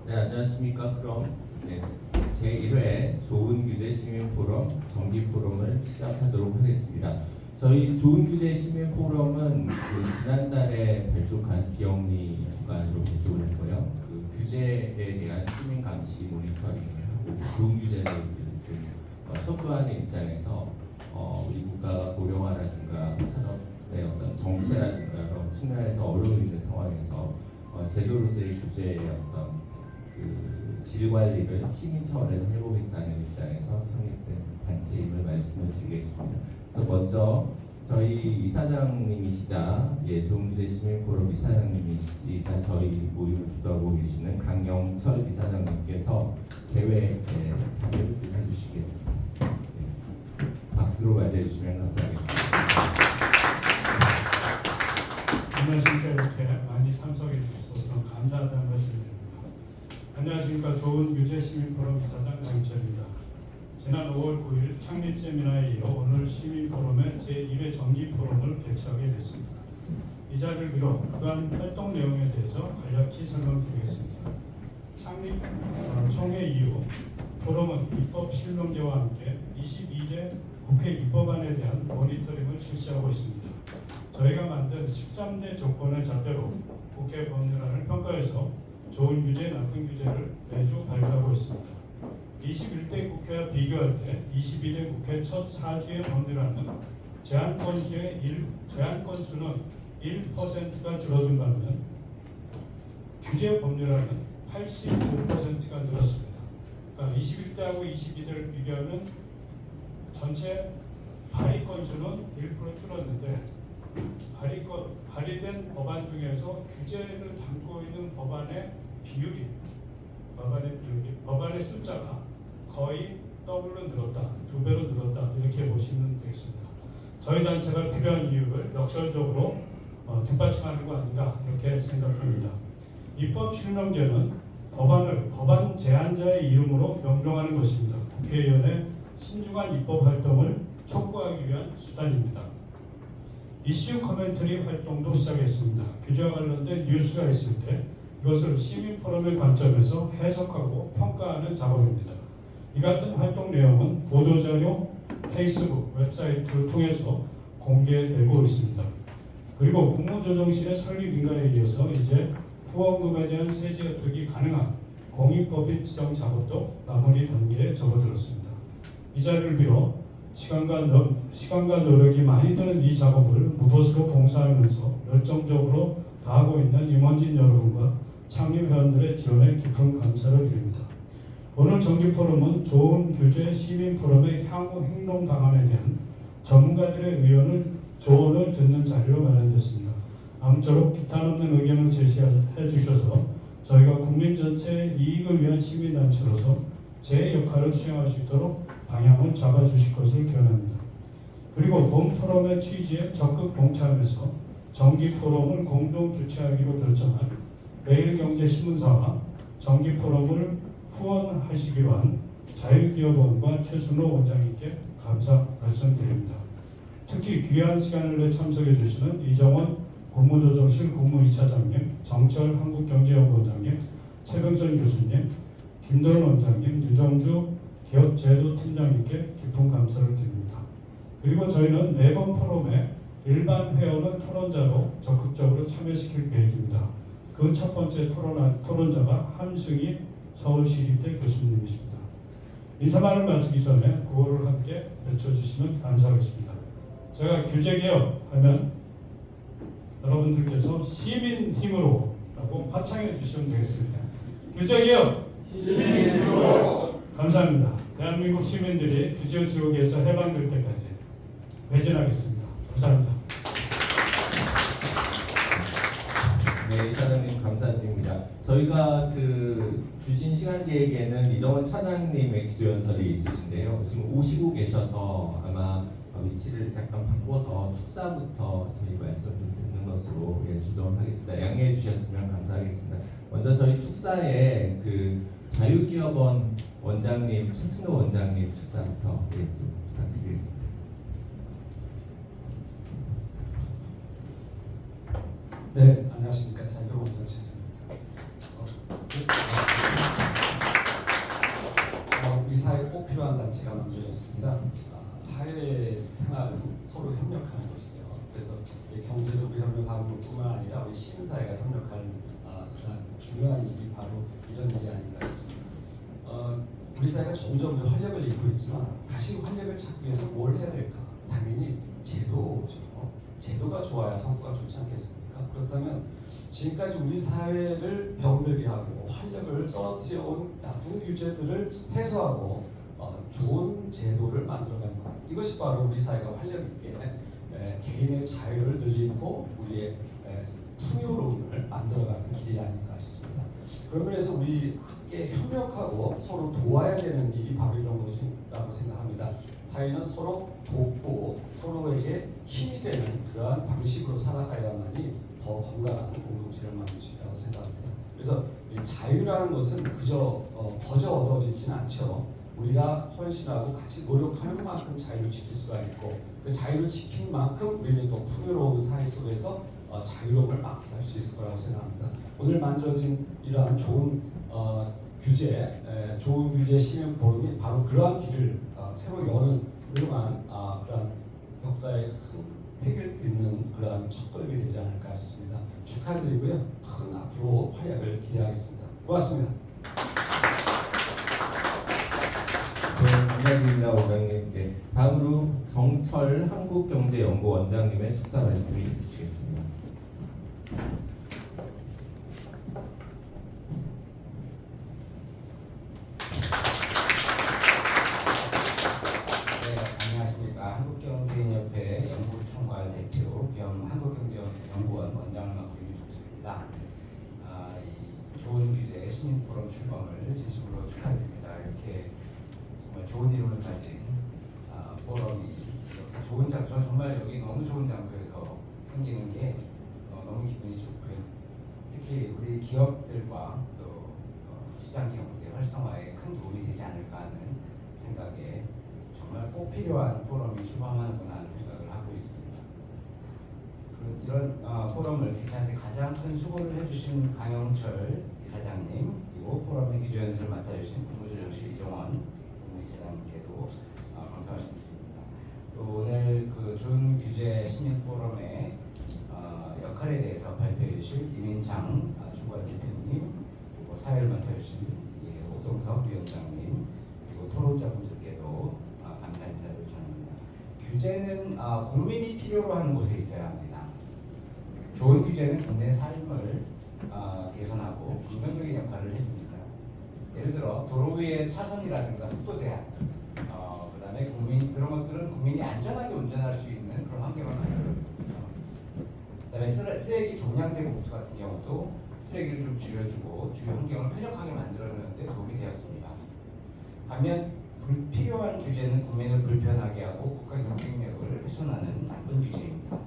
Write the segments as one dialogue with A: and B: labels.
A: 네, 안녕하십니까. 그럼 제1회 좋은 규제 시민 포럼 정기 포럼을 시작하도록 하겠습니다. 저희 좋은 규제 시민 포럼은 지난달에 발족한 비영리 기관으로 발족을 했고요. 규제에 대한 시민 감시 모니터링을 하고 좋은 규제를 촉구하는 입장에서 우리 국가가 고령화라든가 산업의 어떤 정체라든가 그런 측면에서 어려움이 있는 상황에서 제도로서의 규제의 어떤 질 관리를 시민 차원에서 해보겠다는 입장에서 창립된 단체임을 말씀을 드리겠습니다. 그래서 먼저 저희 이사장님이시자 좋은 규제 시민 포럼 이사장님이시자 저희 모임을 주도하고 계시는 강영철 이사장님께서 개회 사례를 해주시겠습니다. 박수로 맞이해 주시면 감사하겠습니다.
B: 안녕하십니까. 이렇게 많이 참석해 주셔서 감사하다는 말씀드립니다. 안녕하십니까. 좋은 규제 시민 포럼 이사장 강철입니다. 지난 5월 9일 창립 세미나에 이어 오늘 시민 포럼의 제1회 정기 포럼을 개최하게 됐습니다. 이 자리를 빌어 그간 활동 내용에 대해서 간략히 설명드리겠습니다. 창립 총회 이후 포럼은 입법 실명제와 함께 22대 국회 입법안에 대한 모니터링을 실시하고 있습니다. 저희가 만든 13대 조건을 잣대로 국회 법률안을 평가해서 좋은 규제, 나쁜 규제를 매주 발표하고 있습니다. 21대 국회와 비교할 때 22대 국회 첫 4주의 법률안은 제한 건수는 1%가 줄어든 반면 규제 법률안은 85%가 늘었습니다. 그러니까 21대하고 22대를 비교하면 전체 발의 건수는 1% 줄었는데 발의된 법안 중에서 규제를 담고 있는 법안의 숫자가 거의 더블로 늘었다, 2배로 늘었다 이렇게 보시면 되겠습니다. 저희 단체가 필요한 이유를 역설적으로 뒷받침하는 거 아닌가 이렇게 생각합니다. 입법 실명제는 법안을 법안 제안자의 이름으로 명명하는 것입니다. 국회의원의 신중한 입법 활동을 촉구하기 위한 수단입니다. 이슈 커멘터리 활동도 시작했습니다. 규제와 관련된 뉴스가 있을 때 이것을 시민 포럼의 관점에서 해석하고 평가하는 작업입니다. 이 같은 활동 내용은 보도자료, 페이스북, 웹사이트를 통해서 공개되고 있습니다. 그리고 국무조정실의 설립 인가에 이어서 이제 후원금에 대한 세제 혜택이 가능한 공익법인 지정 작업도 마무리 단계에 접어들었습니다. 이 자리를 빌어 시간과 노력이 많이 드는 이 작업을 무보수로 봉사하면서 열정적으로 다하고 있는 임원진 여러분과 창립 회원들의 지원에 깊은 감사를 드립니다. 오늘 정기 포럼은 좋은 규제 시민 포럼의 향후 행동 방안에 대한 전문가들의 조언을 듣는 자리로 마련됐습니다. 아무쪼록 비탄 없는 의견을 제시해 주셔서 저희가 국민 전체의 이익을 위한 시민단체로서 제 역할을 수행할 수 있도록 방향을 잡아주실 것을 기원합니다. 그리고 본 포럼의 취지에 적극 동참해서 정기 포럼을 공동 주최하기로 결정한 매일경제신문사와 정기 포럼을 후원하시기로 한 자유기업원과 최순호 원장님께 감사 말씀드립니다. 특히 귀한 시간을 내 참석해 주시는 이정원 국무조정실 국무이차장님, 정철 한국경제연구원장님, 최병선 교수님, 김도현 원장님, 유정주 기업제도팀장님께 깊은 감사를 드립니다. 그리고 저희는 매번 포럼에 일반 회원은 토론자로 적극적으로 참여시킬 계획입니다. 그 첫 번째 토론자가 한승희 서울시립대 교수님이십니다. 인사말을 마치기 전에 구호를 함께 외쳐주시면 감사하겠습니다. 제가 규제개혁 하면 여러분들께서 시민 힘으로 라고 화창해 주시면 되겠습니다. 규제개혁! 시민 힘으로! 감사합니다. 대한민국 시민들이 규제 지옥에서 해방될 때까지 매진하겠습니다. 감사합니다.
A: 네, 이사장님 감사드립니다. 저희가 주신 시간 계획에는 이정원 차장님의 기조연설이 있으신데요. 지금 오시고 계셔서 아마 위치를 약간 바꿔서 축사부터 저희 말씀 좀 듣는 것으로 조정하겠습니다. 양해해 주셨으면 감사하겠습니다. 먼저 저희 축사에 자유기업원 원장님, 최순호 원장님 축사부터 좀 부탁드리겠습니다.
C: 네, 안녕하십니까. 자유기업원 원장 최순호입니다. 말은 서로 협력하는 것이죠. 그래서 경제적으로 협력하는 것뿐만 아니라 우리 시민사회가 협력하는 그런 중요한 일이 바로 이런 일이 아닌가 싶습니다. 우리 사회가 점점 활력을 잃고 있지만 다시 활력을 찾기 위해서 뭘 해야 될까? 당연히 제도죠. 제도가 좋아야 성과가 좋지 않겠습니까? 그렇다면 지금까지 우리 사회를 병들게 하고 활력을 떨어뜨려 온 나쁜 규제들을 해소하고 좋은 제도를 만들어가는 것, 이것이 바로 우리 사회가 활력 있게 개인의 자유를 늘리고 우리의 풍요로움을 만들어가는 길이 아닌가 싶습니다. 그런 면에서 우리 함께 협력하고 서로 도와야 되는 일이 바로 이런 것이라고 생각합니다. 사회는 서로 돕고 서로에게 힘이 되는 그러한 방식으로 살아가야만이 더 건강한 공동체를 만들 수 있다고 생각합니다. 그래서 이 자유라는 것은 그저 거저 얻어지지는 않죠. 우리가 헌신하고 같이 노력하는 만큼 자유를 지킬 수가 있고 그 자유를 지킨 만큼 우리는 더 풍요로운 사회 속에서 자유로움을 만끽할 수 있을 거라고 생각합니다. 오늘 만들어진 이러한 좋은 규제, 좋은 규제 시민 포럼이 바로 그러한 길을 새로 여는 훌륭한 그러한 역사의 큰 획을 긋는 그러한 첫걸음이 되지 않을까 싶습니다. 축하드리고요. 큰 앞으로 활약을 기대하겠습니다. 고맙습니다.
A: 감사드립니다, 원장님. 네, 다음으로 정철 한국경제연구원장님의 축사 말씀이 있으시겠습니다.
D: 안녕하십니까. 한국경제인협회 연구총괄 대표 겸 한국경제연구원 원장을 맡고 있는 조수입니다. 이 좋은 규제 시민포럼 출범을 진심으로 축하드립니다. 이렇게 정말 좋은 이름을 가진 포럼이 이렇게 좋은 장소, 정말 여기 너무 좋은 장소에서 생기는 게 너무 기분이 좋고요. 특히 우리 기업들과 또 시장 경제 활성화에 큰 도움이 되지 않을까 하는 생각에 정말 꼭 필요한 포럼이 출범하는구나 하는 생각을 하고 있습니다. 이런 포럼을 개최하는데 가장 큰 수고를 해주신 강영철 이사장님, 그리고 포럼의 규제 연설을 맡아주신 국무조정실 이종원 국무이사장님께도 감사 말씀드립니다. 또 오늘 그 준규제 시민포럼의 역할에 대해서 발표해 주실 이민창 주관 대표님, 그리고 사회를 맡아주신 오성석 위원장님, 그리고 토론자분들께도 감사 인사를 전합니다. 규제는 국민이 필요로 하는 곳에 있어야 합니다. 좋은 규제는 국민의 삶을 개선하고 긍정적인 역할을 해줍니다. 예를 들어 도로 위의 차선이라든가 속도 제한, 그다음에 그런 것들은 국민이 안전하게 운전할 수 있는 그런 환경을 만들어줍니다. 그다음에 쓰레기 종량 제거 목표 같은 경우도 쓰레기를 좀 줄여주고 주요 환경을 쾌적하게 만들어주는 데 도움이 되었습니다. 반면 불필요한 규제는 국민을 불편하게 하고 국가 경쟁력을 훼손하는 나쁜 규제입니다.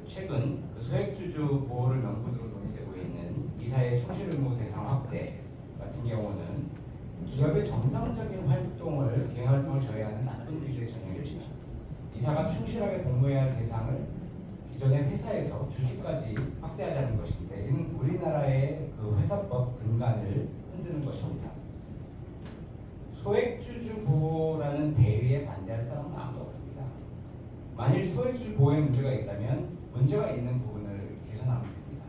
D: 최근 소액주주 보호를 명분으로 논의되고 있는 이사의 충실 의무 대상 확대 같은 경우는 기업의 정상적인 활동을 경영활동을 저해하는 나쁜 규제의 전형입니다. 이사가 충실하게 복무해야 할 대상을 기존의 회사에서 주주까지 확대하자는 것인데 이는 우리나라의 그 회사법 근간을 흔드는 것입니다. 소액주주 보호라는 대의에 반대할 사람은 아무도 없습니다. 만일 소액주주 보호에 문제가 있다면 문제가 있는 부분을 개선하면 됩니다.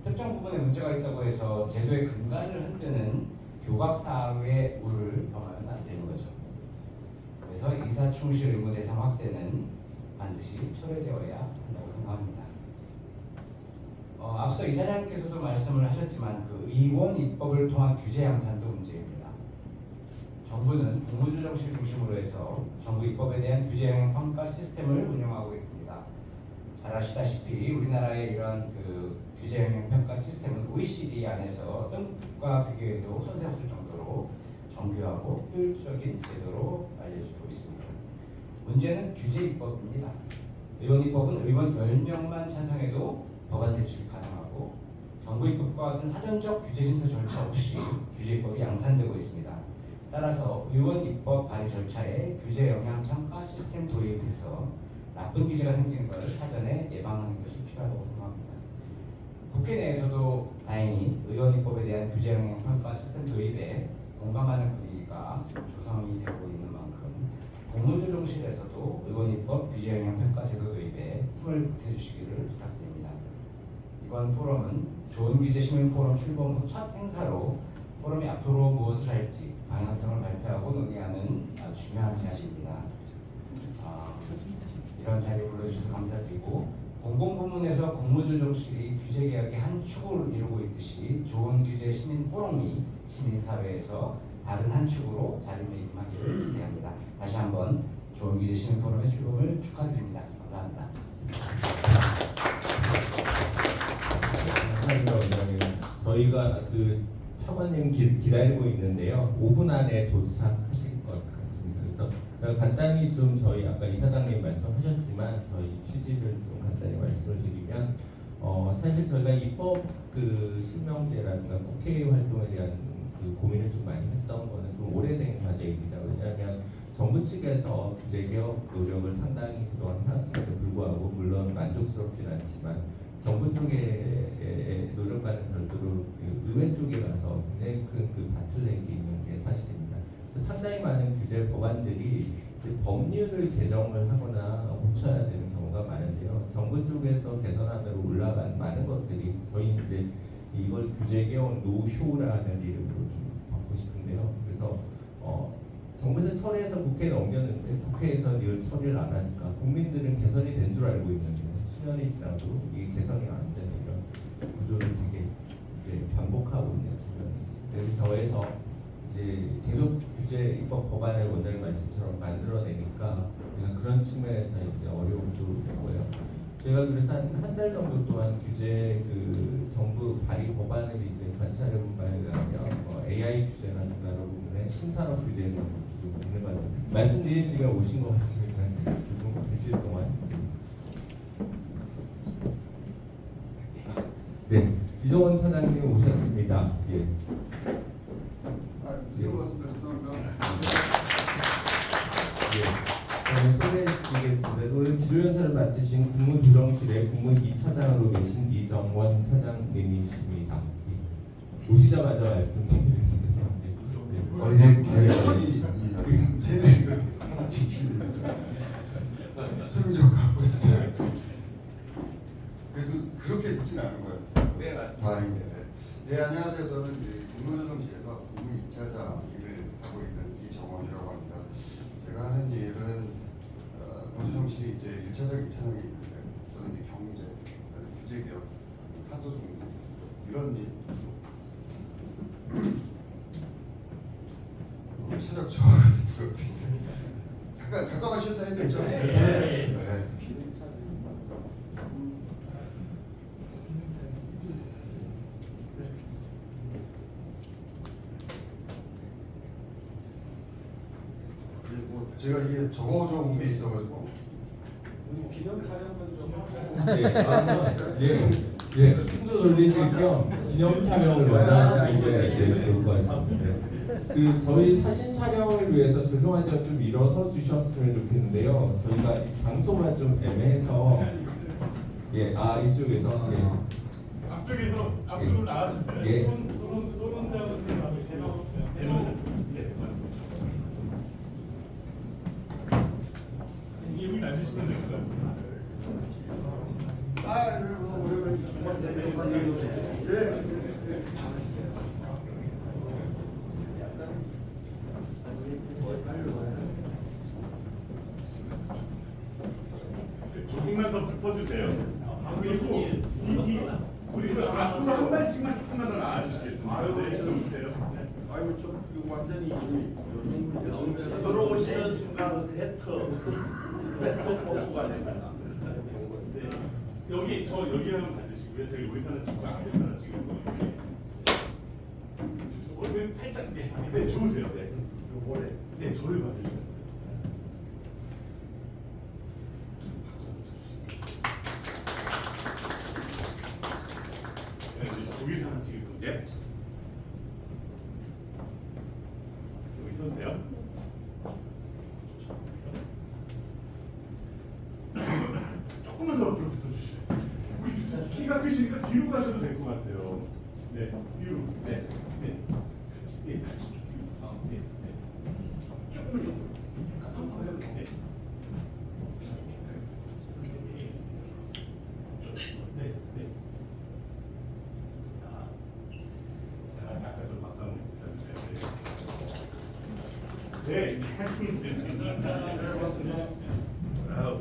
D: 특정 부분에 문제가 있다고 해서 제도의 근간을 흔드는 교각사유의 우를 범하면 안 되는 거죠. 그래서 이사 충실 의무 대상 확대는 반드시 철회되어야 한다고 생각합니다. 앞서 이사장님께서도 말씀을 하셨지만 그 의원 입법을 통한 규제 양산도 문제입니다. 정부는 국무조정실 중심으로 해서 정부 입법에 대한 규제 영향 평가 시스템을 운영하고 있습니다. 잘 아시다시피 우리나라의 이러한 그 규제 영향 평가 시스템은 OECD 안에서 어떤 국가 비교에도 손색 없을 정도로 정교하고 효율적인 제도로 알려지고 있습니다. 문제는 규제 입법입니다. 의원 입법은 의원 10명만 찬성해도 법안 제출이 가능하고 정부 입법과 같은 사전적 규제 심사 절차 없이 규제 입법이 양산되고 있습니다. 따라서 의원 입법 발의 절차에 규제 영향 평가 시스템 도입해서 나쁜 규제가 생기는 것을 사전에 예방하는 것이 필요하다고 생각합니다. 국회 내에서도 다행히 의원 입법에 대한 규제 영향 평가 시스템 도입에 공감하는 분위기가 지금 조성이 되고 있는 만큼 공무조정실에서도 의원입법 규제영향평가제도 도입에 힘을 보태주시기를 부탁드립니다. 이번 포럼은 좋은 규제 시민 포럼 출범 후 첫 행사로 포럼이 앞으로 무엇을 할지 방향성을 발표하고 논의하는 중요한 자리입니다. 이런 자리에 불러주셔서 감사드리고, 공공부문에서 공무조정실이 규제개혁의 한 축을 이루고 있듯이 좋은 규제 시민 포럼이 시민사회에서 다른 한 축으로 자리매김하기를 기대합니다. 다시 한번 좋은 규제 시민 포럼의 출범을 축하드립니다. 감사합니다.
A: 감사합니다, 원장님. 저희가 그 차관님 기다리고 있는데요. 5분 안에 도착하실 것 같습니다. 그래서 제가 간단히 좀 저희 아까 이사장님 말씀하셨지만 저희 취지를 좀 간단히 말씀을 드리면 사실 저희가 입법 그 실명제라든가 국회 활동에 대한 그 고민을 좀 많이 했던 거는 좀 오래된 과제입니다. 왜냐하면 정부 측에서 규제 개혁 노력을 상당히 그동안 해왔음에도 불구하고 물론 만족스럽진 않지만 정부 쪽에 노력과는 별도로 의회 쪽에 가서 굉장히 큰 그 바틀렉이 있는 게 사실입니다. 그래서 상당히 많은 규제 법안들이 법률을 개정을 하거나 고쳐야 되는 경우가 많은데요. 정부 쪽에서 개선안으로 올라간 많은 것들이 저희 이제 이걸 규제 개혁 노쇼라는 이름으로 좀 받고 싶은데요. 그래서 정부에서 처리해서 국회에 넘겼는데 국회에서 이걸 처리를 안 하니까 국민들은 개선이 된 줄 알고 있는데 수년이 지나도 이게 개선이 안 되는 이런 구조를 되게 이제 반복하고 있는 측면이 있습니다. 더해서 이제 계속 규제 입법 법안을 원장님 말씀처럼 만들어내니까 그런 측면에서 이제 어려움도 있고요. 제가 그래서 한 달 정도 동안 규제 그 정부 발의 법안을 이제 관찰해 본 바에 의하면 AI 규제라든가 여러 부분의 신산업 규제는 좀 있는 것 같습니다. 말씀드린 지가 오신 것 같습니다. 두분 계실 동안. 네, 이정원 차장님 오셨습니다. 예. 소개해드리겠습니다. 오늘 기조연설을 맡으신 국무조정실의 국무 2차장으로 계신 이정원 차장님이십니다. 오시자마자 말씀드리겠습니다.
E: 이게 개혁이 세대가 지치는 숨이 좀 가고 있어요. 그래도 그렇게 늦진 않은 것 같아요.
A: 네, 맞습니다.
E: 다행이네요. 네, 안녕하세요. 저는 국무조정실에서 국무 2차장 일을 하고 있는 이정원이라고 합니다. 제가 하는 일은 국무조정실이 이제 1차장, 2차장이 있는데 저는 이제 경제, 규제개혁, 탄도정보 이런 일 체력 저하가 들었는데 잠깐만 쉬었다 해도 되죠? 네, 알겠습니다. 네. 제가 이게 적어온 게 있어가지고
C: 기념 촬영은 좀
A: 예, 숨도 돌리실 겸 기념 촬영을 원하시는 게 좋을 것 같습니다. 그 저희 사진 촬영을 위해서 죄송하지만 좀 일어서 주셨으면 좋겠는데요. 저희가 장소가 좀 애매해서 이쪽에서
B: 앞쪽에서 앞으로 나와주세요.
A: 예.
B: 여기 놔주시면 될 것 같습니다. 조금만 더 붙어주세요. 그리고 우리 앞으로 한 발씩만 조금만 더 나와주시겠습니다.
F: 아이고 저 이거 완전히 들어오시는 순간 배터 포크가 됩니다.
B: 네. 여기 한번 봐주시고요. 저기 의사는 찍고 앞에서는 찍고 얼굴 살짝 네 좋으세요. 네.
F: 요번에
B: 네 저를 봐주시면. 여기서 하나 찍을 건데 여기 있어도 돼요? 조금만 더 앞으로 붙어주시죠. 키가 크시니까 뒤로 가셔도 될 것 같아요. 네, 뒤로. 네, 네. 같이, 네, 같이 좀 뒤로. 네, 네. 조금만 더.
F: 네, 네.
G: 아까도 말씀드렸는데
F: 네, 잘 봤습니다.
G: 아우.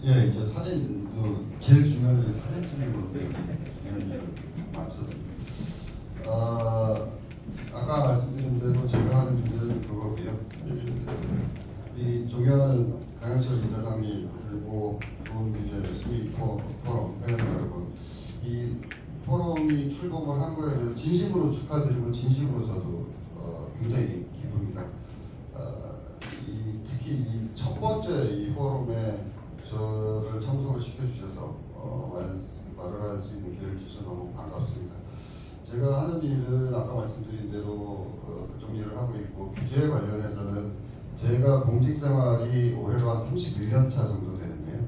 E: 예, 이제 사진도 제일 중요한 게 사진 찍는 건데 중요한 일을 맞췄습니다. 아까 말씀드린 대로 제가 하는 일은 그거고요. 이 존경하는 강현철 이사장님 그리고 좋은 규제 시민 포럼 회원 여러분, 이 포럼이 출범을 한 거에 대해서 진심으로 축하드리고 진심으로 저도 굉장히 기쁩니다. 특히 이 첫 번째 이 포럼에 저를 참석을 시켜주셔서 말을 할 수 있는 기회를 주셔서 너무 반갑습니다. 제가 하는 일은 아까 말씀드린 대로 그쪽 일을 하고 있고, 규제에 관련해서는 제가 공직 생활이 올해로 한 31년 차 정도 되는데요.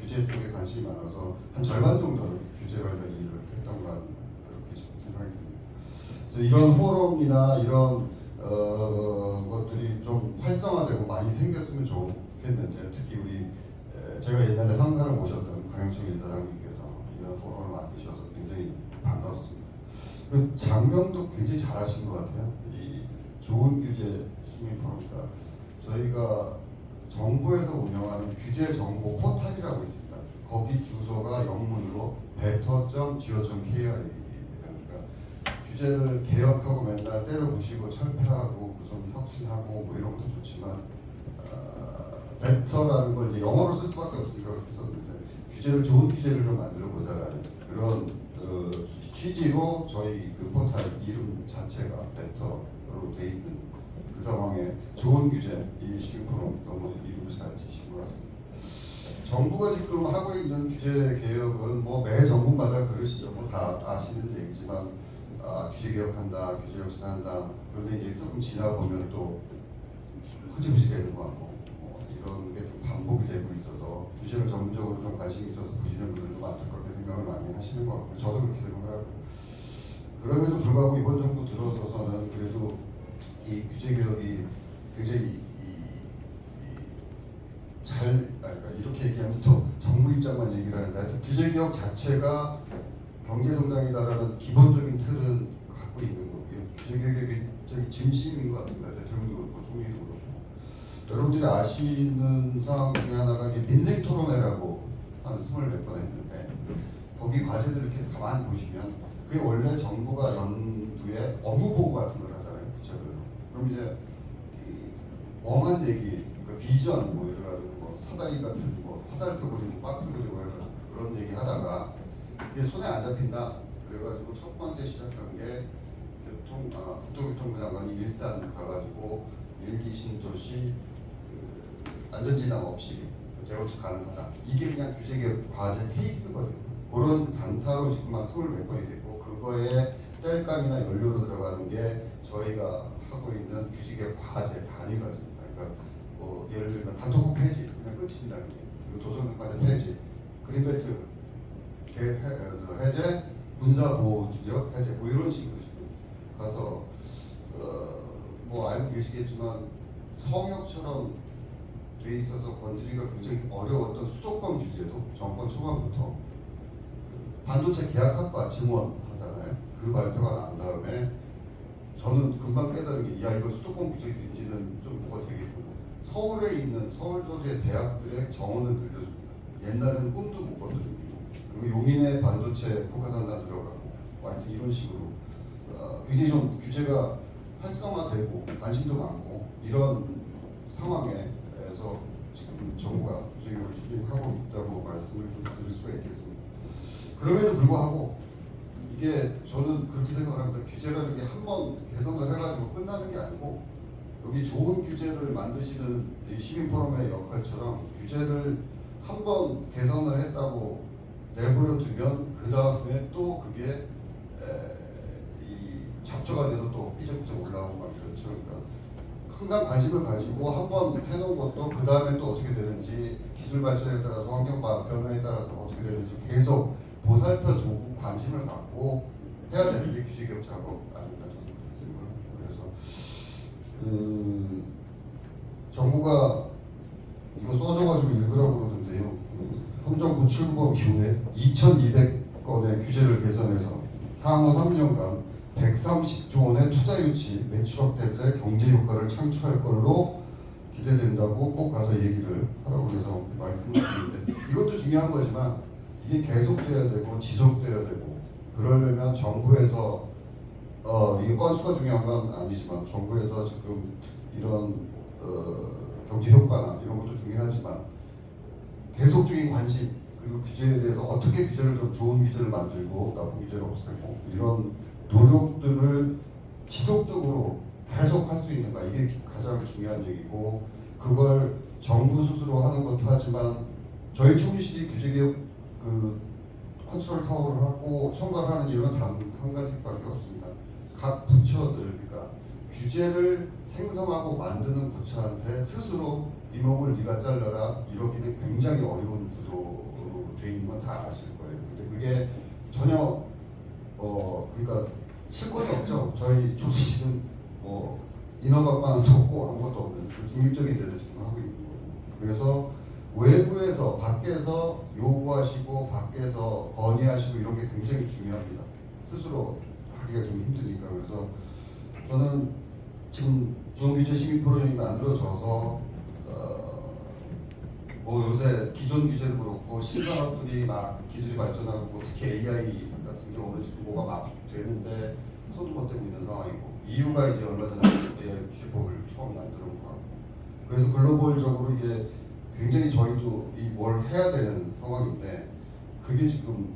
E: 규제 쪽에 관심이 많아서 한 절반 정도는 규제 관련 일을 했던 것 같습니다. 그렇게 생각이 듭니다. 그래서 이런 포럼이나 이런 것들이 좀 활성화되고 많이 생겼으면 좋겠는데, 특히 우리 제가 옛날에 상사를 모셨던 강영철 이사장님께서 이런 포럼을 만드셔서 굉장히 반갑습니다. 그 장명도 굉장히 잘하신 것 같아요. 이 좋은 규제 시민 포럼이니까 저희가 정부에서 운영하는 규제 정보 포탈이라고 있습니다. 거기 주소가 영문으로 better.go.kr 그러니까 규제를 개혁하고 맨날 때려부시고 철폐하고 무슨 혁신하고 뭐 이런 것도 좋지만 better라는 걸 이제 영어로 쓸 수밖에 없으니까 그렇게 썼는데, 규제를 좋은 규제를 좀 만들어 보자라는 그런 취지로 저희 그 포탈 이름 자체가 better로 돼 있는 그 상황에 좋은 규제 이 시민 포럼 너무 이름을 잘 지신 것 같습니다. 정부가 지금 하고 있는 규제 개혁은 뭐 매 정부마다 그러시죠. 뭐 다 아시는 얘기지만 규제 개혁한다, 규제 혁신한다. 그런데 이제 조금 지나 보면 또 흐지부지 되는 것 같고 이런 게 좀 반복이 되고 있어서 규제를 전문적으로 좀 관심이 있어서 보시는 분들도 안타깝게 생각을 많이 하시는 것 같고 저도 그렇게 생각을 하고, 그럼에도 불구하고 이번 정부 들어서서는 그래도 이 규제 개혁이 굉장히 그러니까 이렇게 얘기하면 또 정부 입장만 얘기를 하는데, 하여튼 규제 개혁 자체가 경제 성장이다라는 기본적인 틀은 갖고 있는 거고요. 규제 개혁의 굉장히 진심인 것 같습니다. 대통령도 그렇고 총리도 그렇고. 여러분들이 아시는 사항 중에 하나가 이게 민생 토론회라고 한 20몇 번 했는데, 거기 과제들 이렇게 가만히 보시면 그게 원래 정부가 연두에 업무 보고 같은 걸 하잖아요, 부처별로. 그럼 이제 멍한 얘기, 그러니까 비전 뭐 이래가지고 뭐 사다리 같은 뭐 화살표 그리고 박스 그리고 해가지고 그런 얘기 하다가 이게 손에 안 잡힌다. 그래가지고 첫 번째 시작한 게 국토교통부 장관이 일산 가가지고 일기 신도시 안전진단 없이 재건축 가능하다. 이게 그냥 규제개혁 과제 페이스거든요. 그런 단타로 지금 한 20몇 번이 됐고, 그거에 땔감이나 연료로 들어가는 게 저희가 하고 있는 규제개혁 과제 단위가입니다. 그러니까 뭐 예를 들면 단톡국 폐지 그냥 끝입니다. 그리고 도전과제 폐지, 그린벨트 해제, 군사보호구역 해제 뭐 이런 식으로 가서 뭐 알고 계시겠지만 성역처럼 돼 있어서 건드리기가 굉장히 어려웠던 수도권 규제도 정권 초반부터 반도체 계약학과 증원하잖아요. 그 발표가 난 다음에 저는 금방 깨달은 게, 야 이거 수도권 규제 규제는 좀 뭐가 되겠구나. 서울에 있는 서울 소재 대학들의 정원을 들려줍니다. 옛날에는 꿈도 못 꿨거든요. 그리고 용인의 반도체 포카산다 들어가고 하여튼 이런 식으로 굉장히 좀 규제가 활성화되고 관심도 많고 이런 상황에서 지금 정부가 규제개혁을 추진하고 있다고 말씀을 좀 드릴 수가 있겠습니다. 그럼에도 불구하고 이게 저는 그렇게 생각을 합니다. 규제라는 게 한 번 개선을 해가지고 끝나는 게 아니고, 여기 좋은 규제를 만드시는 시민 포럼의 역할처럼 규제를 한 번 개선을 했다고 내버려 두면 그 다음에 또 그게 이 잡초가 돼서 또 삐적삐적 올라오고 막 그렇죠. 그러니까 항상 관심을 가지고 한번 해놓은 것도 그 다음에 또 어떻게 되는지 기술 발전에 따라서 환경 변화에 따라서 어떻게 되는지 계속 보살펴주고 관심을 갖고 해야 되는 게 규제개혁 작업 아닌가 저는 그렇게 생각합니다. 그래서 정부가 이거 써줘가지고 읽으라고 그러는데요. 행정부 7구법 기후에 2,200건의 규제를 개선해서 향후 3년간 130조 원의 투자 유치, 매출업 대세 경제 효과를 창출할 걸로 기대된다고 꼭 가서 얘기를 하라고 해서 말씀을 드리는데 이것도 중요한 거지만 이게 계속돼야 되고 지속돼야 되고 그러려면 정부에서 이게 건수가 중요한 건 아니지만 정부에서 지금 이런 경제 효과나 이런 것도 중요하지만 계속적인 관심 그리고 규제에 대해서 어떻게 규제를 좀 좋은 규제를 만들고 나쁜 규제를 없애고 이런 노력들을 지속적으로 계속 할 수 있는가 이게 가장 중요한 얘기고 그걸 정부 스스로 하는 것도 하지만 저희 총리실이 규제개혁 컨트롤 타워를 하고 총괄하는 이유는 단 한 가지밖에 없습니다. 각 부처들 그러니까 규제를 생성하고 만드는 부처한테 스스로 네 몸을 네가 잘라라 이러기는 굉장히 어려운 구조로 돼 있는 건 다 아실 거예요. 근데 그게 전혀 그러니까 실권이 없죠. 저희 조직은 뭐 인허가권도 없고 아무것도 없는 그 중립적인 데서 지금 하고 있는 거고. 그래서 외부에서 밖에서 요구하시고 밖에서 건의하시고 이런 게 굉장히 중요합니다. 스스로 하기가 좀 힘드니까. 그래서 저는 지금 좋은규제 시민포럼이 만들어져서 뭐 요새 기존 규제도 그렇고 신산업들이 막 기술이 발전하고 뭐 특히 AI 같은 경우는 지금 뭐가 막 되는데 손도 못 대고 있는 상황이고 EU가 이제 얼마 전에 AI 규제법을 처음 만들어 놓고 하고 그래서 글로벌적으로 이게 굉장히 저희도 이 뭘 해야 되는 상황인데 그게 지금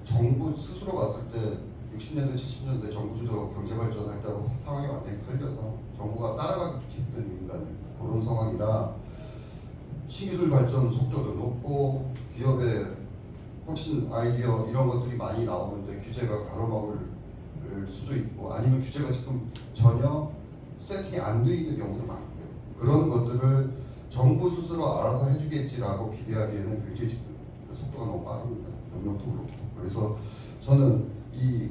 E: 정부 스스로 봤을 때 60년대 70년대 정부 주도 경제 발전할 때하고 상황이 완전히 틀려서 정부가 따라가기 힘든 그런 상황이라 신기술 발전 속도도 높고 기업의 훨씬 아이디어 이런 것들이 많이 나오는데 규제가 가로막을 수도 있고 아니면 규제가 지금 전혀 세팅이 안 돼 있는 경우도 많고요. 그런 것들을 정부 스스로 알아서 해주겠지라고 기대하기에는 굉장히 지금 속도가 너무 빠릅니다. 능력도 그렇고. 그래서 저는 이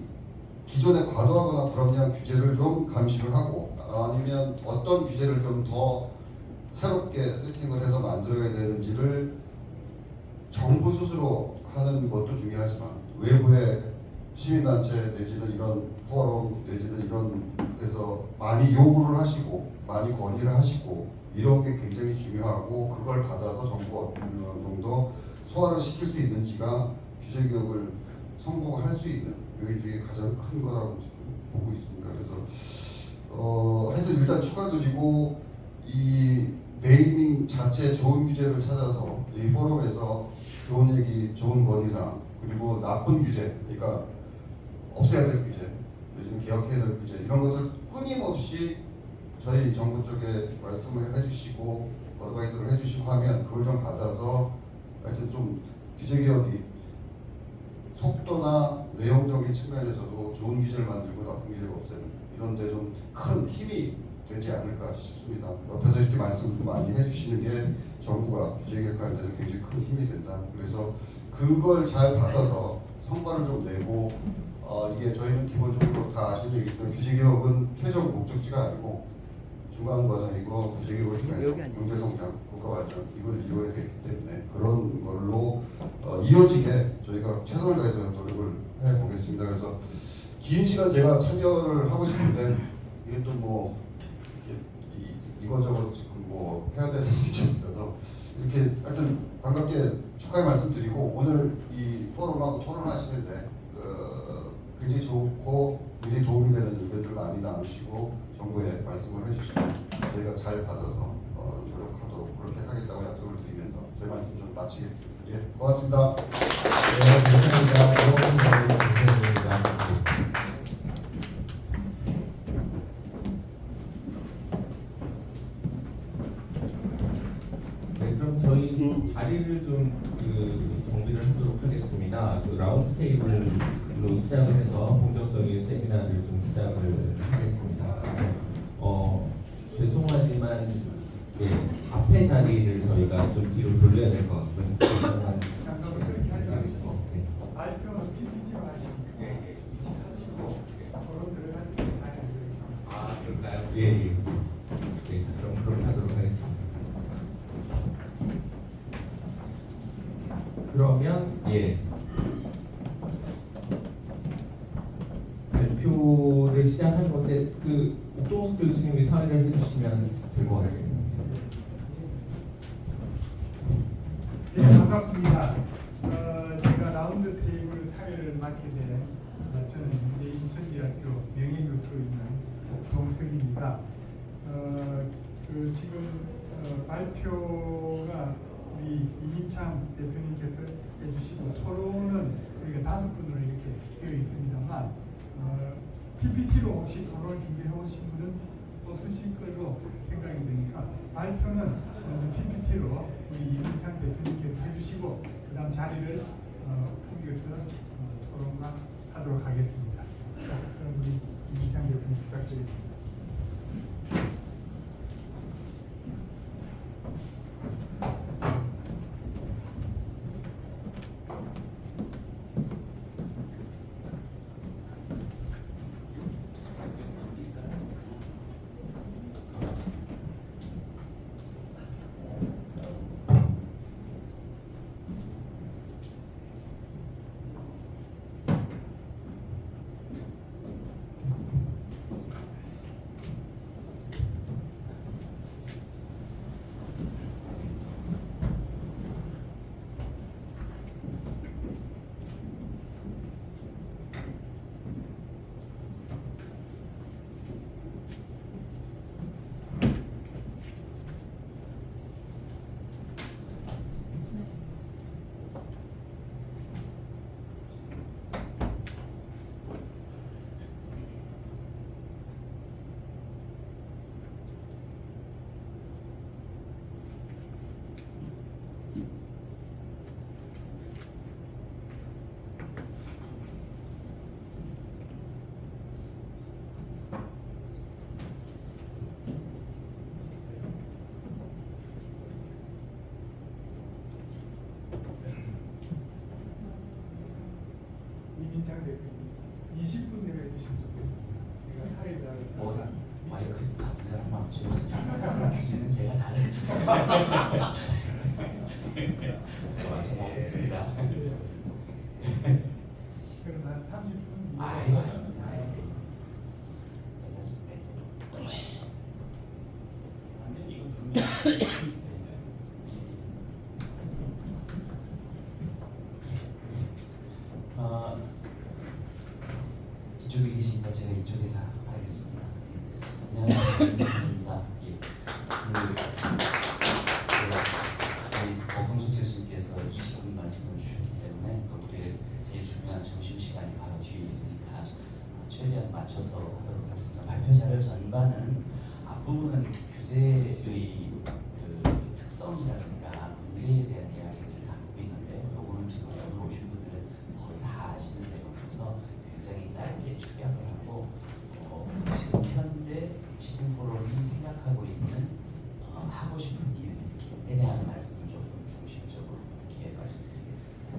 E: 기존에 과도하거나 불합리한 규제를 좀 감시를 하고 아니면 어떤 규제를 좀 더 새롭게 세팅을 해서 만들어야 되는지를 정부 스스로 하는 것도 중요하지만 외부의 시민단체 내지는 이런 포럼 내지는 이런 데서 많이 요구를 하시고 많이 건의를 하시고 이런 게 굉장히 중요하고 그걸 받아서 정부가 어떤 정도 소화를 시킬 수 있는지가 규제개혁을 성공할 수 있는 요인 중에 가장 큰 거라고 지금 보고 있습니다. 그래서 하여튼 일단 축하드리고 이 네이밍 자체 좋은 규제를 찾아서 이 포럼에서 좋은 얘기, 좋은 건의사항 그리고 나쁜 규제, 그러니까 없애야 될 규제, 요즘 개혁해야 될 규제 이런 것들 끊임없이 저희 정부 쪽에 말씀을 해주시고 어드바이스를 해주시고 하면 그걸 좀 받아서 하여튼 좀 규제개혁이 속도나 내용적인 측면에서도 좋은 규제를 만들고 나쁜 규제를 없애는 이런 데 좀 큰 힘이 되지 않을까 싶습니다. 옆에서 이렇게 말씀을 좀 많이 해주시는 게 정부가 규제개혁하는 데는 굉장히 큰 힘이 된다. 그래서 그걸 잘 받아서 성과를 좀 내고 이게 저희는 기본적으로 다 아시는 얘기지만 규제개혁은 최종 목적지가 아니고 중간 과정이고 규제개혁을 통해서 경제성장, 국가발전 이걸 이루어야 되기 때문에 그런 걸로 이어지게 저희가 최선을 다해서 노력을 해보겠습니다. 그래서 긴 시간 제가 참여를 하고 싶은데 이게 또 뭐 이것저것 지금 뭐 해야 되는 일이 있어서 이렇게 하여튼 반갑게 축하의 말씀드리고 오늘 이 포럼하고 토론하시는데 굉장히 좋고 굉장히 도움이 되는 의견들 많이 나누시고 정부에 말씀을 해주시면 저희가 잘 받아서 노력하도록 그렇게 하겠다고 약속을 드리면서 제 말씀 좀 마치겠습니다. 예, 고맙습니다.
A: 네, 감사합니다. 감사합니다. 네, 그럼 저희 자리를 좀 정비를 하도록 하겠습니다. 라운드 테이블로 시작을 해서 본격적인 세미나를 좀 시작을 하겠습니다. 좀 뒤로 돌려야 될 것 같고요.
H: 잠깐만 그렇게 하지 마시고
A: 네.
H: 발표는 PPT로 하시고 위치하시고 토론 들어갈 때 자리를
A: 아 그럴까요? 예. 예. 네, 그럼 그렇게 하도록 하겠습니다. 그러면 예. 발표를 시작할 건데 그 옥동석 교수님이 사회를 해주시면 될 것 같습니다.
H: 예, 반갑습니다. 제가 라운드 테이블 사회를 맡게 된 저는 이제 인천대학교 명예교수로 있는 옥동석입니다. 지금 발표가 우리 이민창 대표님께서 해주시고 토론은 우리가 5분으로 이렇게 되어 있습니다만 PPT로 혹시 토론을 준비해 오신 분은 없으실 걸로 생각이 되니까 발표는 먼저 PPT로 우리 이민창 대표님께서 해주시고 그 다음 자리를 옮겨서 토론과 하도록 하겠습니다. 자, 그럼 우리 이민창 대표님 부탁드립니다. 이민창 대표님 20분 내로 해주시면 좋겠습니다. 제가 사회자로서
D: 맞아, 그 사람 맞죠? 규제는 제가 잘해요. 제가 맞춰서 하겠습니다.
H: 그럼 한 30분
D: 아이고, 괜찮습니다. 이쪽에 계시니까 제가 이쪽에서 하겠습니다. 안녕하세요. 김민수입니다. 어동석 교수님께서 20분 말씀을 주셨기 때문에 또 제일 중요한 점심시간이 바로 뒤에 있으니까 최대한 맞춰서 하도록 하겠습니다. 발표 자료 전반은 앞부분은 규제의 그 특성이라든가 문제에 대한 이야기를 담고 있는데 요거는 지금 오늘 오신 분들은 거의 다 아시는 내용이라서 굉장히 짧게 축약을 하고 지금 현재 시민 포럼이 생각하고 있는 하고 싶은 일에 대한 말씀을 조금 중심적으로 이렇게 말씀드리겠습니다.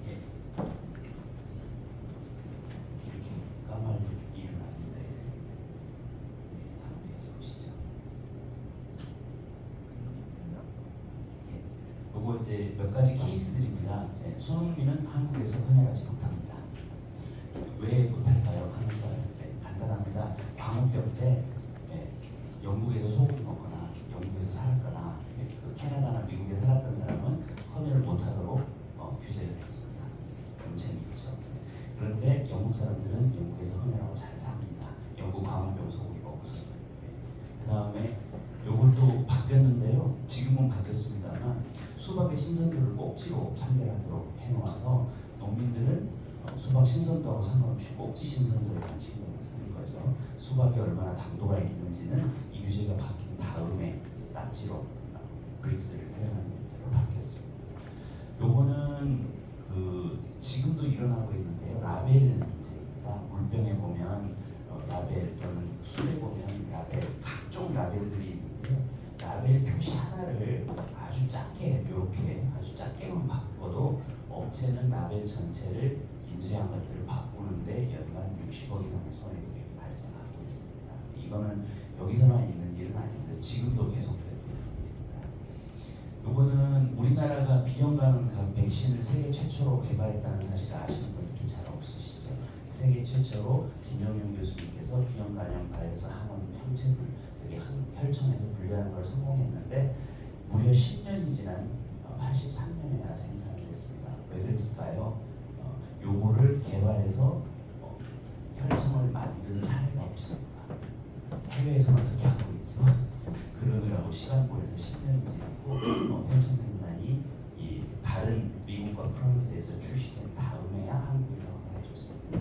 D: 예. 이렇게 까말 일은 아닌데 다음 페이지 보시죠. 예. 요거 이제 몇 가지 케이스들입니다. 예. 손흥민은 한국에서 헌혈하지 못합니다. 왜 못할까요? 한국 사람인데 간단합니다. 광우병 때 영국에서 소고기 먹거나 영국에서 살았거나 그 캐나다나 미국에 살았던 사람은 헌혈을 못하도록 규제를 했습니다. 문제는 있죠. 그런데 영국 사람들은 영국에서 헌혈하고 잘 삽니다. 영국 광우병 소고기 먹고서. 그 다음에 요것도 바뀌었는데요. 지금은 바뀌었습니다만 수박의 신선도를 꼭지로 판별하도록 해놓아서 농민들은 수박 신선도하고 상관없이 꼭지 신선도에 대한 신경을 쓰는 거죠. 수박이 얼마나 당도가 있는지는 이 규제가 바뀐 다음에 이제 딱지로 브릭스를 표현하는 형태로 바뀌었습니다. 요거는 지금도 일어나고 있는데요. 라벨 문제입니다. 물병에 보면 라벨 또는 술에 보면 라벨, 각종 라벨들이 있는데요.
I: 라벨 표시 하나를 아주 작게 이렇게 아주 작게만 바꿔도 업체는 라벨 전체를 인수한 것들을 바꾸는데 연간 60억 이상의 손해율이 발생하고 있습니다. 이거는 여기서만 있는 일은 아닌데 지금도 계속되고 있습니다. 요거는 우리나라가 비형광 백신을 세계 최초로 개발했다는 사실을 아시는 분들이 잘 없으시죠. 세계 최초로 김정용 교수님께서 비형간염 바이러스 항원 형체를 여기 혈청에서 분리하는 걸 성공했는데 무려 10년이 지난 83년에나 생산이 됐습니다. 왜 그랬을까요? 요거를 개발해서 혈청을 만든 사례가 없습니다. 해외에서는 어떻게 하고 있죠? 그러느라고 시간 걸려서 10년이 지났고 혈청 생산이 이 다른 미국과 프랑스에서 출시된 다음에야 한국에서 해줬습니다.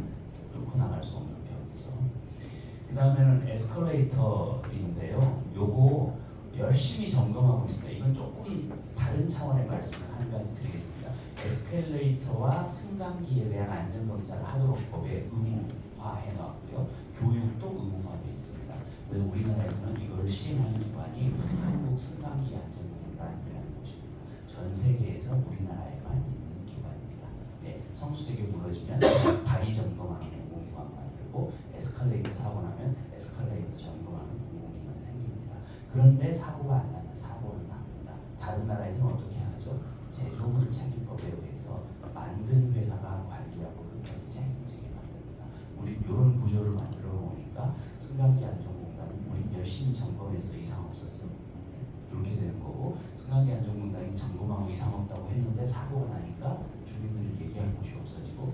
I: 뚫고 나갈 수 없는 벽이죠. 그 다음에는 에스컬레이터인데요. 요거 열심히 점검하고 있습니다. 이건 조금 다른 차원의 말씀을 한 가지 드리겠습니다. 에스컬레이터와 승강기에 대한 안전검사를 하도록 법에 의무화해놨고요. 교육도 의무화되어 있습니다. 그래서 우리나라에서는 이걸 시행하는 기관이 한국 승강기 안전공단이라는 것입니다. 전 세계에서 우리나라에만 있는 기관입니다. 네, 성수대교 무너지면 다리 점검하는 공공기관 만들고 에스컬레이터 사고 나면 에스컬레이터 점검하는 공공기관 생깁니다. 그런데 사고가 안 나면 사고는 납니다. 다른 나라에서는 어떻게 하죠? 제조물 책임법에 의해서 만든 회사가 관리하고 끝까지 책임지게 만듭니다. 우리 이런 구조를 만들어 놓으니까 승강기 안전공단은 우리 열심히 점검해서 이상 없었어. 이렇게 되는 거고 승강기 안전공단이 점검하고 이상 없다고 했는데 사고가 나니까 주민들이 얘기할 곳이 없어지고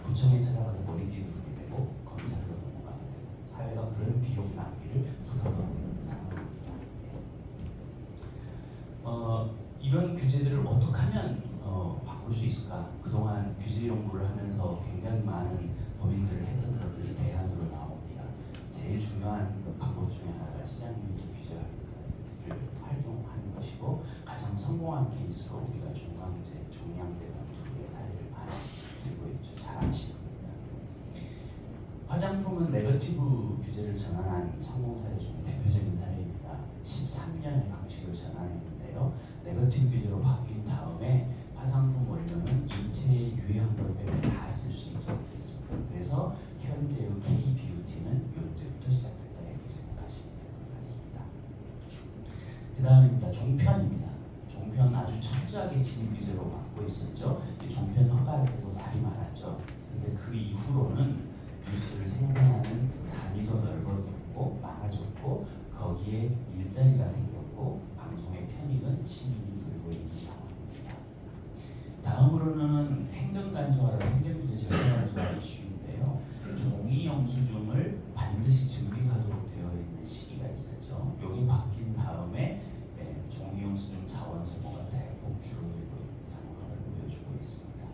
I: 구청에 찾아가서 머리 뒤집게 되고 검찰로 넘어가게 되고 사회가 그런 비용 낭비를 부담하고 있는 상황입니다. 이런 규제들을 어떻게 하면 바꿀 수 있을까? 그동안 규제 연구를 하면서 굉장히 많은 법인들을 했던 것들이 대안으로 나옵니다. 제일 중요한 방법 중에 하나가 시장민주 규제를 활동하는 것이고 가장 성공한 케이스로 우리가 종량제 검토의 사례를 많이 들고 있죠. 잘 아시는 겁니다. 화장품은 네거티브 규제를 전환한 성공 사례 중에 대표적인 사례입니다. 13년의 방식을 전환했는데요. 네거티브 규제로 바뀐 다음에 화장품 원료는 인체에 유해한 걸 빼면 다 쓸 수 있도록 됐습니다. 그래서 현재의 K-뷰티는 이때부터 시작됐다 이렇게 생각하시면 될 것 같습니다. 그 다음입니다. 종편입니다. 종편 아주 철저하게 진입 규제로 막고 있었죠. 이 종편 허가할 때도 말이 많았죠. 근데 그 이후로는 뉴스를 생산하는 단위도 넓어졌고 많아졌고 거기에 일자리가 생겼고 방송의 편익은 시민이 누리고 있는 상황입니다. 다음으로는 행정간소화랑 행정규제 절차간소화 이슈인데요. 종이 영수증을 반드시 증빙하도록 되어 있는 시기가 있었죠. 여기 바뀐 다음에 종이 영수증 자원 소모가 대폭 줄어들고 있는 상황을 보여주고 있습니다.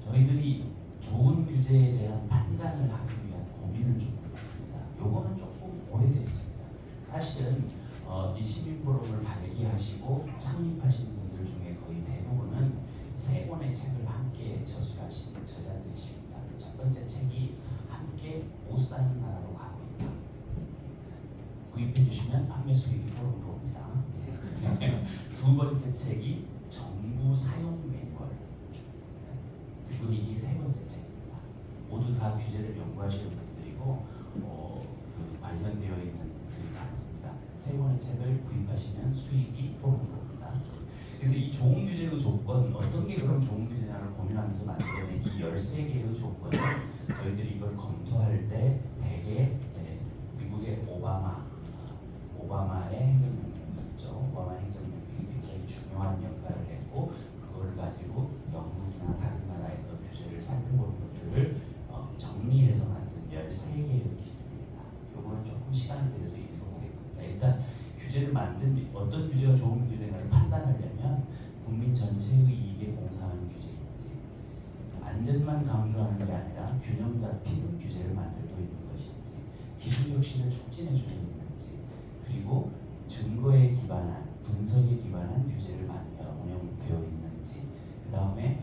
I: 저희들이 좋은 규제에 대한 판단을 하기 위한 고민을 좀 했습니다. 요거는 조금 오래됐습니다. 사실은 이 시민포럼을 발기하시고 창립하신 분들 중에 거의 대부분은 세 권의 책을 함께 저술하신 저자들이십니다. 첫 번째 책이 함께 못 사는 나라로 가고 있다. 구입해 주시면 판매 수익이 포럼으로 옵니다. 두 번째 책이 정부 사용 매뉴얼. 그리고 이게 세 번째 책입니다. 모두 다 규제를 연구하시는 분들이고 그 관련되어 있는 분들이 많습니다. 세 권의 책을 구입하시면 수익이 포럼으로 옵니다. 그래서 이 좋은 규제의 조건, 어떤 게 그런 좋은 규제냐를 고민하면서 만들어낸 이 13개의 조건을 저희들이 이걸 검토할 때 대개 미국의 오바마의 행정명령이 있죠. 오바마 행정명령이 굉장히 중요한 역할을 했고 그걸 가지고 영국이나 다른 나라에서 규제를 살펴보는 것들을 정리해서 만든 13개의 기준입니다. 요거는 조금 시간을 들여서 읽어보겠습니다. 일단 규제를 만든 어떤 규제가 좋은 규제인가를 판단하려면 국민 전체의 이익에 공상하는 규제인지 안전만 강조하는 게 아니라 균형 잡힌 규제를 만들고 있는 것인지 기술 혁신을 촉진해 주고 있는지 그리고 증거에 기반한 분석에 기반한 규제를 운영되어 있는지 그 다음에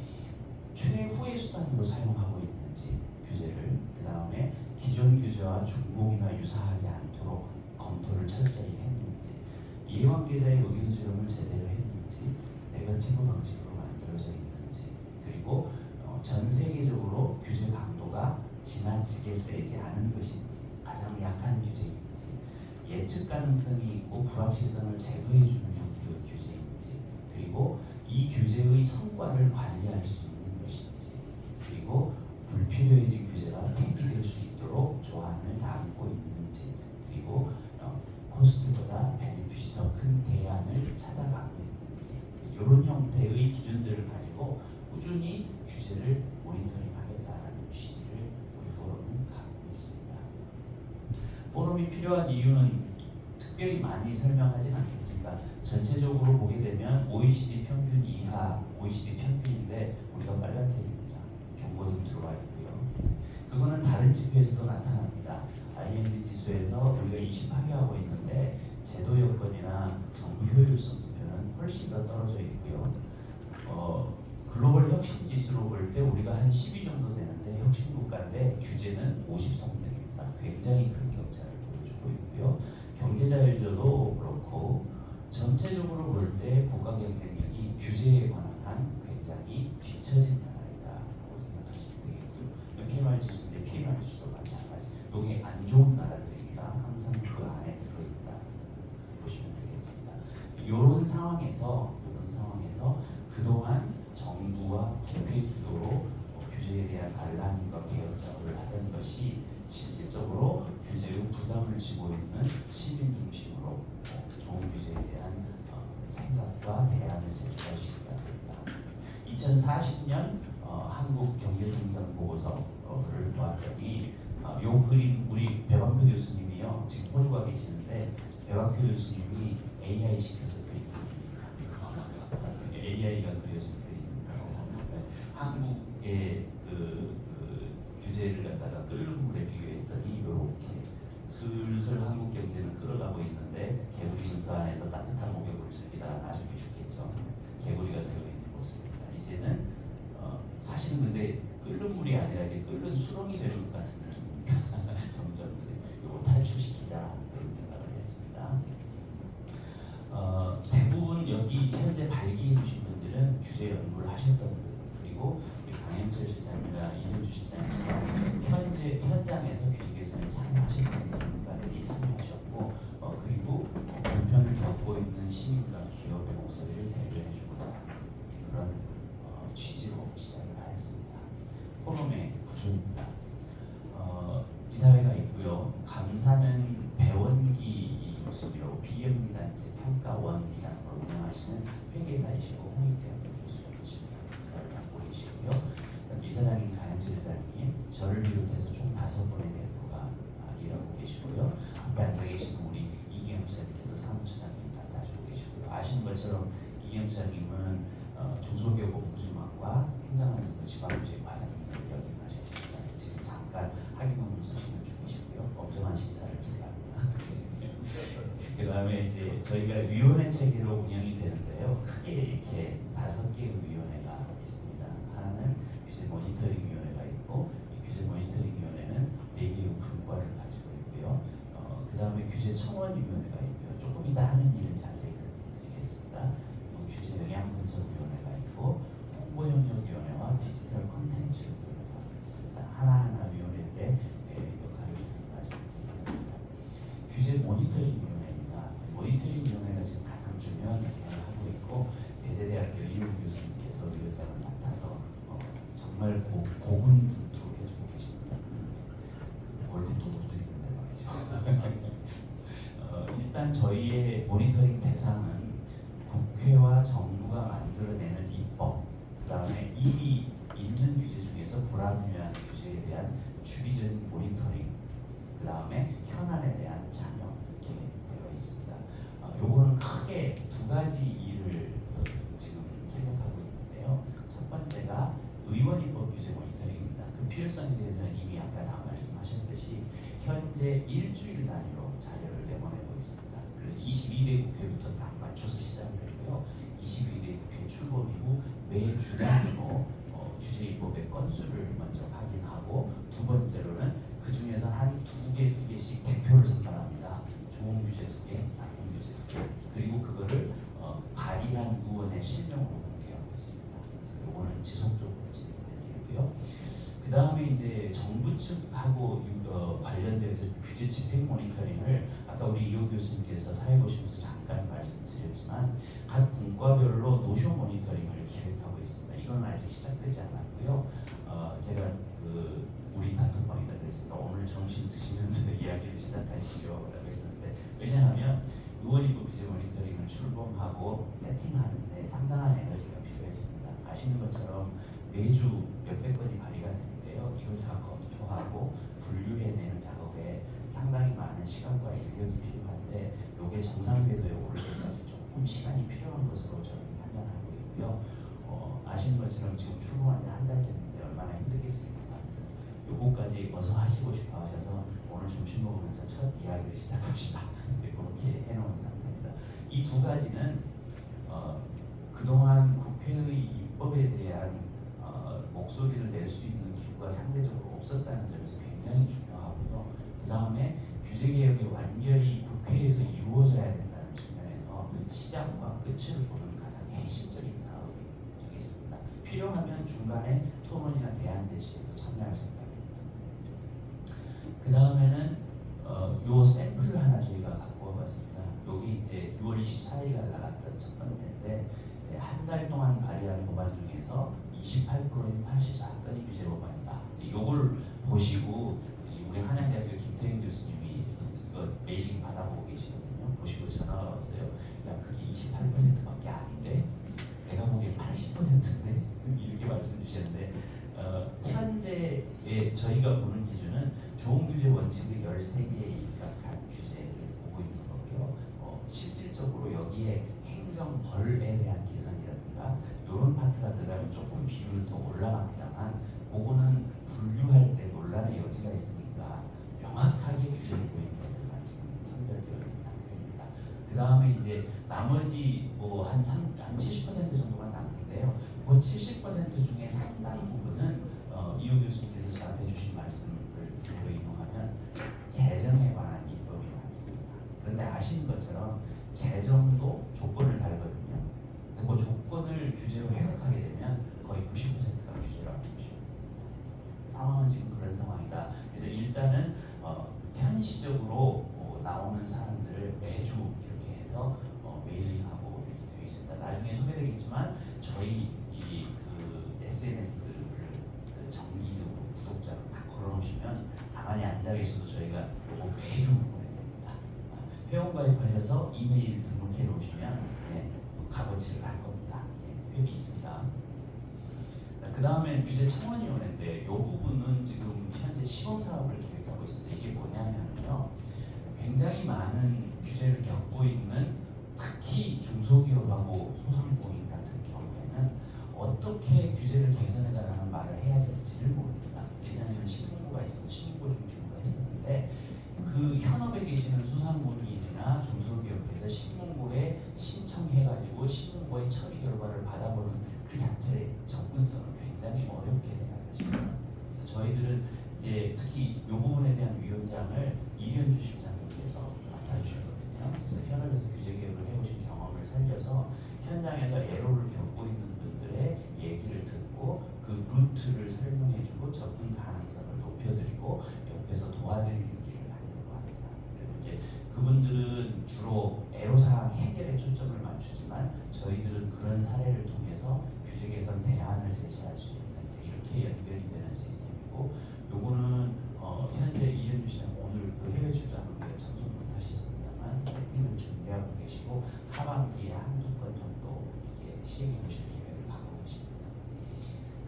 I: 최후의 수단으로 사용하고 있는지 규제를 그 다음에 기존 규제와 중복이나 유사하지 않도록 검토를 철저히 했는지 이해관계자의 의견 수렴을 제대로 했는지, 네거티브 방식으로 만들어져 있는지, 그리고 전 세계적으로 규제 강도가 지나치게 세지 않은 것인지, 가장 약한 규제인지, 예측 가능성이 있고 불확실성을 제거해주는 형태의 규제인지, 그리고 이 규제의 성과를 관리할 수 있는 것인지, 그리고 불필요해진 규제가 폐기될 수 있도록 조항을 담고 있는지, 그리고 코스트보다 베네핏이 더 큰 대안을 찾아가고 있는지, 이런 형태의 기준들을 가지고 꾸준히 규제를 모니터링하겠다는 취지를 우리 포럼은 갖고 있습니다. 포럼이 필요한 이유는 특별히 많이 설명하진 않겠습니다. 전체적으로 보게 되면 OECD 평균 이하, OECD 평균인데 우리가 빨간색입니다. 경고등 들어와 있고요. 그거는 다른 지표에서도 나타납니다. IMD 지수에서 우리가 28위 하고 있는데 제도 여건이나 정부 효율성 지표는 훨씬 더 떨어져 있고요. 글로벌 혁신 지수로 볼 때 우리가 한 10위 정도 되는데 혁신 국가인데 규제는 53등입니다. 굉장히 큰 격차를 보여주고 있고요. 경제 자율주도 그렇고 전체적으로 볼 때 국가 경쟁력이 규제에 관한 한 굉장히 뒤처진 나라이다라고 생각하시면 되겠고요. PMR 지수인데 PMR 지수도 마찬가지. 여기 안 좋은 나라들입니다. 항상 그 안에 들어있다 보시면 되겠습니다. 이런 상황에서 그동안 정부와 국회 주도로 규제에 대한 알람과 개혁 작업을 하던 것이 실질적으로 규제의 부담을 지고 있는 시민 중심으로 좋은 규제에 대한 생각과 대안을 제출할 시기가 됩니다. 2040년 한국 경제성장 보고서를 보았더니 요 그림 우리 배광표 교수님이요 지금 호주 가 계시는데 배광표 교수님이 AI 시켜서 그린 AI가 그려진 그림입니다. 한국의 규제를 갖다가 끓는 물에 비교했더니 이렇게 슬슬 한국 경제는 끌어가고 있는데 개구리는 그 안에서 따뜻한 목욕을 즐기다가 나중에 죽겠죠. 개구리가 되어있는 모습입니다. 이제는 사실은 근데 끓는 물이 아니라 이제 끓는 수렁이 되는 것 같은 느낌입니다. 점점 이거 탈출시키자 그런 생각을 했습니다. 대부분 여기 현재 발기해 주신 분들은 규제 연구를 하셨던 분들, 그리고 강현철 실장이나 이현주 실장님과 현재 현장에서 규제 개선에 참여하셨던 전문가들이 참여하셨고, 그리고 불편을 겪고 있는 시민과 기업의 목소리를 대변해주고자 그런 취지로 시작을 하였습니다. 포럼의 구조입니다. 이사회가 있고요. 감사는 배원기 모습이라고 비영리 단체 평가원이라는 걸 운영하시는 회계사이시고 홍익대학교 교수님이십니다. 그걸 맡고 계시고요. 이사장님 강현철 이사장님, 저를 비롯해서 총 5분의 대표가 일하고 계시고요. 앞에 앉아 계시는 우리 이경철님께서 사무처장님 맡아주고 계시고요. 아시는 것처럼 이경철님은 중소기업 공부주망과 행정안전부 지방부의 과장님을 역임하셨습니다. 지금 잠깐 학위논문 쓰시는 중이시고요. 엄정한 심사를 기대합니다. 그 다음에 이제 저희가 위원회 체계로 운영이 되는데요. 크게 이렇게 5개의 위원회가 있습니다. 하나는 규제 모니터링 위원회가 있고, 이 규제 모니터링 위원회는 4개의 분과를 가지고 있고요. 그 다음에 규제 청원 위원회가 있고요. 조금 이따 하는 일은 자세히 드리겠습니다. 규제 영향 분석 위원회가 있고, 홍보 협력 위원회와 디지털 콘텐츠 위원회가 있습니다. 하나하나 위원회인데 역할을 좀 말씀드리겠습니다. 규제 모니터링 위원회입니다. 모니터링 위원회가 지금 가장 중요한 역할을 하고 있고, 대제대학교 이용 교수님께서 위원장을 맡아서 정말 고군분투 해주고 계십니다. 월급도 못 드리는데 말이죠. 일단 저희의 모니터링 대상은 국회와 정부가 만들어내는 입법, 그 다음에 이미 있는 규제 중에서 불합리한 규제에 대한 주기적인 모니터링, 그 다음에 현안에 대한 참여 이렇게 되어 있습니다. 요거는 크게 2가지 일을 지금 생각하고 있는데요. 첫 번째가 의원입법 규제 모니터링입니다. 그 필요성에 대해서는 이미 아까 다 말씀하셨듯이 현재 일주일 단위로 자료를 내보내고 있습니다. 그래서 22대 국회부터 딱 맞춰서 시작을 했고요. 22대 국회 출범 이후 매 주간으로 규제 입법의 건수를 먼저 확인하고, 두 번째로는 그 중에서 한 2개씩 대표를 선발합니다. 좋은 규제 2개, 나쁜 규제 2개. 그리고 그거를 발의한 의원의 실명으로 공개하고 있습니다. 그래서 이거는 지속적으로 진행되는 일이고요. 그 다음에 이제 정부 측하고 관련돼서 규제 집행 모니터링을 아까 우리 이호 교수님께서 사회 보시면서 잠깐 말씀드렸지만 각 분과별로 노쇼 모니터링을 기획하고 있습니다. 이건 아직 시작되지 않았고요. 제가 우리 단톡방에다 그랬습니다. 오늘 점심 드시면서 이야기를 시작하시죠 라고 했는데, 왜냐하면 의원님도 규제 모니터링을 출범하고 세팅하는데 상당한 에너지가 필요했습니다. 아시는 것처럼 매주 몇백 건이 발의가 되는데요. 이걸 다 검토하고 분류해내는 작업에 상당히 많은 시간과 인력이 필요한데, 이게 정상 궤도에 오를 때까지 조금 시간이 필요한 것으로 저는 판단하고 있고요. 아시는 것처럼 지금 출범한 지 한 달 됐는데 얼마나 힘들겠습니까? 그래서 요거까지 어서 하시고 싶어 하셔서 오늘 점심 먹으면서 첫 이야기를 시작합시다. 그렇게 해놓은 상태입니다. 이 두 가지는 그동안 국회의 입법에 대한 목소리를 낼 수 있는 기구가 상대적으로 없었다는 점에서 굉장히 중요하고요. 그 다음에 규제개혁이 완결히 국회에서 이루어져야 된다는 측면에서 시작과 끝을 보는 가장 핵심적인 사업이 되겠습니다. 필요하면 중간에 토론이나 대안 제시에도 참여할 생각입니다. 그 다음에는 요 샘플을 하나 저희가 갖고 와봤습니다. 여기 이제 6월 24일에 나갔던 첫 번째인데, 한 달 동안 발의한 법안 중에서 28%인 84건이 규제 법안이다. 요걸 보시고 우리 한양대학교 김태형 교수님이 이거 메일링 받아보고 계시거든요. 보시고 전화가 왔어요. 야, 그게 28%밖에 아닌데 내가 보기엔 80%인데 이렇게 말씀 주셨는데, 현재 저희가 보는 기준은 좋은 규제 원칙의 13개에 입각한 규제를 보고 있는 거고요. 실질적으로 여기에 행정벌에 대한 개선이라든가 이런 파트가 들어가면 조금 비율은 더 올라갑니다만, 그거는 분류할 때 논란의 여지가 있으니까 명확하게 규제를 보이는 것들만 지금 선별되어 있는 상태입니다. 그 다음에 이제 나머지 한 70% 정도가 남는데요. 그 70% 중에 상당 부분은 이호 교수님께서 저한테 주신 말씀을 그대로 인용하면 재정에 관한 입법이 많습니다. 그런데 아시는 것처럼 재정도 조건을 달거든요. 그 조건을 규제로 해석하게 되면 거의 90%가 규제로 안 되죠. 상황은 지금 그런 상황이다. 그래서 일단은 현시적으로 나오는 사람들을 매주 이렇게 해서 메일링하고 이렇게 되어 있습니다. 나중에 소개되겠지만 저희 그 SNS를 정기적으로 구독자로 다 걸어놓으시면 가만히 앉아 계셔도 저희가 이거 매주 보내드립니다. 회원 가입하셔서 이메일 등록해 놓으시면 값어치를 할 겁니다. 회비 있습니다. 그 다음에 규제 청원위원회인데 이 부분은 지금 현재 시범 사업을 계획하고 있습니다. 이게 뭐냐면요, 굉장히 많은 규제를 겪고 있는 특히 중소기업하고 소상공인 같은 경우에는 어떻게 규제를 개선해달라는 말을 해야 될지를 모릅니다. 예전에는 신문고가 있어서 신문고 중심으로 했었는데, 그 현업에 계시는 소상공인이나 중소기업에서 신문고에 신청해가지고 신문고의 처리 결과를 받아보는 그 자체의 접근성을 굉장히 어렵게 생각하십니다. 그래서 저희들은 특히 이 부분에 대한 위원장을 이현주 실장님께서 맡아주셨거든요. 그래서 현업에서 규제 개혁을 해보신 경험을 살려서 현장에서 애로를 겪고 있는 분들의 얘기를 듣고 그 루트를 설명해주고 접근 가능성을 높여드리고 옆에서 도와드리는 일을 하려고 합니다. 그리고 이제 그분들은 주로 애로사항 해결에 초점을 맞추지만 저희들은 그런 사례를 통해서 규제 개선 대안을 제시할 수 있는 이렇게 연결이 되는 시스템이고, 요거는 현재 이현주 씨는 오늘 그 해외 출장을 위해 참석 못하셨습니다만 세팅을 준비하고 계시고 하반기에 한두 건 정도 이렇게 시행해 보실 계획을 갖고 계십니다.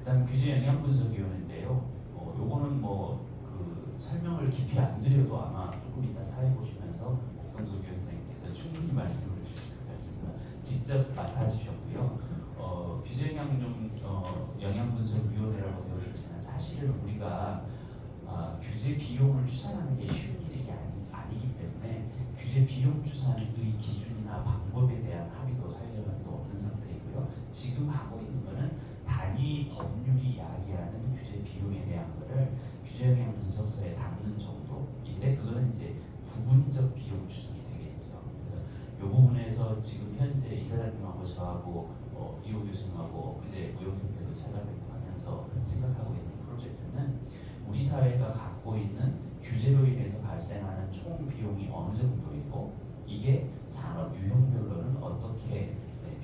I: 그다음 규제 영향 분석위원회인데요. 요거는 그 설명을 깊이 안 드려도 아마 조금 이따 사회 보시면서 옥동석 위원장님께서 충분히 말씀을 주실 것 같습니다. 직접 맡아주셨고요. 규제 영향분석위원회라고 되어 있지만 사실은 우리가 규제 비용을 추산하는 게 쉬운 일이 아니기 때문에 규제 비용 추산의 기준이나 방법에 대한 합의도 사회적 합의도 없는 상태이고요. 지금 하고 있는 거는 단위 법률이 이야기하는 규제 비용에 대한 거를 규제 영향 분석서에 담는 정도인데, 그거는 이제 부분적 비용 추산이 되겠죠. 그래서 이 부분에 지금 현재 이사장님하고 저하고 이호 교수님하고 그제 무역협회도 찾아뵙고 하면서 생각하고 있는 프로젝트는 우리 사회가 갖고 있는 규제로 인해서 발생하는 총 비용이 어느 정도이고 이게 산업 유형별로는 어떻게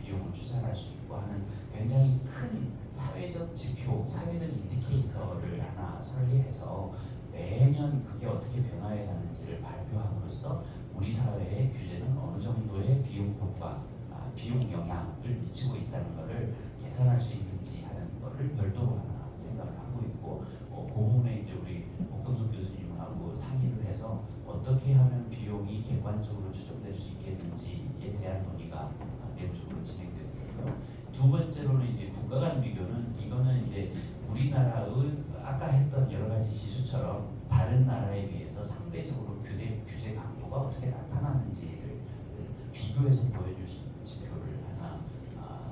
I: 비용을 추산할 수 있고 하는 굉장히 큰 사회적 지표, 사회적 인디케이터를 하나 설계해서 매년 그게 어떻게 변화해 가는지를 발표함으로써 우리 사회의 규제는 어느 정도의 비용 효과, 비용 영향을 미치고 있다는 것을 계산할 수 있는지 하는 것을 별도로 하나 생각을 하고 있고 그 부분에 이제 우리 복동석 교수님하고 상의를 해서 어떻게 하면 비용이 객관적으로 추정될 수 있겠는지에 대한 논의가 내부적으로 진행되고 있고요. 두 번째로는 이제 국가 간 비교는 이거는 이제 우리나라의 아까 했던 여러 가지 지수처럼 다른 나라에 비해서 상대적으로 규제 강도가 어떻게 나타나는지를 비교해서 보여줄 수 있는 지표를 하나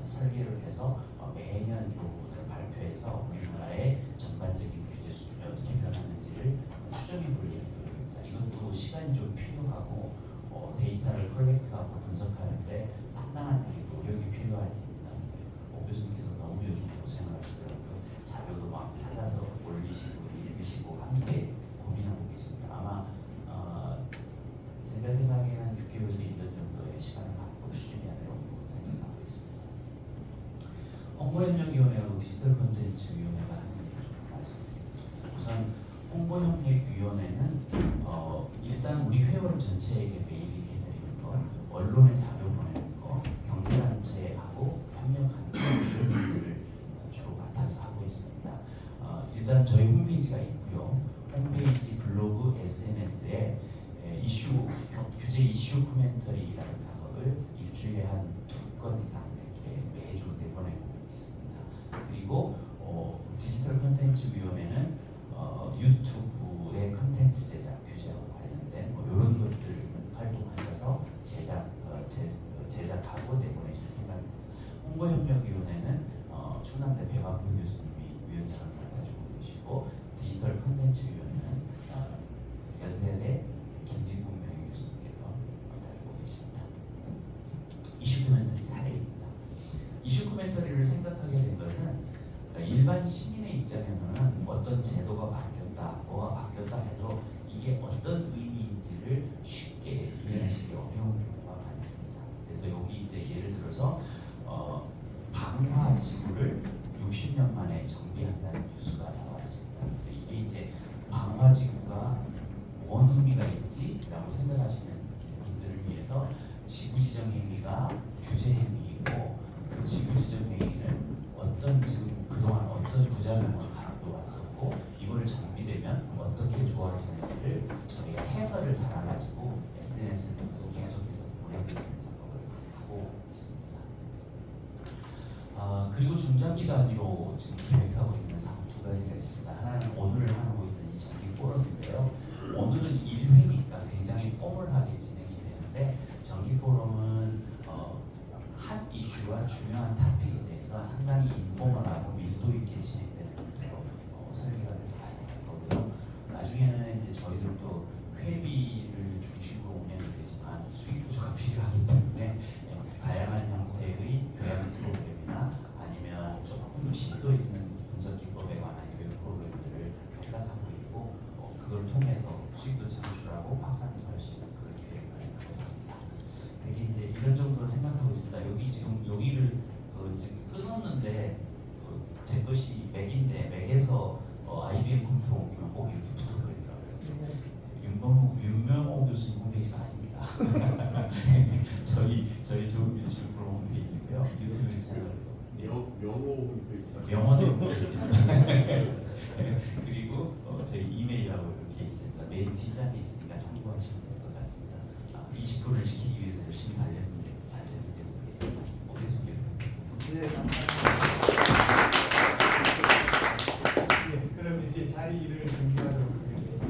I: 설계를 해서 매년 이 부분을 발표해서 우리나라의 전반적인 규제 수준이 어떻게 변하는지를 추정해 볼 예정입니다. 이것도 시간이 좀 필요하고 데이터를 컬렉트하고 분석하는데 상당한 노력이 필요한 일입니다. 오 교수님께서 너무 요즘 고생을 하시더라고요. 자료도 막 찾아서 올리시고 읽으시고 함께 고민하고 계십니다. 아마 제가 생각에는 6개월에서 1년 정도의 시간을 갖고 수준이 아니라고 생각하고 있습니다. 홍보협력위원회하고 디지털 콘텐츠위원회가 하는 일을 좀 말씀드리겠습니다. 우선 홍보협력위원회는 일단 우리 회원 전체에게 메일링 해드리는 거, 언론에 자료 보내는 거, 경제단체하고 협력하는 이런 일들을 주로 맡아서 하고 있습니다. 일단 저희 홈페이지가 있고요. 홈페이지, 블로그, SNS에 규제 이슈 코멘터리라는 작업을 일주일에 한 2건 이상 이렇게 매주 내보내고 있습니다. 그리고 디지털 콘텐츠 위원회는 유튜브의 콘텐츠 제작 규제와 관련된 이런 것들 활동하셔서 제작하고 내보내실 생각입니다. 홍보협력위원회는 충남대 백완표 교수님이 위원장을 맡아주고 계시고 디지털 콘텐츠위원회는 연세대 김진국 명예교수님께서 맡아주고 계십니다. 이슈 코멘터리 사례입니다. 이슈 코멘터리를 생각하게 된 것은 일반 시민의 입장에서는 어떤 제도가 바뀌었다, 뭐가 바뀌었다 해도 이게 어떤 의미인지를 쉽게 이해하시기 어려운 경우가 많습니다. 그래서 여기 이제 예를 들어서 방화 지구를 60년 만에 정비한다는 뉴스가 나왔습니다. 이게 이제 방화 지구가 뭔 의미가 있지라고 생각하시는 분들을 위해서 지구 지정 행위가 규제 행위이고 그 지구 지정 행위는 지금 그동안 어떤 부작용을 갖고 왔었고 이걸 정비되면 어떻게 좋아지는지를 저희가 해설을 달아가지고 SNS를 통해서 계속해서 보내드리는 작업을 하고 있습니다. 그리고 중장기 단위로 지금 기획하고 있는 사업 2가지가 있습니다. 하나는 오늘 하고 있는 이 정기 포럼인데요. 오늘은 1회니까 굉장히 포멀하게 진행이 되는데 정기 포럼은 한 이슈와 중요한 토픽에 대해서 상당히 인포멀하고 밀도 있게 진행되는 것으로 설계가 돼서 갈 거고요. 나중에는 이제 저희들도 회비를 중심으로 운영이 되지만 수익 구조가 필요하기 때문에 다양한 형태의 교양 프로그램이나 아니면 조금 심도 있는 분석 기법에 관한 교육 프로그램들을 생각하고 있고 그걸 통해서 수익도 창출하고 확산도 할 수 있는 그런 계획을 가지고 있습니다. 되게 이제 이런 정도로 생각하고 있습니다. 여기 지금 여기를 지금 끊었는데 제 것이 맥인데 맥에서 IBM 컴퓨터 옮기면 꼭 이렇게 붙어버리더라고요. 윤명호 교수님 홈페이지가 아닙니다. 저희 좋은 교수 프로 홈페이지고요. 유튜브 채널
G: 명호 홈페이지.
I: 명언의 홈페이지. 그리고 저희 이메일하고 이렇게 있습니다. 메일 뒷장에 있으니까 참고하시면 될 것 같습니다. 20%를 지키기 위해서 열심히 달렸는데 잘 됐는지 모르겠습니다. 오겠습니다.
H: 네, 감사합니다. 예, 그럼 이제 자리를 정리하도록 하겠습니다.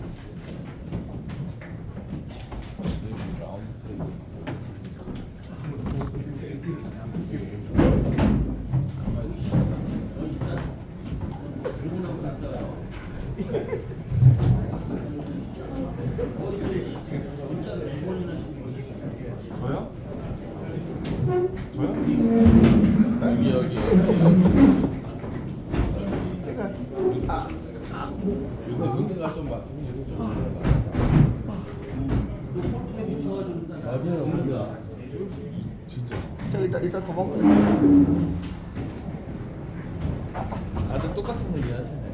F: 저요?
G: 요새 연세가 좀 많고 요새 좀 맞아요, 맞아. 진짜.
F: 자, 일단 도망가.
G: 다들 똑같은 얘기 하시네.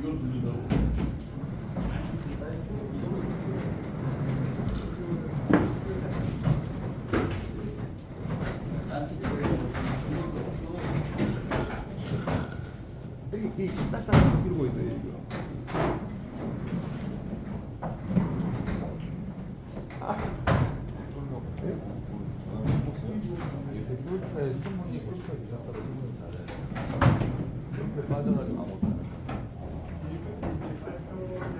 G: 이걸 누르다고.
F: 이 딱딱 들고 있어요, 이거.
G: 요새 골프에 신문이 골프에 유학하다 신문이 잘해. 골프에 빠져가지고 아무것도 안 해.
H: 발표자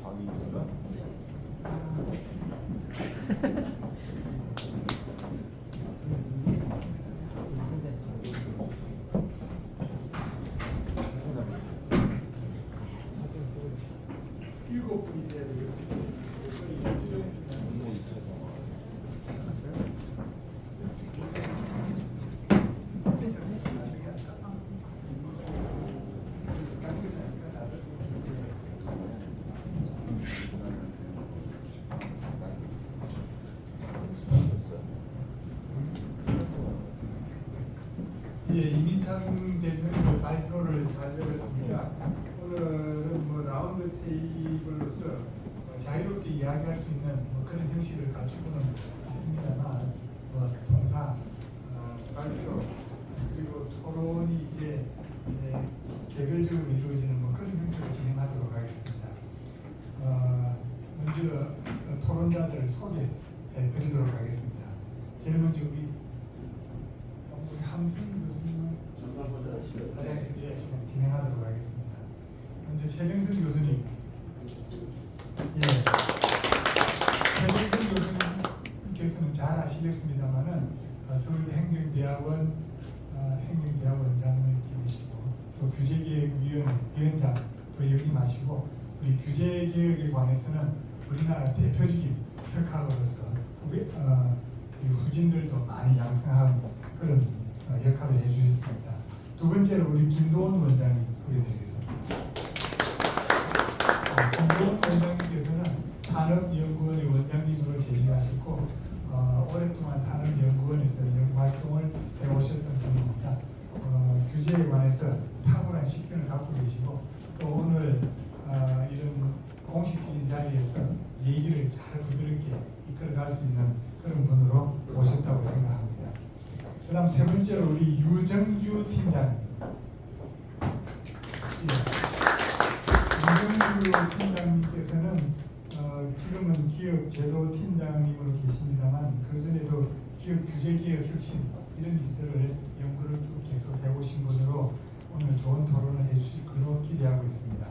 G: 방인가?
H: 일곱 분이 돼야 되겠죠. 예, 이민창 대표님 발표를 잘 들었습니다. 오늘은 뭐 라운드 테이블로서 자유롭게 이야기할 수 있는 그런 형식을 갖추고는 있습니다만 통상 발표 그리고 토론이 이제 개별적으로 이루어지는 그런 형식으로 진행하도록 하겠습니다. 먼저 토론자들을 소개해 드리도록 하겠습니다. 제일 먼저 우리 함승 교수님은 진행하도록 하겠습니다. 먼저 최병선 교수님. 예. 최병선 교수님께서는 잘 아시겠습니다만은 서울대 행정대학원 행정대학원장을 지내시고 또 규제개혁위원장 또 역임하시고 우리 규제개혁에 관해서는 우리나라 대표적인 석학으로서 후진들도 많이 양성하는 그런 역할을 해주셨습니다. 두 번째로 우리 김도원 원장님 소개드리겠습니다. 김도원 원장님께서는 산업연구원의 원장님으로 재직하셨고 오랫동안 산업연구원에서 연구활동을 해오셨던 분입니다. 규제에 관해서 탁월한 식견을 갖고 계시고 또 오늘 이런 공식적인 자리에서 얘기를 잘 부드럽게 이끌어갈 수 있는 그런 분으로 오셨다고 생각합니다. 그 다음 세 번째로 우리 유정주 팀장님. 유정주 팀장님께서는 지금은 기업 제도 팀장님으로 계십니다만 그전에도 기업 규제개혁 혁신 이런 일들을 연구를 쭉 계속 해오신 분으로 오늘 좋은 토론을 해주실 걸로 기대하고 있습니다.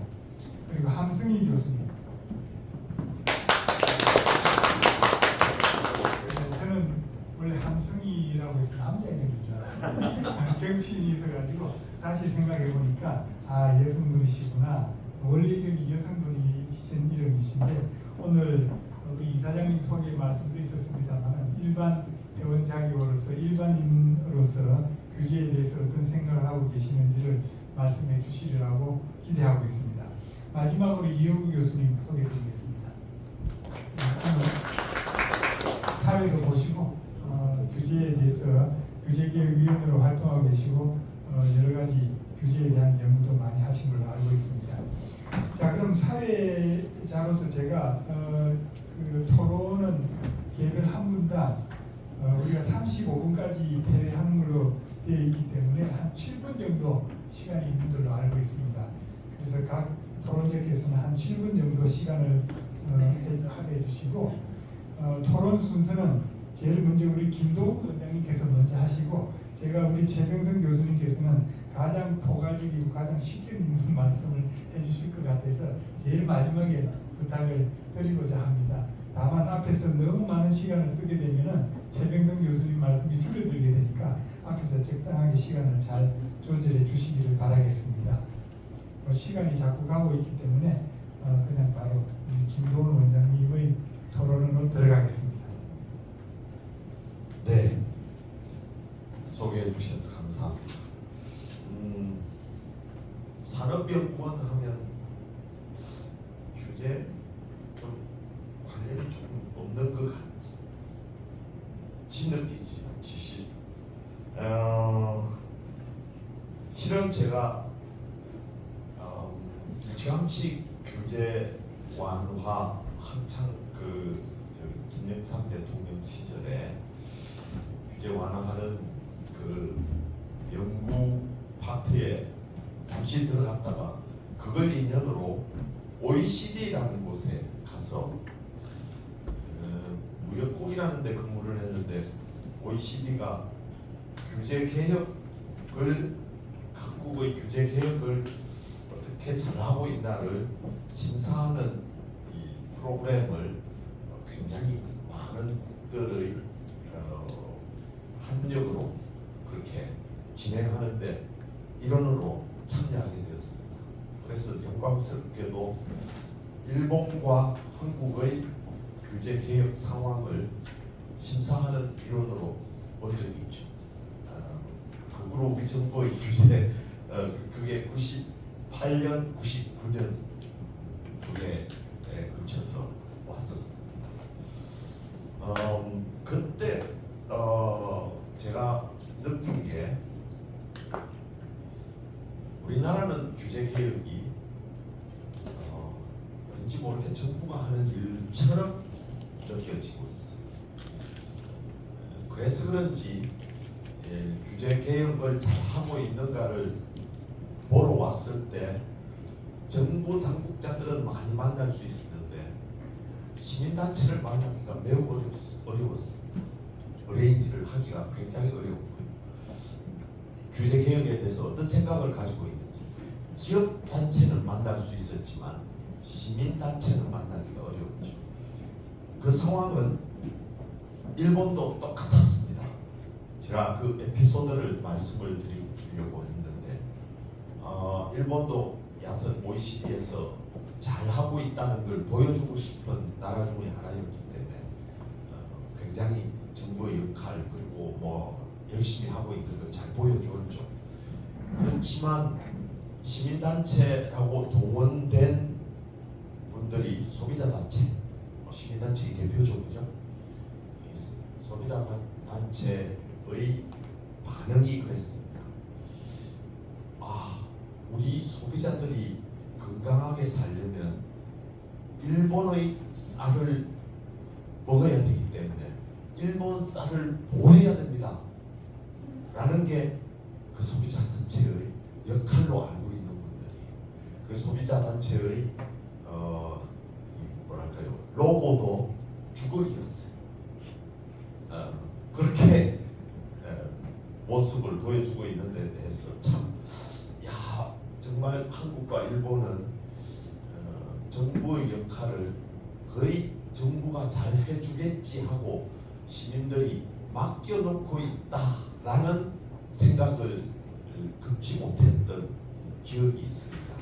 H: 그리고 함승희 교수님. 저는 원래 함승희라고 해서 남자 이름인 줄 알았어요. 정치인이 있어가지고 다시 생각해 보니까 여성분이시구나. 원래 이름이 여성분이신 이름이신데 오늘 우리 이사장님 소개 말씀도 있었습니다만 일반 회원 자격으로서 일반인으로서 규제에 대해서 어떤 생각을 하고 계시는지를 말씀해 주시리라고 기대하고 있습니다. 마지막으로 이효구 교수님 소개드리겠습니다. 사회도 보시고 규제에 대해서 규제개혁위원회로 활동하고 계시고 여러 가지 규제에 대한 연구도 많이 하신 걸로 알고 있습니다. 자, 그럼 사회자로서 제가 그 토론은 개별 한 분당 우리가 35분까지 대회하는 걸로 되어 있기 때문에 한 7분 정도 시간이 있는 걸로 알고 있습니다. 그래서 각 토론자께서는 한 7분 정도 시간을 하게 해주시고 토론 순서는 제일 먼저 우리 김도욱 원장님께서 먼저 하시고 제가 우리 최병선 교수님께서는 가장 포괄적이고 가장 쉽게 있는 말씀을 해주실 것 같아서 제일 마지막에 부탁을 드리고자 합니다. 다만 앞에서 너무 많은 시간을 쓰게 되면은 최병선 교수님 말씀이 줄어들게 되니까 앞에서 적당하게 시간을 잘 조절해 주시기를 바라겠습니다. 시간이 자꾸 가고 있기 때문에 그냥 바로 우리 김도원 원장님의 토론으로 들어가겠습니다.
D: 네.
J: 소개해 주셔서 감사합니다. 산업연구원 하면 규제 좀 관련이 조금 없는 것 같이 느끼지 지시. 실은 제가 일찌감치 규제 완화 한창 김영삼 대통령 시절에 규제 완화하는 그 연구 파트에 잠시 들어갔다가 그걸 인연으로 OECD라는 곳에 가서 무역국이라는 데 근무를 했는데 OECD가 규제 개혁을 각국의 규제 개혁을 어떻게 잘하고 있나를 심사하는 이 프로그램을 굉장히 많은 국들의 협력으로 그렇게 진행하는데 일원으로 참여하게 되었습니다. 그래서 영광스럽게도 일본과 한국의 규제 개혁 상황을 심사하는 일원으로 온 적이 있죠. 거꾸로 우리 정부의 규제 그게 98년, 99년 그에 걸쳐서 왔었습니다. 그때 제가 느낀 게 우리나라는 규제 개혁이 왠지 모르게 정부가 하는 일처럼 느껴지고 있어요. 그래서 그런지 규제 개혁을 잘 하고 있는가를 보러 왔을 때 정부 당국자들은 많이 만날 수 있었는데 시민단체를 만나기가 매우 어려웠습니다. 어레인지를 하기가 굉장히 어려웠고요. 규제 개혁에 대해서 어떤 생각을 가지고 있는지 기업 단체는 만날 수 있었지만 시민 단체는 만나기가 어려웠죠. 그 상황은 일본도 똑같았습니다. 제가 그 에피소드를 말씀을 드리려고 했는데 일본도 여하튼 OECD에서 잘하고 있다는 걸 보여주고 싶은 나라 중에 하나였기 때문에 굉장히 정부의 역할 그리고 뭐 열심히 하고 있는 걸 잘 보여줬죠. 그렇지만 시민단체하고 동원된 분들이 소비자단체, 시민단체의 대표적이죠. 소비자단체의 반응이 그랬습니다. 우리 소비자들이 건강하게 살려면 일본의 쌀을 먹어야 되기 때문에 일본 쌀을 보호해야 됩니다. 라는 게 그 소비자단체의 역할로 알고 있는 분들이 그 소비자단체의 뭐랄까요 로고도 주걱이었어요. 그렇게 모습을 보여주고 있는 데 대해서 참 정말 한국과 일본은 정부의 역할을 거의 정부가 잘 해주겠지 하고 시민들이 맡겨놓고 있다라는 생각을 금치 못했던 기억이 있습니다.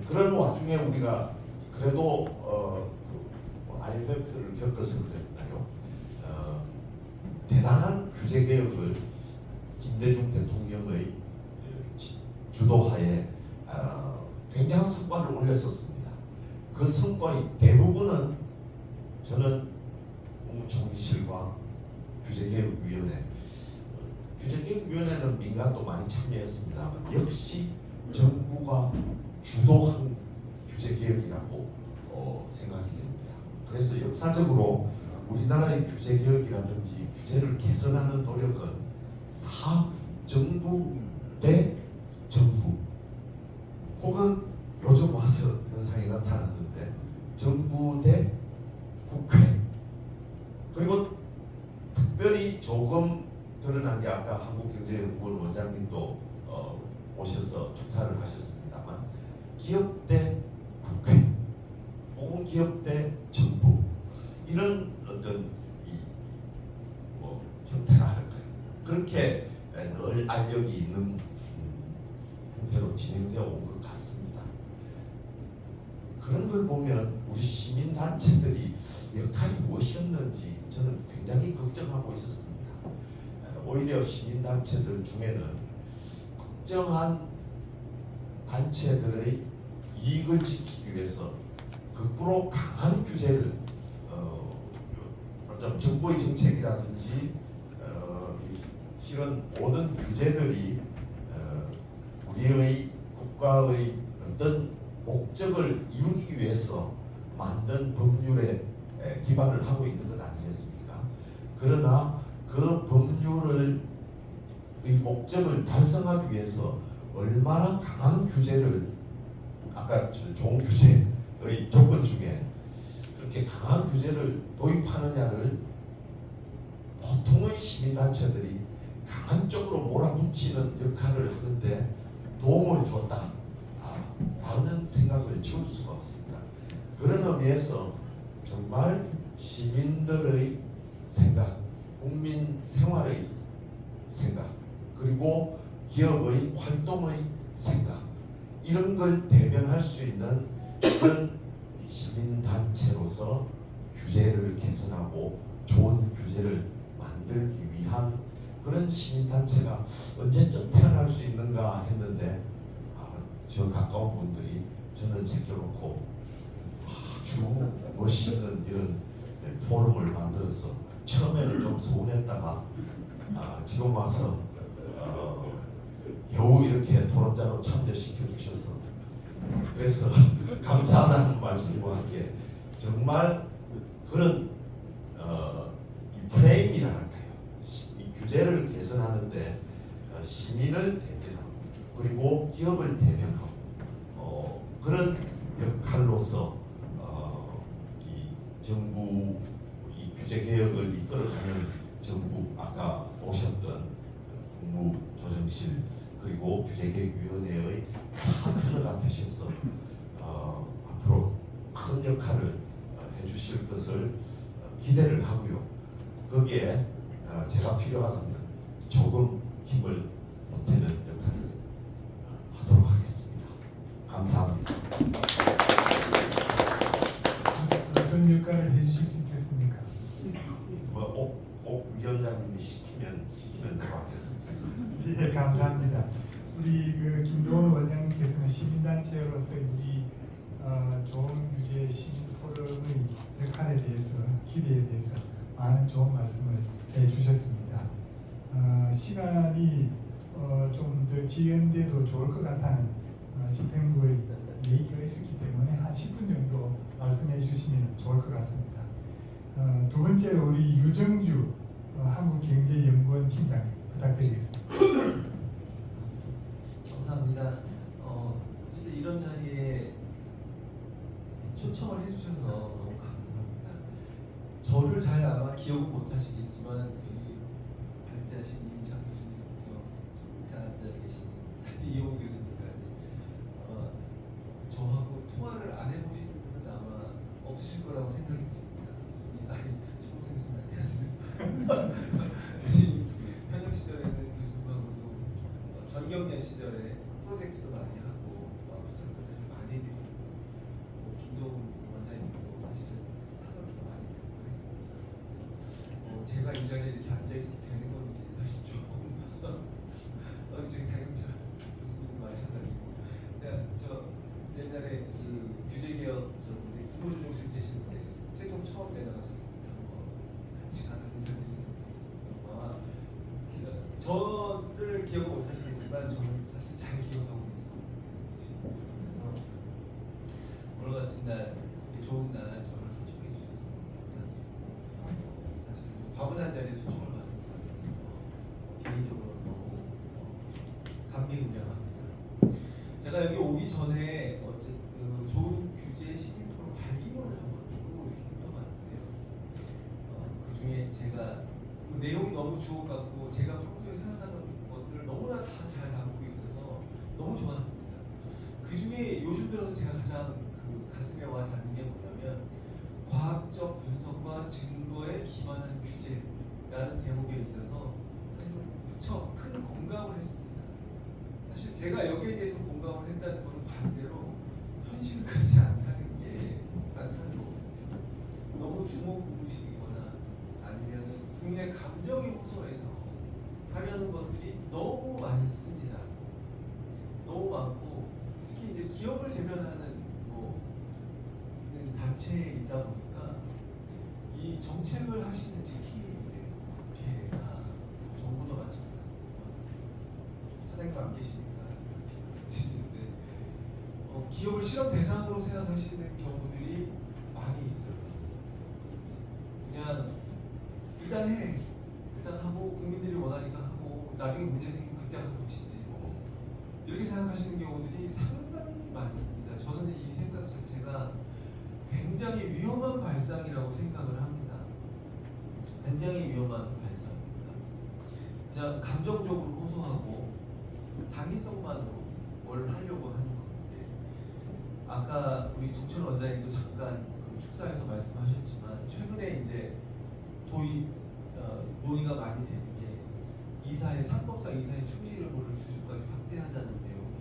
J: 그런 와중에 우리가 그래도 IMF를 겪어서 그랬나요? 대단한 규제 개혁을 김대중 대통령의 주도하에 굉장한 성과를 올렸었습니다. 그 성과의 대부분은 저는 국무총리실과 규제개혁위원회, 규제개혁위원회는 민간도 많이 참여했습니다만 역시 정부가 주도한 규제개혁이라고 생각이 됩니다. 그래서 역사적으로 우리나라의 규제개혁이라든지 규제를 개선하는 노력은 다 정부 대 정부 혹은 요즘 와서 현상이 나타났는데 정부 대 국회 그리고 특별히 조금 드러난 게 아까 한국경제연구원 원장님도 오셔서 축사를 하셨습니다만 기업 대 국회 혹은 기업 대 정부 이런 어떤 형태라 할까요? 그렇게 늘 알력이 있는 형태로 진행되어 온 것 같습니다. 그런 걸 보면 우리 시민단체들이 역할이 무엇이었는지 저는 굉장히 걱정하고 있었습니다. 오히려 시민단체들 중에는 특정한 단체들의 이익을 지키기 위해서 거꾸로 강한 규제를 좀 정부의 정책이라든지 실은 모든 규제들이 우리의 국가의 어떤 목적을 이루기 위해서 만든 법률에 기반을 하고 있는 것 아니겠습니까? 그러나 그 법률의 목적을 달성하기 위해서 얼마나 강한 규제를 아까 좋은 규제의 조건 중에 그렇게 강한 규제를 도입하느냐를 보통의 시민단체들이 강한 쪽으로 몰아붙이는 역할을 하는데 도움을 줬다 라는 생각을 지울 수가 없습니다. 그런 의미에서 정말 시민들의 생각, 국민 생활의 생각, 그리고 기업의 활동의 생각, 이런 걸 대변할 수 있는 그런 시민단체로서 규제를 개선하고 좋은 규제를 만들기 위한 그런 시민단체가 언제쯤 태어날 수 있는가 했는데 저 가까운 분들이 저는 제껴놓고 아주 멋있는 이런 포럼을 만들어서 처음에는 좀 서운했다가 지금 와서 겨우 이렇게 토론자로 참여시켜 주셔서 그래서 감사하다는 말씀과 함께 정말 그런 이 프레임이라 할까요? 이 규제를 개선하는데 시민을 대변하고 그리고 기업을 대변하고 그런 역할로서 이 정부 이 규제 개혁을 이끌어가는 정부 아까 오셨던 국무조정실 그리고 규제개혁위원회의 파트너가 되셔서 앞으로 큰 역할을 해주실 것을 기대를 하고요. 거기에 제가 필요하다면 조금 힘을 보태는 역할을 하도록 하겠습니다. 감사합니다.
H: 어떤 역할을 해주실 수 있겠습니까?
J: 옥 위원장님이 시키는 대로 하겠습니다.
H: 예, 감사합니다. 우리 그 김동원 원장님께서는 시민단체로서 우리 좋은 규제 시민 포럼의 역할에 대해서 기대에 대해서 많은 좋은 말씀을 해주셨습니다. 시간이 좀 더 지연돼도 좋을 것 같다는 집행부의 얘기가 있었기 때문에 한 10분 정도 말씀해 주시면 좋을 것 같습니다. 두 번째로 우리 유정주 한국경제연구원 팀장님 부탁드리겠습니다.
K: 감사합니다. 진짜 이런 자리에 초청을 해주셔서 너무 감사합니다. 저를 잘 아마 기억은 못하시겠지만 여기 발제하신 임창 교수님부터 대학에 계신 이용 교수님까지 저하고 통화를 안 해보신 분은 아마 없으실 거라고 생각했습니다. 초봉생 교수님 안녕하세요. 현역 시절에는 교수님하고도 전경련 시절에 프로젝트도 많이 하고 부탁도 사실 많이 드리고 김동훈 원장님도 사실은 사석에서 많이 뵙고 했습니다. 제가 이 자리에 이렇게 앉아 있어도 되는 건지 사실 좀 저희 당연자 교수님도 마찬가지고 저 옛날에 그 규제개혁 국무조정실 계실 때 세종 처음 내려가셨습니다. 같이 가서 인사드리는 적이 있습니다. 저를 기억 못하시겠지만 저는 사실 잘 기억하고 있습니다. 그래서 오늘 같은 날 좋은 날 저를 초청해 주셔서 감사드리고 사실 과분한 자리에 초청을 받은 것 같아서 개인적으로 너무 감개무량합니다. 제가 여기 오기 전에 그 좋은 규제 시민프로 발기문을 한번 쭉 읽어봤는데요. 그 중에 제가 그 내용이 너무 주옥 같고 제가 평소에 생각하는 것들을 너무나 다 잘 담고 있어서 너무 좋았습니다. 그 중에 요즘 들어서 제가 가장 그 가슴에 와 닿는 게 뭐냐면 과학적 분석과 증거에 기반한 규제라는 대목에 있어서 사실 무척 큰 공감을 했습니다. 사실 제가 여기에 대해서 공감을 했다는 것은 반대로 현실을 그렇지 않다는 게 많다는 거거든요. 너무 주목구구식이거나 아니면 국민의 감정에 호소해서 너무 많습니다. 너무 많고 특히 이제 기업을 대면하는 뭐 단체에 있다 보니까 이 정책을 하시는 특히 이제 국회나 정부도 마찬가지고 사장님 안 계시니까 계시는데 기업을 실험 대상으로 생각하시는 경우들이 많이 있어요. 그냥 일단 해, 일단 하고 국민들이 원하니까 하고 나중에 문제 생기면 그때 가서 고치지 뭐 이렇게 생각하시는 경우들이 상당히 많습니다. 저는 이 생각 자체가 굉장히 위험한 발상이라고 생각을 합니다. 굉장히 위험한 발상입니다. 그냥 감정적으로 호소하고 당위성만으로 뭘 하려고 하는 건데 아까 우리 정철 원장님도 잠깐 그 축사에서 말씀하셨지만 최근에 이제 도입 논의가 많이 되는 게 이사회 상법상 이사회 충실을 고를 주주까지 확대하자는 내용이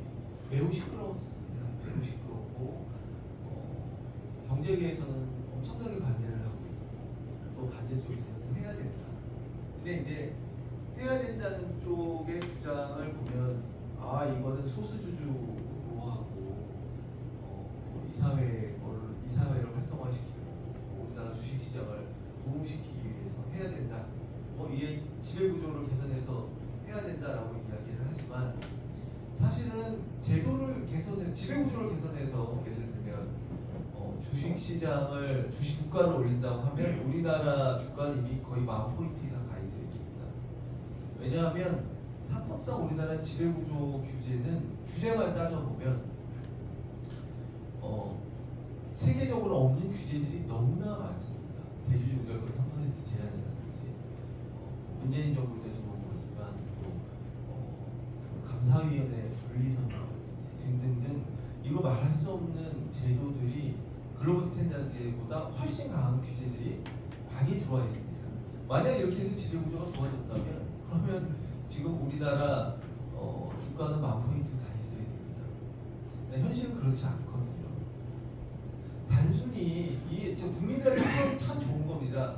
K: 매우 시끄러웠습니다. 매우 시끄럽고 경제계에서는 엄청나게 반대를 하고 있고 또 반대쪽에서는 해야 된다. 근데 이제 해야 된다는 쪽의 주장을 보면 아 이거는 소수주주로 하고 이사회를 활성화시키고 우리나라 주식시장을 부흥시키기 위해서 해야 된다. 이게 지배구조를 개선해서 해야 된다라고 이야기를 하지만 사실은 제도를 개선해 지배구조를 개선해서 예를 들면 주식시장을 주식 주가를 올린다고 하면 우리나라 주가는 이미 거의 10,000포인트 이상 가 있어야 됩니다. 왜냐하면 상법상 우리나라 지배구조 규제는 규제만 따져보면 세계적으로 없는 규제들이 너무나 많습니다. 대주주 우려금 3% 제한이라든지 문재인 정부 때도 보지만 또 감사위원회 분리선거라든지 등등등 이거 말할 수 없는 제도들이 글로벌 스탠다드보다 훨씬 강한 규제들이 많이 들어와 있습니다. 만약 이렇게 해서 지배구조가 좋아졌다면 그러면 지금 우리나라 주가는 10,000포인트 다 있어야 됩니다. 현실은 그렇지 않거든요. 단순히 국민들한테 참 좋은 겁니다.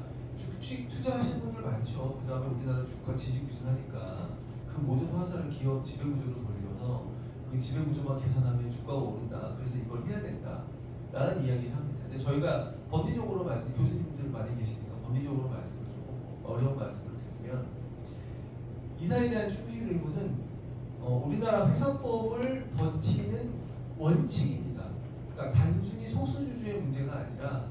K: 주식 투자하시는 분들 많죠. 그 다음에 우리나라 주가 지지부진하니까 그 모든 화살을 기업 지배구조로 돌려서 그 지배구조만 개선하면 주가가 오른다. 그래서 이걸 해야 된다. 라는 이야기를 합니다. 근데 저희가 법리적으로 교수님들 많이 계시니까 법리적으로 말씀을 조금 어려운 말씀을 드리면 이사에 대한 충실 의무는 우리나라 회사법을 버티는 원칙입니다. 그러니까 단순히 소수주주의 문제가 아니라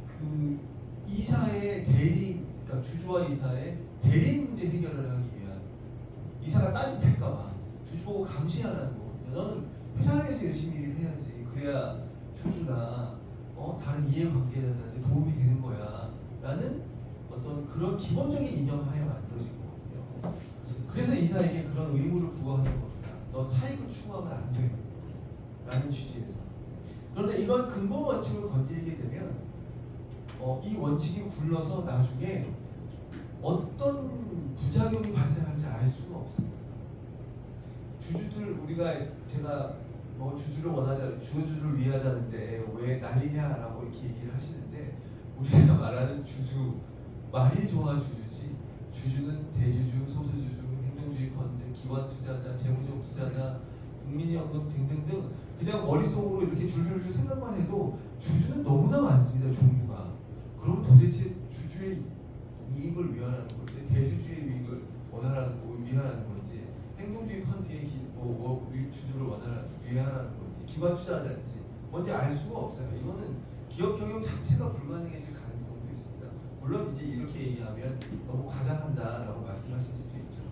K: 그 이사의 대리, 그러니까 주주와 이사의 대리 문제 해결을 하기 위한 이사가 딴짓할까봐 주주 보고 감시하라는 거거든요. 너는 회사 내에서 열심히 일을 해야지. 그래야 주주나 다른 이해관계자들한테 도움이 되는 거야. 라는 어떤 그런 기본적인 이념하에 만들어진 거거든요. 그래서 이사에게 그런 의무를 부과하는 겁니다. 넌 사익을 추구하면 안 돼. 라는 취지에서. 그런데 이건 근본 원칙을 건드리게 되면 이 원칙이 굴러서 나중에 어떤 부작용이 발생할지 알 수가 없습니다. 주주들 제가 주주를 주주를 위하자는데 왜 난리냐라고 이렇게 얘기를 하시는데 우리가 말하는 주주 말이 좋아 주주지 주주는 대주주, 소수주주, 행동주의 펀드, 기관 투자자, 재무적 투자자, 국민연금 등등등 그냥 머릿속으로 이렇게 줄줄줄 생각만 해도 주주는 너무나 많습니다. 종류가. 그럼 도대체 주주의 이익을 위하라는 건지 대주주의 이익을 위하라는 건지 행동주의 펀드의 주주를 위하라는 건지 기관 투자자인지 뭔지 알 수가 없어요. 이거는 기업 경영 자체가 불가능해질 가능성도 있습니다. 물론 이제 이렇게 얘기하면 너무 과장한다라고 말씀하실 수도 있죠.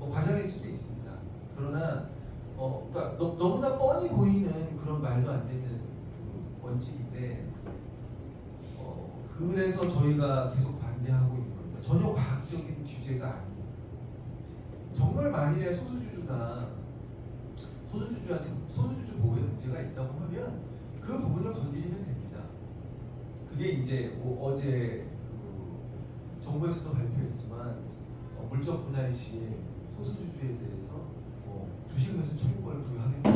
K: 과장일 수도 있습니다. 그러나 그러니까 너무나 뻔히 보이는 그런 말도 안 되는 그 원칙인데 그래서 저희가 계속 반대하고 있는 겁니다. 전혀 과학적인 규제가 아닙니다. 정말 만일에 소수주주 보호에 문제가 있다고 하면 그 부분을 건드리면 됩니다. 그게 이제 어제 정부에서도 발표했지만 물적 분할 시에 소수주주에 대해서 주식회사 청구권을 부여하겠다.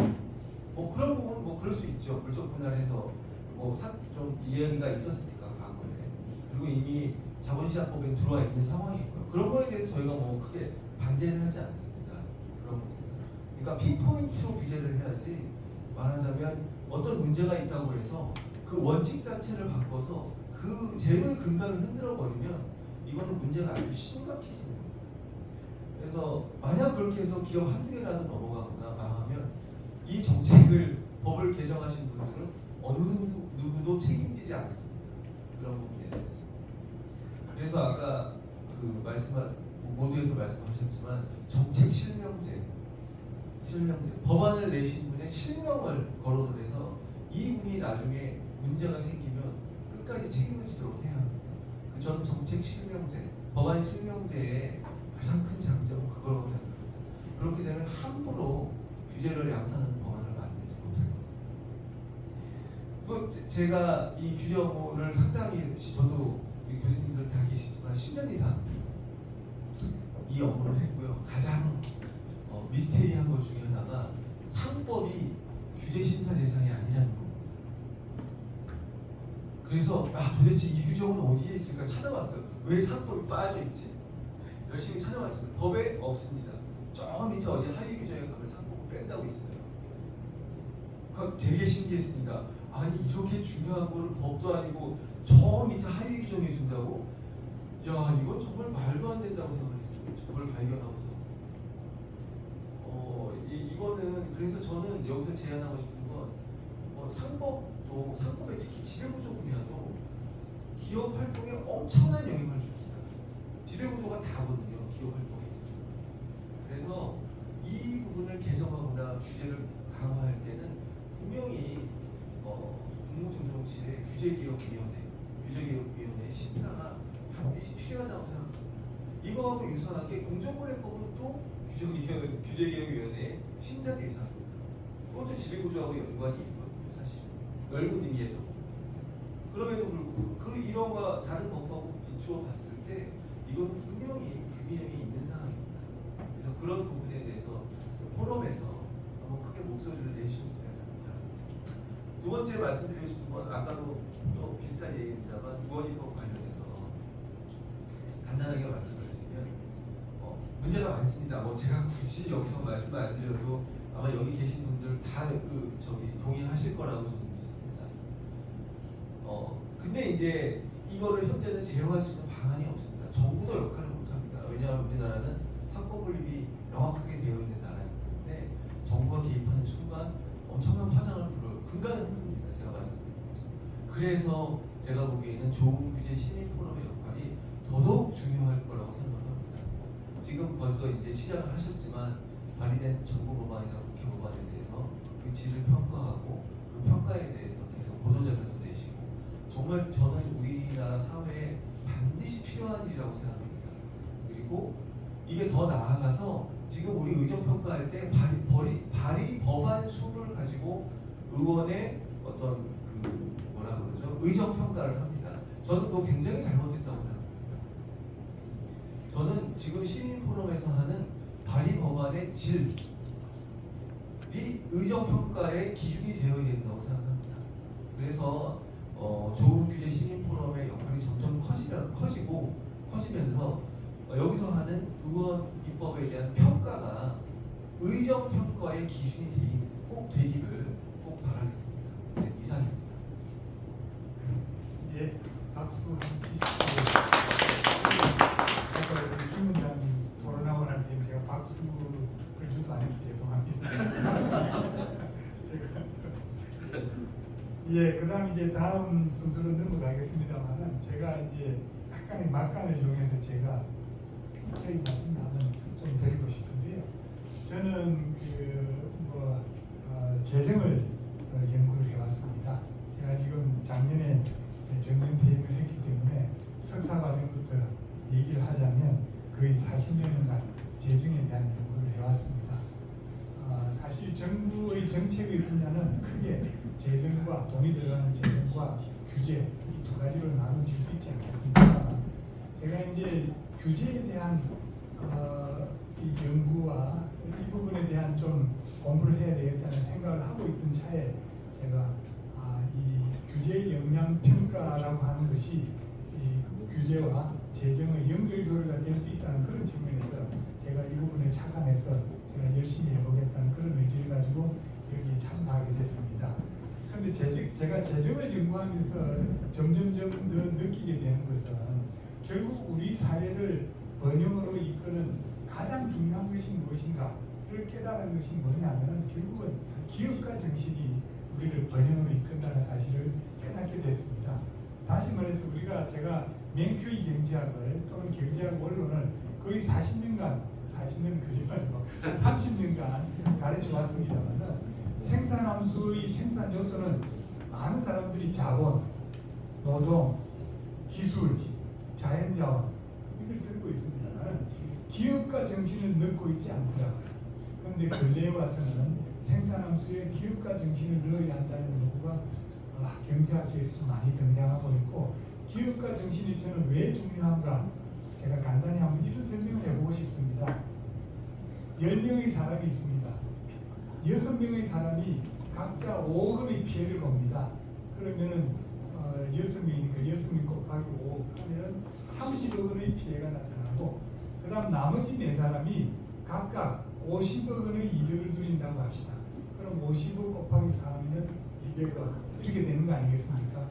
K: 그런 부분 그럴 수 있죠. 물적 분할해서 좀 이야기가 있었으니까 과거에. 그리고 이미 자본시장법에 들어와 있는 상황이고요. 그런 거에 대해서 저희가 크게 반대 반대를 하지 않습니다. 그런 부분은. 그러니까 핀포인트로 규제를 해야지 말하자면 어떤 문제가 있다고 해서 그 원칙 자체를 바꿔서 그 제도의 근간을 흔들어 버리면 이거는 문제가 아주 심각해지는 거예요. 그래서 만약 그렇게 해서 기업 한두 개라도 넘어가거나 망하면 이 정책을 법을 개정하신 분들은 어느 누구도 책임지지 않습니다. 그런 부분에 대해서. 그래서 아까 그 모두에도 말씀하셨지만 정책 실명제 법안을 내신 분의 실명을 거론을 해서 이분이 나중에 문제가 생기면 끝까지 책임을 지도록 해야 합니다. 저는 정책 실명제, 법안 실명제의 가장 큰 장점은 그거라고 생각합니다. 그렇게 되면 함부로 규제를 양산하는 법안을 만들지 못할 겁니다. 제가 이 규제 업무를 상당히 저도 우리 교수님들 다 계시지만 10년 이상 이 업무를 했고요. 가장 미스테리한 것 중에 하나가 상법이 규제 심사 대상이 아니라는 겁니다. 그래서 도대체 이 규정은 어디에 있을까 찾아봤어요. 왜 상법이 빠져 있지? 열심히 찾아봤습니다. 법에 없습니다. 저 밑에 어디 하위 규정에 가면 상법을 뺀다고 있어요. 되게 신기했습니다. 아니 이렇게 중요한 거를 법도 아니고 저 밑에 하위 규정에 준다고? 야 이건 정말 말도 안 된다고 생각했어요. 그걸 발견하고서 이거는 그래서 저는 여기서 제안하고 싶은 건 상법도 상법에 특히 지배구조 분야도 기업 활동에 엄청난 영향을 줍니다. 지배구조가 다거든요. 기업 활동에 있어서. 그래서 이 부분을 개정하거나 규제를 강화할 때는 분명히 국무조정실의 규제개혁위원회 심사가 반드시 필요하다고 생각합니다. 이거하고 유사하게 공정거래법은 또 규제개혁위원회의 심사 대상입니다. 그것도 지배구조하고 연관이 있거든요. 사실 넓은 의미에서. 그럼에도 불구하고 이런과 다른 법하고 비추어 봤을 때 이건 분명히 불균형이 있는 상황입니다. 그래서 그런 부분에 대해서 포럼에서 한번 크게 목소리를 내주셨으면 바라겠습니다. 두 번째 말씀드리고 싶은 건 아까도 또 비슷한 얘기입니다만 무언입법 관련해서 간단하게 말씀을 드리면 문제가 많습니다. 제가 굳이 여기서 말씀 안 드려도 아마 여기 계신 분들 다 동의하실 거라고 저는 믿습니다. 근데 이제 이거를 현재는 제어할 수 있는 방안이 없습니다. 정부도 역할을 못합니다. 왜냐하면 우리나라는 상법 분립이 명확하게 되어 있는 나라이기 때문에 정부가 개입하는 순간 엄청난 파장을 불러요. 근간은 흔듭니다. 제가 말씀드린 것처럼. 그래서 제가 보기에는 좋은 규제 시민 포럼의 역할이 더더욱 중요할 거라고 생각합니다. 지금 벌써 이제 시작을 하셨지만 발의된 정부 법안이나 국회 법안에 대해서 그 질을 평가하고 그 평가에 대해서 계속 보도자료도 내시고 정말 저는 우리나라 사회에 반드시 필요한 일이라고 생각합니다. 그리고 이게 더 나아가서 지금 우리 의정평가할 때 발의 법안 수를 가지고 의원의 어떤 의정평가를 합니다. 저는 그거 굉장히 잘못했다고 생각합니다. 저는 지금 시민포럼에서 하는 발의 법안의 질이 의정평가의 기준이 되어야 된다고 생각합니다. 그래서 좋은 규제 시민포럼의 역할이 점점 커지면서 여기서 하는 의원 입법에 대한 평가가 의정평가의 기준이 꼭 되기를 꼭 바라겠습니다. 네, 이상입니다.
H: 예, 박수 한번 치시고 아까 우리 김 원장님 토론하고 난 뒤에 제가 박수를 주도 안 해서 죄송합니다. 예, 그다음 이제 다음 순서로 넘어가겠습니다만은 제가 이제 약간의 막간을 이용해서 제가 저희 말씀 한번 좀 드리고 싶은데요. 저는 재정을 연구를 해왔습니다. 제가 지금 작년에 정년 퇴임을 했기 때문에 석사 과정부터 얘기를 하자면 거의 40년간 재정에 대한 연구를 해왔습니다. 사실 정부의 정책의 분야는 크게 재정과 돈이 들어가는 재정과 규제 이 두 가지로 나눠질 수 있지 않겠습니까? 제가 이제 규제에 대한 이 연구와 이 부분에 대한 좀 공부를 해야 되겠다는 생각을 하고 있던 차에 제가 이 규제의 영향 평가라고 하는 것이 이 규제와 재정의 연결고리가 될 수 있다는 그런 측면에서 제가 이 부분을 재정을 연구하면서 점점점 더 느끼게 되는 것은 결국 우리 사회를 번영으로 이끄는 가장 중요한 것이 무엇인가를 깨달은 것이 뭐냐면 결국은 기업가 정신이 우리를 번영으로 이끈다는 사실을 깨닫게 됐습니다. 다시 말해서 제가 맹큐이 경제학을 또는 경제학 원론을 거의 40년간 40년 거짓말이고 30년간 가르쳐 왔습니다만은 생산함수의 생산 요소는 많은 사람들이 자본, 노동, 기술, 자연자원 이걸 들고 있습니다만 기업가 정신을 넣고 있지 않더라고요. 그런데 근래에 와서는 생산함수에 기업가 정신을 넣어야 한다는 요구가 경제학계에서 많이 등장하고 있고 기업가 정신이 저는 왜 중요한가 제가 간단히 한번 이런 설명을 해보고 싶습니다. 10명의 사람이 있습니다. 6명의 사람이 각자 5억의 피해를 봅니다. 그러면은 6명이니까 6명 곱하기 5 하면 30억 원의 피해가 나타나고 그 다음 나머지 4사람이 각각 50억 원의 이득을 누린다고 합시다. 그럼 50억 곱하기 4하면 200억 이렇게 되는 거 아니겠습니까?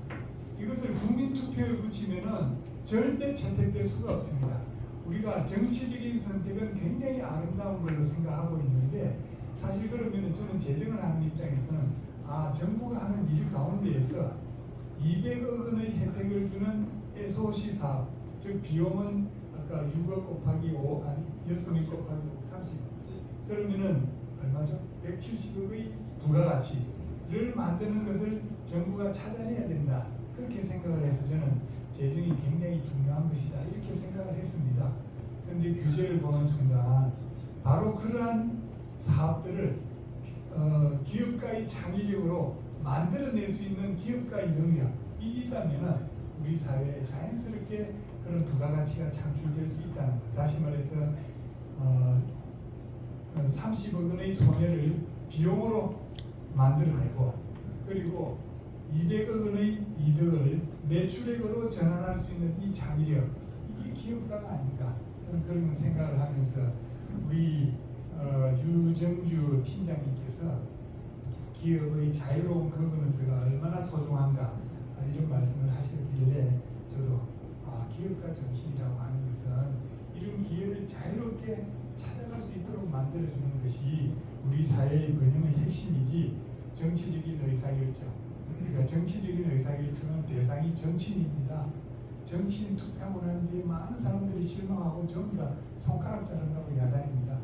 H: 이것을 국민투표에 붙이면은 절대 채택될 수가 없습니다. 우리가 정치적인 선택은 굉장히 아름다운 걸로 생각하고 있는데 사실 그러면 저는 재정을 하는 입장에서는 정부가 하는 일 가운데에서 200억 원의 혜택을 주는 SOC 사업, 즉 비용은 아까 6억 곱하기 5, 6명 곱하기 30. 그러면은 얼마죠? 170억의 부가가치를 만드는 것을 정부가 찾아내야 된다. 그렇게 생각을 해서 저는 재정이 굉장히 중요한 것이다. 이렇게 생각을 했습니다. 그런데 규제를 보는 순간 바로 그러한 사업들을 기업가의 창의력으로 만들어낼 수 있는 기업가의 능력이 있다면 우리 사회에 자연스럽게 그런 부가가치가 창출될 수 있다는 것. 다시 말해서 30억 원의 손해를 비용으로 만들어내고 그리고 200억 원의 이득을 매출액으로 전환할 수 있는 이 창의력 이게 기업가가 아닐까 저는 그런 생각을 하면서 우리 유정주 팀장님께서 기업의 자유로운 거버넌스가 얼마나 소중한가 이런 말씀을 하시길래 저도 기업가 정신이라고 하는 것은 이런 기회를 자유롭게 찾아갈 수 있도록 만들어주는 것이 우리 사회의 번영의 핵심이지 정치적인 의사결정 그러니까 정치적인 의사결정은 대상이 정치인입니다. 정치인 투표하고 난 뒤에 많은 사람들이 실망하고 전부 다 손가락 자른다고 야단입니다.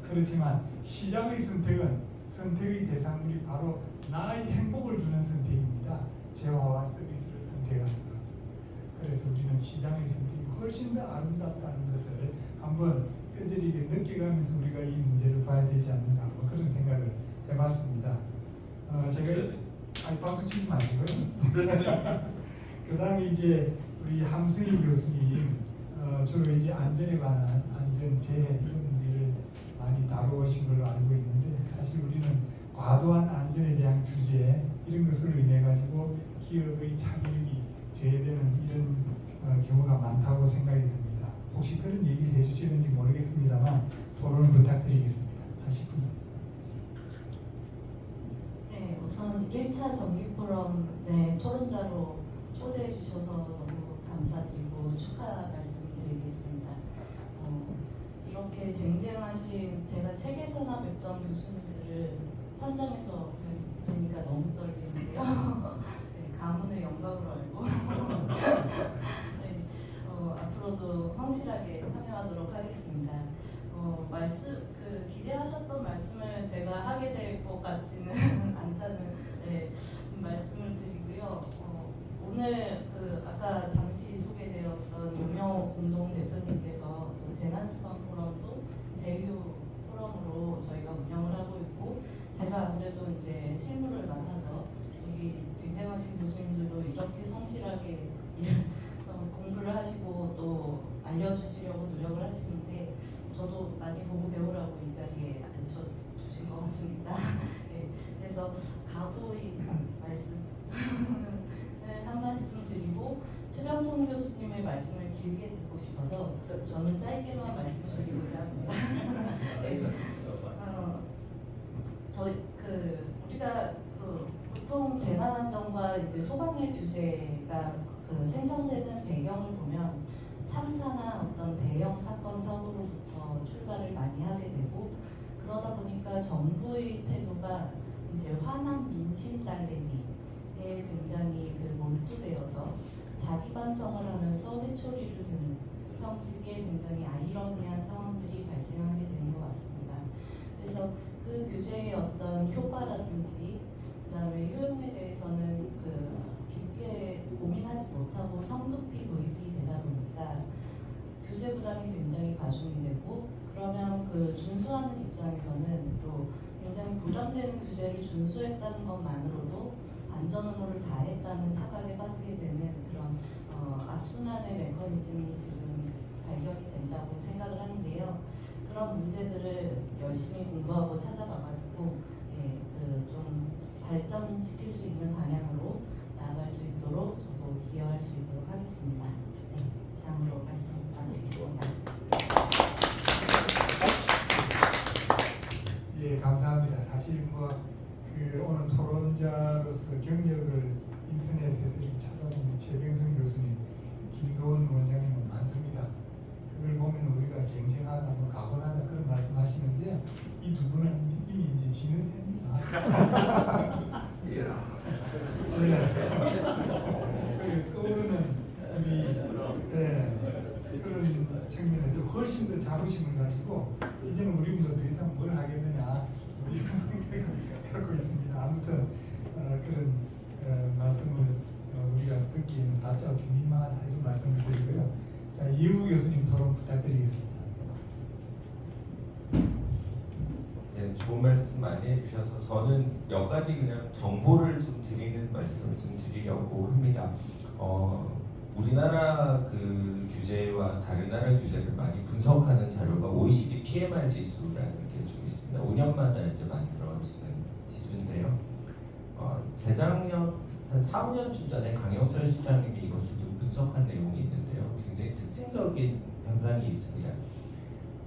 H: 그렇지만 시장의 선택은 선택의 대상물이 바로 나의 행복을 주는 선택입니다. 재화와 서비스를 선택하는 것. 그래서 우리는 시장의 선택이 훨씬 더 아름답다는 것을 한번 뼈저리게 느껴가면서 우리가 이 문제를 봐야 되지 않는가 뭐 그런 생각을 해봤습니다. 제가 박수 치지 마시고요. 그 다음에 이제 우리 함승희 교수님 주로 이제 안전에 관한 안전재해 이런 문제를 많이 다루신 걸로 알고 있는데 사실 우리는 과도한 안전에 대한 규제 이런 것으로 인해 가지고 기업의 창의력이 제외되는 이런 경우가 많다고 생각이 듭니다. 혹시 그런 얘기를 해주시는지 모르겠습니다만 토론을 부탁드리겠습니다. 한 10분.
L: 네, 우선 1차 정기 포럼에 토론자로 초대해 주셔서 너무 감사드리고 축하 말씀드리겠습니다. 이렇게 쟁쟁하신 제가 책에서나 뵙던 교수님들을 현장에서 뵈니까 너무 떨리는데요. 네, 가문의 영광으로 알고 네, 앞으로도 성실하게 참여하도록 하겠습니다. 기대하셨던 말씀을 제가 하게 될 것 같지는 않다는 말씀을 드리고요. 오늘 아까 잠시 소개되었던 유명운동 대표님께서 또 재난수방 포럼도 제휴 포럼으로 저희가 운영을 하고 있고 제가 아무래도 이제 실무를 맡아서 여기 쟁쟁하신 교수님들도 이렇게 성실하게 공부를 하시고 또 알려주시려고 노력을 하시는데 저도 많이 보고 배우라고 이 자리에 앉혀주신 것 같습니다. 네, 그래서 각오의 말씀 한 말씀 드리고 최병성 교수님의 말씀을 길게 듣고 싶어서 저는 짧게만 말씀드리고자 합니다. 네. 우리가 보통 재난안전과 이제 소방의 규제가 그 생성되는 배경을 보면 참사나 어떤 대형 사건 사고로부터 출발을 많이 하게 되고 그러다 보니까 정부의 태도가 이제 화난 민심 딸내미에 굉장히 그 몰두되어서 자기 반성을 하면서 회초리를 드는 형식의 굉장히 아이러니한 상황들이 발생하게 되는 것 같습니다. 그래서 그 규제의 어떤 효과라든지 그다음에 효용에 대해서는 그 깊게 고민하지 못하고 성급히 도입이 되다 보니까 규제 부담이 굉장히 가중이 되고 그러면 그 준수하는 입장에서는 또 굉장히 부담되는 규제를 준수했다는 것만으로도 안전 의무를 다했다는 착각에 빠지게 되는 그런 악순환의 메커니즘이 지금 발견이 된다고 생각을 하는데요. 그런 문제들을 열심히 공부하고 찾아봐가지고 좀 발전시킬 수 있는 방향으로 나아갈 수 있도록 저도 기여할 수 있도록 하겠습니다. 네, 이상으로 말씀 마치겠습니다.
H: 예, 감사합니다. 사실 그 오늘 토론자로서 경력을 인터넷에서 이렇게 찾아보면 최병승 교수님, 김도원 원장님은 많습니다. 그걸 보면 우리가 쟁쟁하다, 가관하다 그런 말씀하시는데요. 이 두 분은 이미 이제 진흥입니다. 떠오르는 우리 그런 측면에서 훨씬 더 자부심을 가지고 이제는 우리보다 더 이상 뭘 하겠느냐 이런 생각을 갖고 있습니다. 아무튼 그런 말씀을 우리가 듣기에는 다짜고 민망하다 이런 말씀을 드리고요. 자, 이우 교수님 토론 부탁드리겠습니다.
A: 네, 좋은 말씀 많이 해주셔서 저는 몇 가지 그냥 정보를 좀 드리는 말씀을 좀 드리려고 합니다. 우리나라 그 규제와 다른 나라 규제를 많이 분석하는 자료가 OECD PMR 지수라는 게 좀 있습니다. 5년마다 이제 만들어지는 지수인데요. 재작년 한 4, 5년쯤 전에 강영철 시장님이 이것을 좀 분석한 내용이 있는데요. 굉장히 특징적인 현상이 있습니다.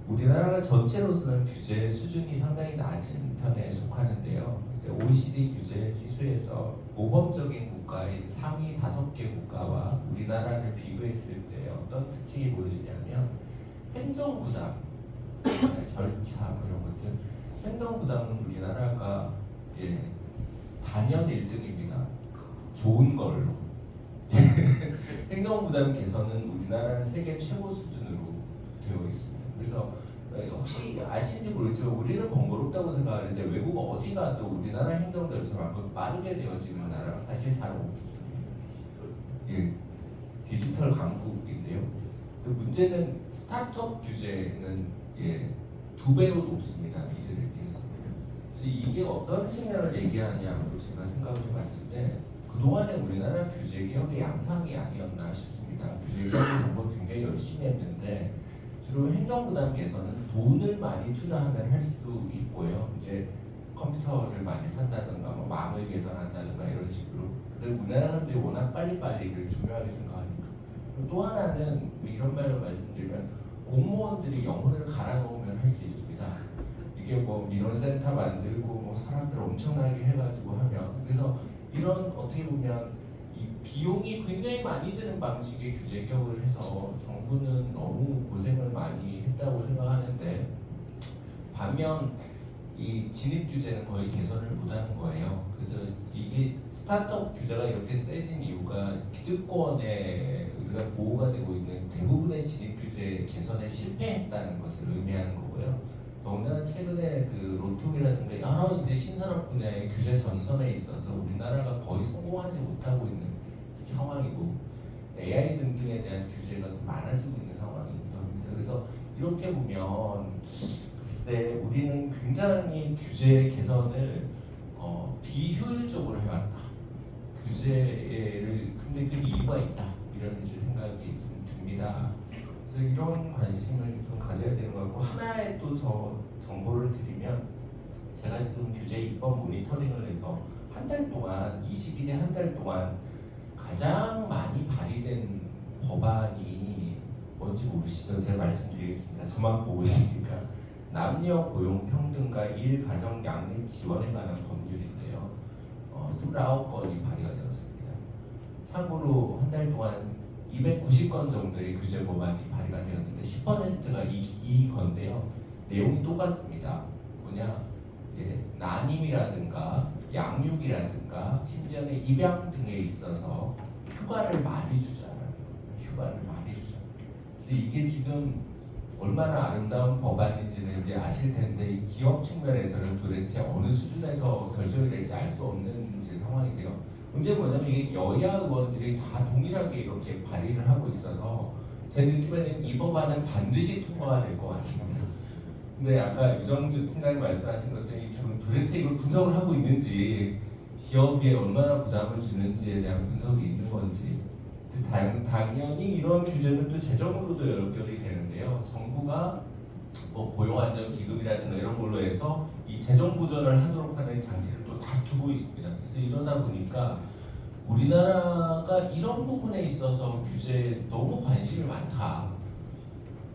A: 우리나라가 전체로서는 규제 수준이 상당히 낮은 편에 속하는데요. OECD 규제 지수에서 모범적인 국가인 상위 5개 국가와 우리나라를 비교했을 때 어떤 특징이 보여지냐면 행정부담, 절차 이런 것들, 행정부담은 우리나라가 단연 1등입니다. 좋은 걸로. 행정부담 개선은 우리나라는 세계 최고 수준으로 되어 있습니다. 그래서 혹시 아시는지 모르겠지만 우리는 번거롭다고 생각하는데 외국 어디 가도 우리나라 행정 절차만큼 빠르게 되어지는 나라가 사실 잘 없습니다. 디지털 강국인데요. 그 문제는 스타트업 규제는 2배로 높습니다. 이들에 비해서. 그래서 이게 어떤 측면을 얘기하냐고 제가 생각을 해봤는데 그동안에 우리나라 규제 개혁의 양상이 아니었나 싶습니다. 규제 개혁을 정말 굉장히 열심히 했는데 주로 행정부담 개선은 돈을 많이 투자하면 할 수 있고요. 이제 컴퓨터를 많이 산다든가 마음을 개선한다든가 이런 식으로. 근데 우리나라 사람들이 워낙 빨리빨리를 중요하게 생각하니까. 또 하나는 이런 말로 말씀드리면 공무원들이 영혼을 갈아 넣으면 할 수 있습니다. 이게 민원센터 만들고 사람들 엄청나게 해가지고 하면 그래서 이런 어떻게 보면 이 비용이 굉장히 많이 드는 방식의 규제 개혁을 해서 정부는 너무 고생을 많이 했다고 생각하는데 반면 이 진입 규제는 거의 개선을 못하는 거예요. 그래서 이게 스타트업 규제가 이렇게 세진 이유가 기득권에 우리가 보호가 되고 있는 대부분의 진입 규제 개선에 실패했다는 것을 의미하는 거고요. 더군다나 최근에 그 로통이라든가 여러 이제 신산업 분야의 규제 전선에 있어서 우리나라가 거의 성공하지 못하고 있는 상황이고 AI 등등에 대한 규제가 많아지고 있는 상황입니다. 그래서 이렇게 보면 글쎄 우리는 굉장히 규제 개선을 비효율적으로 해왔다. 규제를 근데 그 이유가 있다 이런 생각이 좀 듭니다. 그래서 이런 관심을 좀 가져야 되는 것 같고 하나의 또 정보를 드리면 제가 지금 규제 입법 모니터링을 해서 한 달 동안 20일에 한 달 동안 가장 많이 발의된 법안이 뭔지 모르시죠? 제가 말씀드리겠습니다. 저만 보고 있으니까 남녀 고용 평등과 일 가정 양립 지원에 관한 법률인데요. 29건이 발의가 되었습니다. 참고로 한 달 동안 290건 정도의 규제 법안이 발의가 되었는데 10%가 이 건데요. 내용이 똑같습니다. 뭐냐? 난임이라든가 양육이라든가 심지어는 입양 등에 있어서 휴가를 많이 주잖아요. 휴가를 많이 주잖아요. 그래서 이게 지금 얼마나 아름다운 법안인지는 이제 아실 텐데 이 기업 측면에서는 도대체 어느 수준에서 결정이 될지 알 수 없는 이제 상황이고요. 문제는 뭐냐면 이게 여야 의원들이 다 동일하게 이렇게 발의를 하고 있어서 제 느낌에는 이 법안은 반드시 통과가 될 것 같습니다. 근데 아까 유정주 팀장님 말씀하신 것처럼 좀 도대체 이걸 분석을 하고 있는지 기업에 얼마나 부담을 주는지에 대한 분석이 있는 건지 당연히 이런 규제는 또 재정으로도 연결이 되는데요. 정부가 뭐 고용안정기금이라든가 이런 걸로 해서 이 재정 보전을 하도록 하는 장치를 또 다 두고 있습니다. 그래서 이러다 보니까 우리나라가 이런 부분에 있어서 규제에 너무 관심이 많다.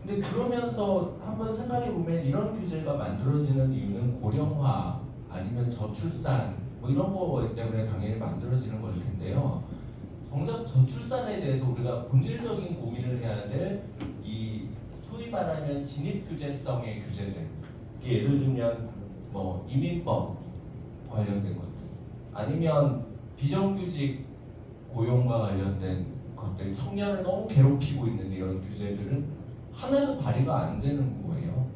A: 근데 그러면서 한번 생각해 보면 이런 규제가 만들어지는 이유는 고령화 아니면 저출산 뭐 이런 거 때문에 당연히 만들어지는 걸 텐데요. 정작 저출산에 대해서 우리가 본질적인 고민을 해야 될 이 소위 말하면 진입규제성의 규제들, 예를 들면 뭐 이민법 관련된 것들, 아니면 비정규직 고용과 관련된 것들, 청년을 너무 괴롭히고 있는 이런 규제들은 하나도 발의가 안 되는 거예요.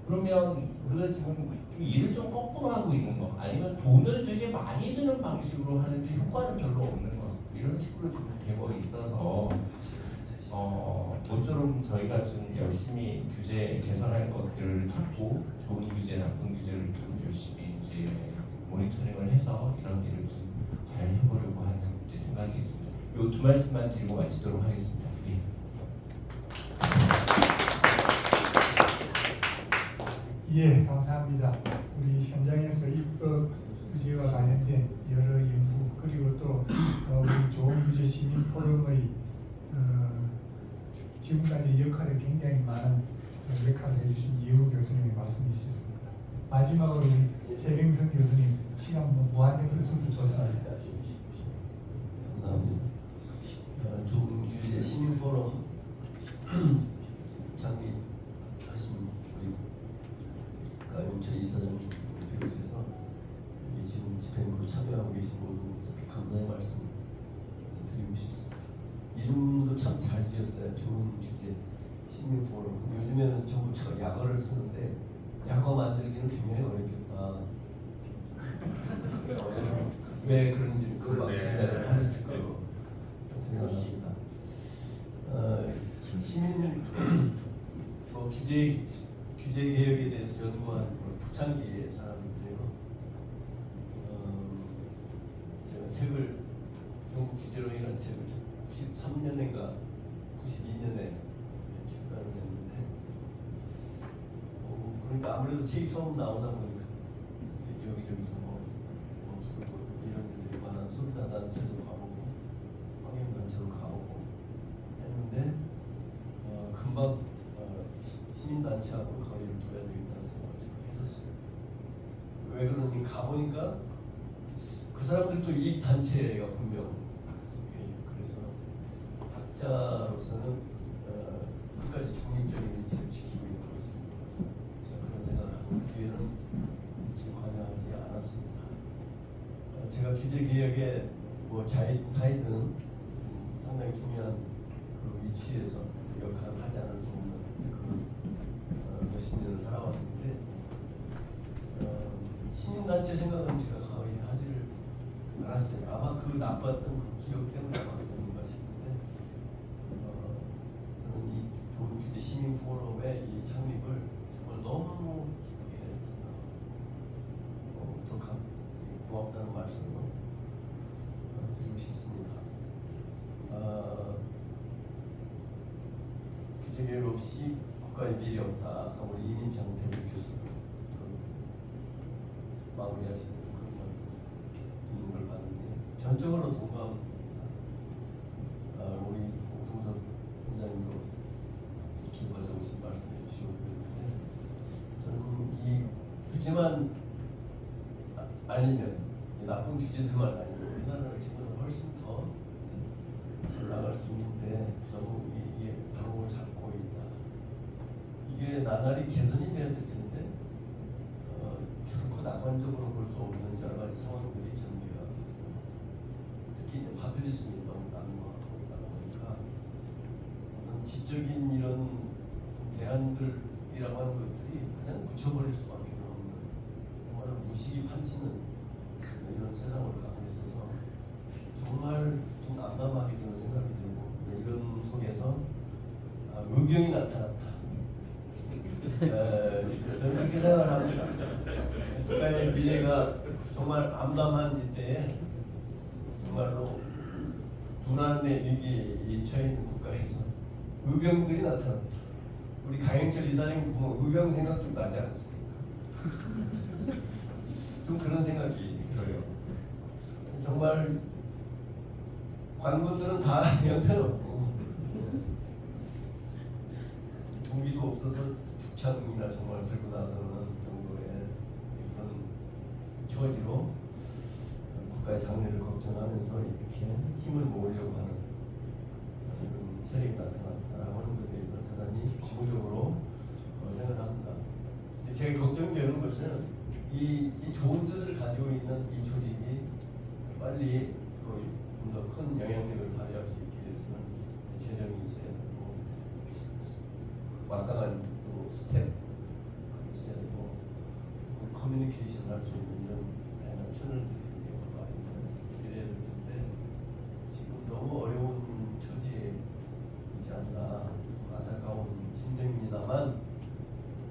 A: 그러면 우리가 지금 일을 좀 거꾸로 하고 있는 거, 아니면 돈을 되게 많이 드는 방식으로 하는데 효과는 별로 없는 거, 이런 식으로 지금 되고 있어서 모쪼록 저희가 좀 열심히 규제 개선할 것들을 찾고 좋은 규제, 나쁜 규제를 좀 열심히 이제 모니터링을 해서 이런 일을 좀 잘 해보려고 하는 이제 생각이 있습니다. 이 두 말씀만 드리고 마치도록 하겠습니다.
H: 예, 감사합니다. 우리 현장에서 입법 규제와 관련된 여러 연구 그리고 또 우리 좋은 규제 시민 포럼의 지금까지 역할이 굉장히 많은 역할을 해주신 이우 교수님의 말씀이 있었습니다. 마지막으로 우리 재경선 교수님 시간 무한정 쓰셔도 좋습니다.
C: 감사합니다. 좋은 규제 시민 포럼 창립하신 우리 가영철 이사장님 비롯해서 지금 집행부로 참여하고 계신 모두 감사의 말씀 드리고 싶습니다. 이름도 참 잘 지었어요. 좋은 규제 시민 포럼. 요즘에는 정부처럼 약어를 쓰는데 약어 만들기는 굉장히 어렵겠다. 왜 그런지 금방 생각을 하셨을 거라고 생각합니다. 시민 규제 개혁에 대해서 연구한 부창기의 사람인데요. 제가 책을 전국 규제론이라는 책을 93년인가 92년에 출간을 했는데 그러니까 아무래도 책이 처음 나오다 보니까 여기저기서 이런 일들이 많아 수단단체도 가보고 환경단체도 가보고 했는데 금방 시민단체하고 거리를 둬야 되겠다는 생각을 제가 했었어요. 왜 그러니 가보니까 그 사람들도 이 단체가 분명 그래서 학자로서는 끝까지 중립적인 위치를 지키고 있는 것 같습니다. 제가 그런 생각을 하고 뒤에는 지금 관여하지 않았습니다. 제가 규제 개혁에 뭐 타이든 상당히 중요한 그 위치에서 역할을 하지 않을 수 없는 그 몇십 년을 살아왔는데 시민단체 생각은 제가 거의 하지를 않았어요. 아마 그 나빴던 그 기억 때문에 아마 그런가 싶은데 저는 이 좋은 규제 시민 포럼의 이 창립을 정말 너무 고맙다는 말씀을 드리고 싶습니다. 규제 개혁 없이 국가의 미래 없다. 우리 이민창 대표 교수 마무리하시는 그런 말씀 있는 걸 봤는데 전적으로 동감합니다. 우리 동석 원장님도 기과정신 말씀해 주시고 그랬는데 저는 이 규제만 아니면 나쁜 규제들만 아니고 우리나라는 지금 훨씬 더
K: 잘 나갈 수 있는데 너무 이게 방법을 잡고 있다. 이게 나날이 개선이 돼야 될 텐데 결코 낙관적으로 볼 수 없는 여러 가지 상황들이 전개가 특히 이제 파퓰리즘이 너무 난무하다 보니까 어떤 지적인 이런 대안들이라고 하는 것들이 그냥 묻혀버릴 수밖에 없는 정말 무식이 판치는 이런 세상을 갖고 있어서 정말 좀 난감하게 저는 생각이 들고 이런 속에서 의경이 나타났다. 저는 그렇게 생각을 합니다. 국가의 미래가 정말 암담한 이때에 정말로 도난의 위기에 처해 있는 국가에서 의병들이 나타났다. 우리 강영철 이사님 보면 의병 생각 좀 나지 않습니까? 좀 그런 생각이 들어요. 정말 관군들은 다 형편없고 무기도 없어서 죽창이나 정말 들고 나서는 정도의 그런 처지로 국가의 장래를 걱정하면서 이렇게 힘을 모으려고 하는 그런 세력이 나타났다라고 하는 것에 대해서 대단히 비무적으로 생각합니다. 제가 걱정되는 것은 이 좋은 뜻을 가지고 있는 이 조직이 빨리 좀 더 큰 영향력을 발휘할 수 있게 위해서는 재정이 있어야 되고 완강한 스텝 있어야 되고 커뮤니케이션 할 수 있는 이런 다양한 채널들이 드려야 될 텐데 지금 너무 어려운 처지에 있지 않나 안타까운 심정입니다만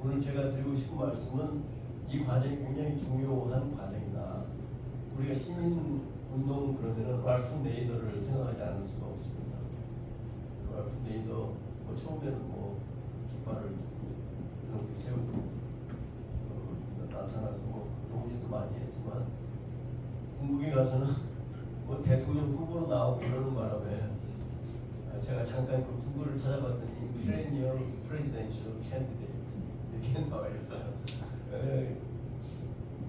K: 오늘 제가 드리고 싶은 말씀은 이 과정이 굉장히 중요한 과정이다. 우리가 시민 운동 그러면은 랄프 네이더를 생각하지 않을 수가 없습니다. 랄프 네이더 처음에는 깃발을 이렇게 세우고 나타나서 좋은 일도 많이 했지만 궁극에 가서는 대통령 후보로 나오고 이러는 바람에 제가 잠깐 그 구글을 찾아봤더니 perennial presidential candidate 이렇게 나와 있어요.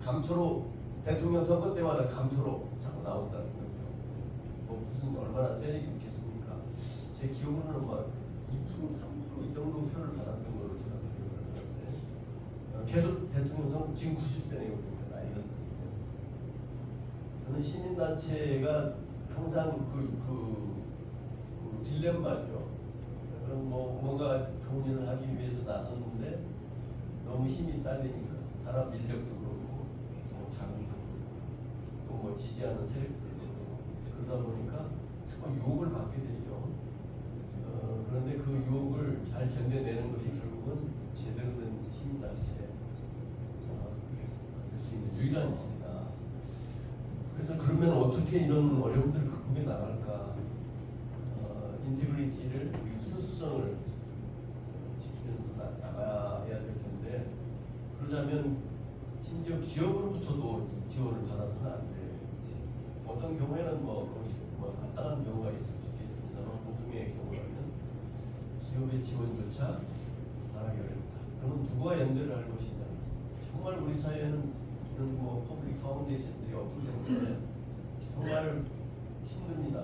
K: 감초로 대통령 선거 때마다 감초로 자꾸 나온다는 거죠. 무슨 얼마나 세력이 있겠습니까? 제 기억으로는 막 2%, 3% 이 정도 표를 받았던 걸로 제가 기억을 하는데 계속 대통령 선거 지금 90세네요. 나이는 저는 시민단체가 항상 그 딜레마죠. 그럼 뭔가 좋은 일을 하기 위해서 나섰는데 너무 힘이 딸리니까 사람 인력도 그렇고 자금도 그렇고 또 지지하는 세력들도 그렇고 그러다 보니까 자꾸 유혹을 받게 되죠. 그런데 그 유혹을 잘 견뎌내는 것이 결국은 제대로 된 시민단체 될 수 있는 유일한 길이다. 그래서 그러면 어떻게 이런 어려움들을 극복해 나갈까? 인테그리티를 순수성을 지키면서 나가야 될 텐데 그러자면 심지어 기업으로부터도 지원을 받아서는 안 돼요. 어떤 경우에는 합당한 경우가 있을 수 있겠습니다만 보통의 경우라면 기업의 지원조차 바라기 어렵다. 그러면 누가 연대를 할 것이냐? 정말 우리 사회에는 이런 퍼블릭 파운데이션들이 없기 때문에 정말 힘듭니다.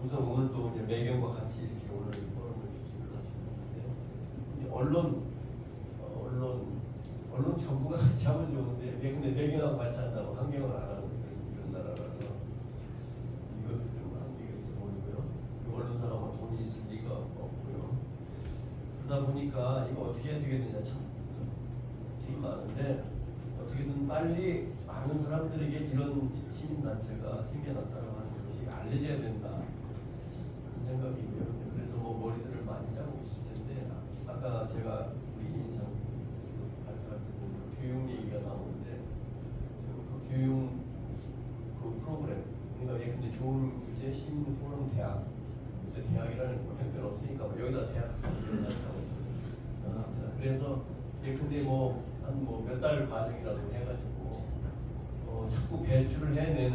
K: 우선 오늘도 이제 매경과 같이 이렇게 오늘 포럼을 주최를 하시는데 언론 정부가 같이 하면 좋은데 근데 매경하고 같이 한다고 환경을 안 하는 이런 나라라서 이것도 좀 한계가 있어 보이고요. 언론사가 돈이 있을 리가 없고요. 그러다 보니까 이거 어떻게 해야 되겠느냐 참 되게 많은데 어떻게든 빨리 많은 사람들에게 이런 시민단체가 생겨났다고 하는 것이 알려져야 된다 그런 생각이고요. 그래서 머리들을 많이 짜고 있을 텐데 아까 제가 우리 이인장 발표할 때 보면 교육 얘기가 나오는데 그 교육 그 프로그램 그러니까 근데 좋은 규제 시민 포럼 대학 요새 대학이라는 거 형편 없으니까 여기다 대학 하고 그래서 근데 한 몇 달 과정이라도 해가지고 자꾸 배출을 해내는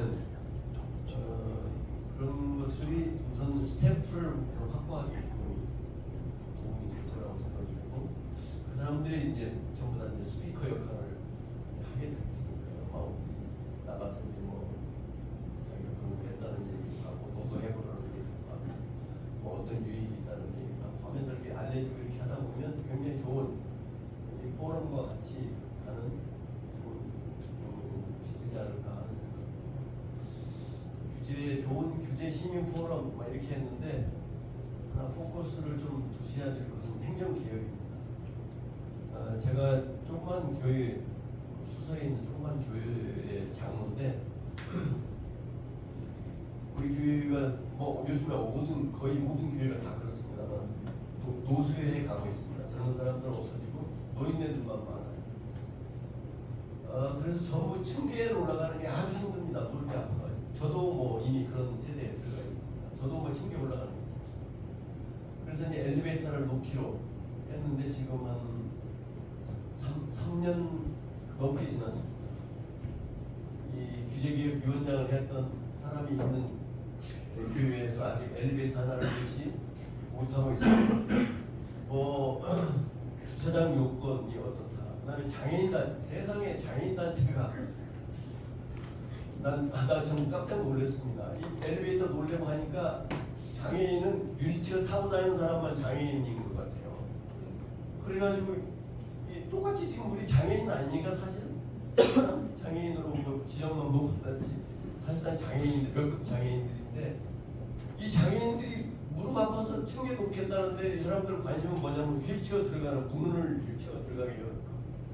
K: 그런 것들이 우선 스태프를 확보하기 도움이 될 거라고 생각되고 그 사람들이 이제 전부 다 이제 스피커 역할을 하게 될 테니까요. 나가서 이제 자기가 그런 거 했다는 얘기도 하고 너도 해보라는 얘기도 하고 시민 포럼 막 이렇게 했는데 하나 포커스를 좀 두셔야 될 것은 행정 개혁입니다. 제가 조그만 교회 수서에 있는 조그만 교회의 장로인데 우리 교회가 뭐 요즘에 거의 모든 교회가 다 그렇습니다만 노쇠에 가고 있습니다. 젊은 사람들은 없어지고 노인네들만 많아요. 그래서 전부 층계에 올라가는 게 아주 힘듭니다. 무릎이 아파가지고. 저도 뭐 이미 그런 세대에 들어가 있습니다. 저도 뭐 층계 올라가는 게 있어요. 그래서 이제 엘리베이터를 놓기로 했는데 지금 한 3년 넘게 지났습니다. 이 규제개혁위원장을 했던 사람이 있는 교회에서 아직 엘리베이터 하나를 넣지 못하고 있습니다. 뭐 주차장 요건이 어떻다. 그다음에 장애인단 세상에 장애인단체가 나 좀 깜짝 놀랐습니다. 이 엘리베이터 놀려고 하니까 장애인은 휠체어 타고 다니는 사람만 장애인인 것 같아요. 그래가지고 똑같이 지금 우리 장애인 아니니까 사실 장애인으로 뭐 지정만 못 받았지 사실상 장애인들 몇급 장애인들인데 이 장애인들이 무릎 아파서 층에 놓겠다는데 이 사람들 관심은 뭐냐면 휠체어 들어가는 문을 휠체어 들어가게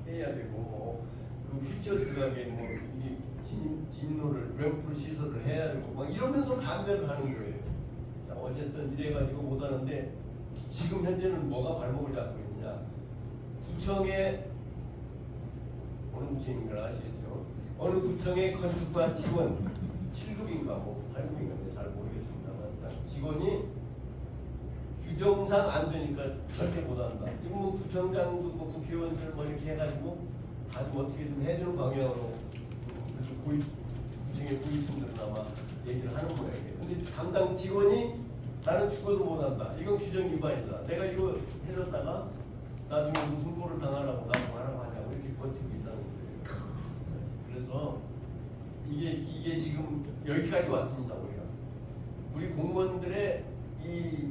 K: 해야 되고 그 휠체어 들어가게 뭐이 진로를 램프 시설을 해야 되고 막 이러면서 반대를 하는 거예요. 자, 어쨌든 이래가지고 못하는데 지금 현재는 뭐가 발목을 잡고 있느냐? 구청에 어느 구청인 걸 아시겠죠? 어느 구청의 건축과 직원 7급인가 뭐 8급인가 잘 모르겠습니다만 직원이 규정상 안 되니까 절대 못한다. 지금 뭐 구청장도 뭐 국회의원들 뭐 이렇게 해가지고 아주 어떻게 좀 해주는 방향으로 구청의 고위층들은 아마 얘기를 하는 모양이에요. 근데 담당 직원이 나는 죽어도 못한다. 이건 규정 위반이다. 내가 이거 해줬다가 나중에 무슨 꼴을 당하라고 나도 하라고 하냐고 이렇게 버티고 있다는 거예요. 그래서 이게 지금 여기까지 왔습니다. 우리 공무원들의 이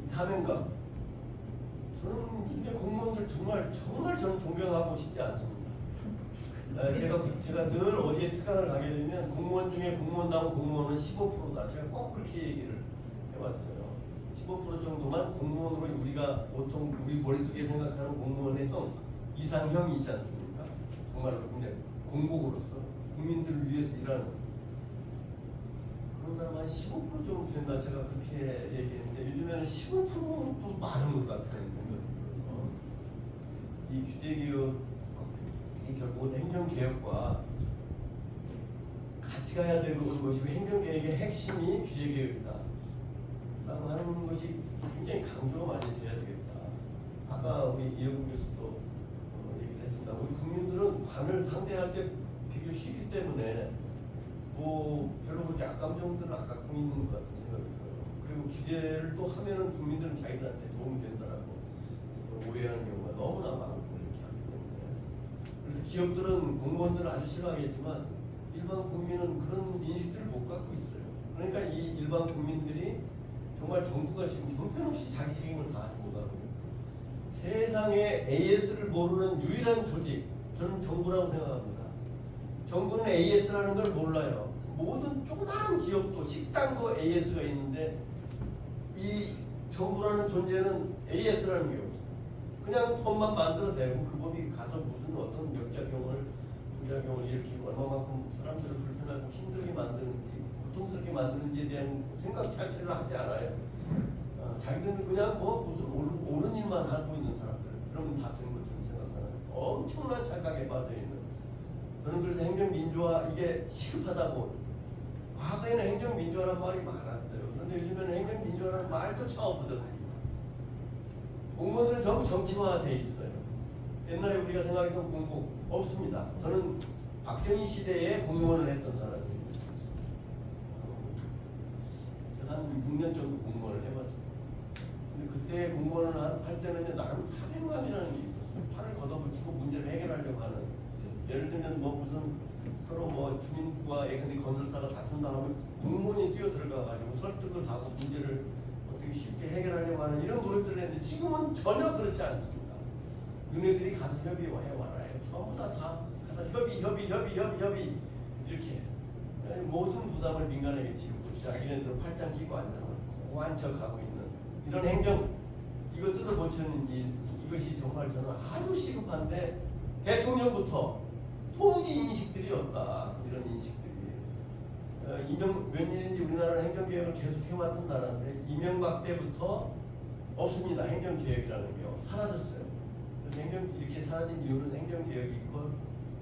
K: 사명감. 저는 이게 공무원들 정말 저는 존경하고 싶지 않습니다. 제가 늘 어디에 특강을 가게 되면 공무원 중에 공무원다운 공무원은 15%다. 제가 꼭 그렇게 얘기를 해왔어요. 15% 정도만 공무원으로 우리가 보통 우리 머릿속에 생각하는 공무원의 형 이상형이 있지 않습니까? 정말로 근데 공복으로서 국민들을 위해서 일하는 그런 사람 한 15% 정도 된다. 제가 그렇게 얘기했는데 요즘에는 15%는 또 많은 것 같아요. 그래서 이 규제개혁 결국은 행정개혁과 같이 가야 되는 것이고 행정개혁의 핵심이 규제개혁이다 라고 하는 것이 굉장히 강조가 많이 돼야 되겠다. 아까 우리 이영국 교수도 얘기를 했습니다. 우리 국민들은 관을 상대할 때 비교 쉽기 때문에 뭐 별로 그렇게 악감정들은 안 갖고 있는 것 같은 생각이 들어요. 그리고 규제를 또 하면은 국민들은 자기들한테 도움이 된다라고 오해하는 경우가 너무나 많고 그래서 기업들은 공무원들을 아주 싫어하겠지만 일반 국민은 그런 인식들을 못 갖고 있어요. 그러니까 이 일반 국민들이 정말 정부가 지금 형편없이 자기 책임을 다하지 못하고 세상에 AS를 모르는 유일한 조직 저는 정부라고 생각합니다. 정부는 AS라는 걸 몰라요. 모든 조그마한 기업도 식당도 AS가 있는데 이 정부라는 존재는 AS라는 게 없어요. 그냥 법만 만들어 대고 그 법이 가서 무슨 어떤 역작용을 부작용을 일으키고 얼마만큼 사람들을 불편하고 힘들게 만드는지 고통스럽게 만드는지에 대한 생각 자체를 하지 않아요. 자기들은 그냥 뭐 무슨 옳은 일만 하고 있는 사람들 그러면 다 된 것처럼 생각하는 엄청난 착각에 빠져있는 저는 그래서 행정민주화 이게 시급하다고 과거에는 행정민주화라는 말이 많았어요. 그런데 요즘에는 행정민주화라는 말조차 없어졌습니다. 공무원들은 전부 정치화돼 있어요. 옛날에 우리가 생각했던 공부 없습니다. 저는 박정희 시대에 공무원을 했던 사람입니다. 제가 한 6년 정도 공무원을 해봤습니다. 근데 그때 공무원을 할 때는 나름 사명감이라는 게 있었어요. 팔을 걷어붙이고 문제를 해결하려고 하는. 예를 들면 뭐 무슨 서로 뭐 주민과 예컨대 건설사가 다툰 다음에 공무원이 뛰어들어가가지고 설득을 하고 문제를 어떻게 쉽게 해결하려고 하는 이런 노력들을 했는데 지금은 전혀 그렇지 않습니다. 너네들이 가서 협의해와라. 전부 다 가서 협의 이렇게 모든 부담을 민간에게 지우고 자기네들은 팔짱 끼고 앉아서 고한 척하고 있는 이런 행정, 이거 뜯어고치는 이것이 정말 저는 아주 시급한데 대통령부터 도무지 인식들이 없다. 이런 인식들이. 몇 년인지 우리나라는 행정개혁을 계속 해왔던 나라인데 이명박 때부터 없습니다. 행정개혁이라는 게요. 사라졌어요. 이렇게 사라진 이유는 행정개혁이 있고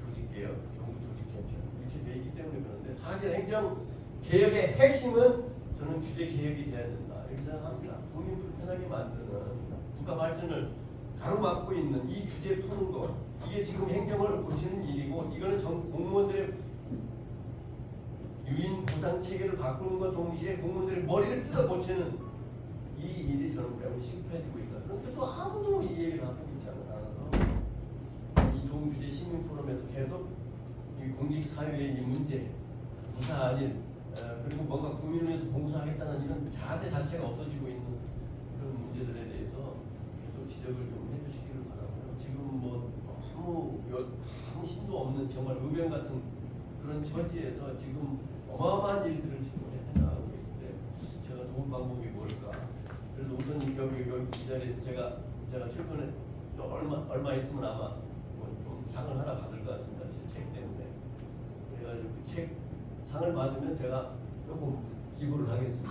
K: 조직개혁, 정부 조직 개편 이렇게 돼 있기 때문에 그런데 사실 행정개혁의 핵심은 저는 규제개혁이 돼야 된다. 이렇게 생각합니다. 국민 불편하게 만드는 국가 발전을 가로막고 있는 이 규제 푸는 것, 이게 지금 행정을 고치는 일이고 이거는 공무원들의 유인 보상 체계를 바꾸는 것 동시에 공무원들의 머리를 뜯어 고치는 이 일이 저는 매우 실패해지고 있다. 그런데 또 아무도 이 얘기를 하고 있지 않아서 이 좋은 규제 시민 포럼에서 계속 이 공직 사회의 이 문제, 무사 아닌 그리고 뭔가 국민을 위해서 봉사하겠다는 이런 자세 자체가 없어지고 있는 그런 문제들에 대해서 계속 지적을 좀 해주시기를 바라고요. 지금 뭐 아무 힘도 없는 정말 의병 같은 그런 처지에서 지금 어마어마한 일들을 지금 해나가고 계신데 제가 도울 방법이 뭘까? 그래서 우선 여기 이 자리에서 제가 최근에 얼마 있으면 아마 좀 상을 하나 받을 것 같습니다. 제 책 때문에. 그래가지고 그 책 상을 받으면 제가 조금 기부를 하겠습니다.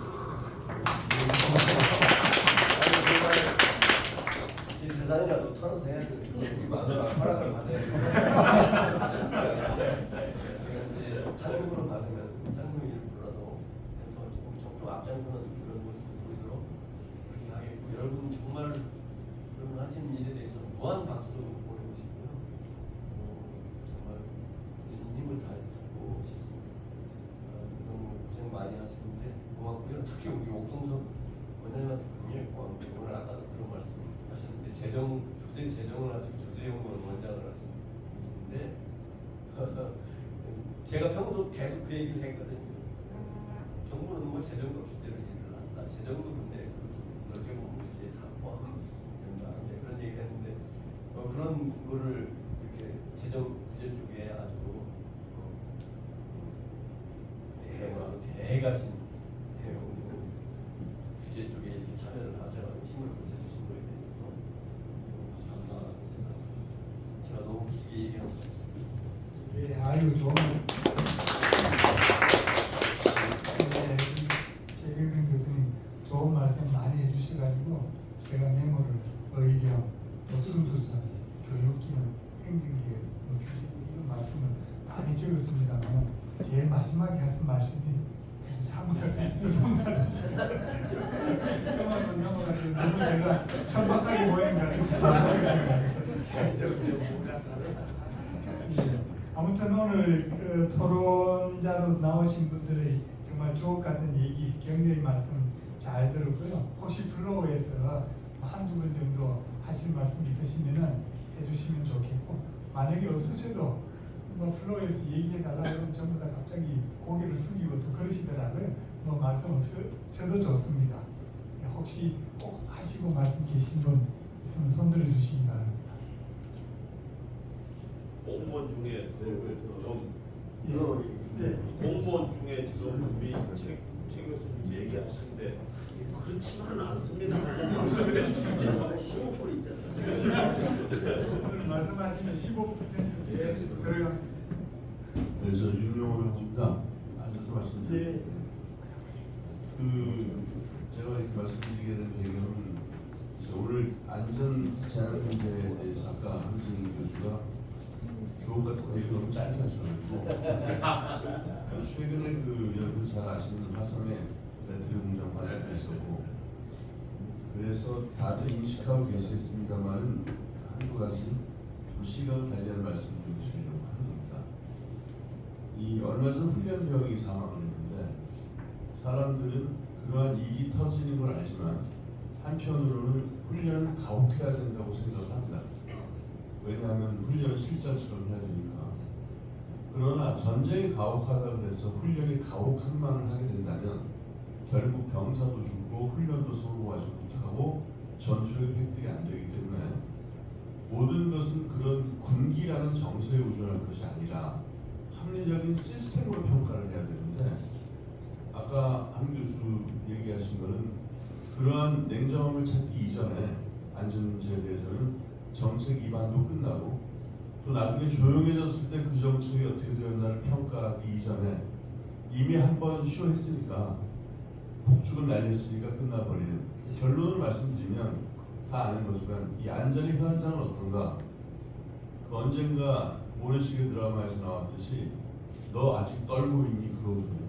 K: 제 재산이라도 털어서 해야죠. 우리 마누라 허락을 받아야 돼요. 상금으로 받으면 상금 일부라도 해서 조금 적극 앞장서는 그런 모습을 보이도록 그렇게 하겠고, 여러분 정말 여러분 하시는 일에 대해서 무한 박수 보내고 싶고요. 정말 힘을 다해서 듣고 싶습니다. 너무 고생 많이 하시는데 고맙고요. 특히 우리 옥동석 원장님한테 굉장히 고맙고, 오늘 아까도 그런 말씀 하셨는데 조세 재정을 하시고 조세연구원 원장을 하시는데 제가 평소 계속 그 얘기를 했거든요. 정부는 뭐 재정도 주대로 일을 한다. 재정도 근데 어떻게 보면 규제에 다 포함된다. 그런 얘기를 했는데 그런 거를 이렇게 재정 규제 쪽에 아주 대가신 규제 쪽에 이렇게 참여를 하셔서 힘을 보태주신 거에 대해서 감사하다고 생각합니다. 제가 너무 길게 얘기하는 것 같습니다.
H: 예, 아유 좋은. 최경선 교수님 좋은 말씀 많이 해주셔가지고 제가 메모를 의경, 또 순수선, 교육기능, 행정개혁, 이런 말씀을 많이 적었습니다만 제일 마지막에 하신 말씀이 상받으시고 그만 넘어가시고 너무 제가 천박하게 보이는 것 같아요. 아무튼 오늘 그 토론자로 나오신 분들의 정말 주옥 같은 얘기, 격려의 말씀 잘 들었고요. 혹시 플로어에서 한두 분 정도 하실 말씀 있으시면은 해주시면 좋겠고, 만약에 없으셔도 뭐 플로어에서 얘기해달라고 하면 전부 다 갑자기 고개를 숙이고 또 그러시더라고요. 뭐 말씀 없으셔도 좋습니다. 혹시 꼭 하시고 말씀 계신 분 있으면 손 들어주시기 바랍니다.
J: 공무원 중에 좀
H: 예.
J: 공무원 중에 지금 우리 최 교수님 얘기하시는데 그렇지만은 않습니다. 말씀해 주시죠. 15% 있잖아요.
H: 말씀하시면 15% 들어갑니다.
M: 그래서 윤용호 형입니다. 앉아서 말씀드릴게요.
H: 예.
M: 제가 이렇게 말씀드리게 된 배경은 오늘 안전 재난 문제에 대해서 아까 한승희 교수가 주옥 같은 얘기 너무 짧게 하셔가지고 최근에 여러분 잘 아시는 화성에 배터리 공장 발생이 있었고, 그래서 다들 인식하고 계시겠습니다만은 한두 가지 좀 시각을 달리하는 말씀을 좀 드리려고 하는 겁니다. 이 얼마 전 훈련 비용이 상황을 했는데 사람들은 그러한 일이 터지는 걸 알지만 한편으로는 훈련을 가혹해야 된다고 생각을 합니다. 왜냐하면 훈련을 실전처럼 해야 되니까. 그러나 전쟁이 가혹하다고 해서 훈련이 가혹한만을 하게 된다면 결국 병사도 죽고 훈련도 성공하지 못하고 전투의 획득이 안 되기 때문에 모든 것은 그런 군기라는 정서에 의존할 것이 아니라 합리적인 시스템으로 평가를 해야 되는데 아까 한 교수 얘기하신 거는 그러한 냉정함을 찾기 이전에 안전 문제에 대해서는 정책 입안도 끝나고 또 나중에 조용해졌을 때 그 정책이 어떻게 되었나를 평가하기 이전에 이미 한 번 쇼했으니까 폭죽은 날렸으니까 끝나버리는 결론을 말씀드리면 다 아는 거지만 이 안전의 현장은 어떤가? 그 언젠가 모래시계 드라마에서 나왔듯이 너 아직 떨고 있니? 그거거든요.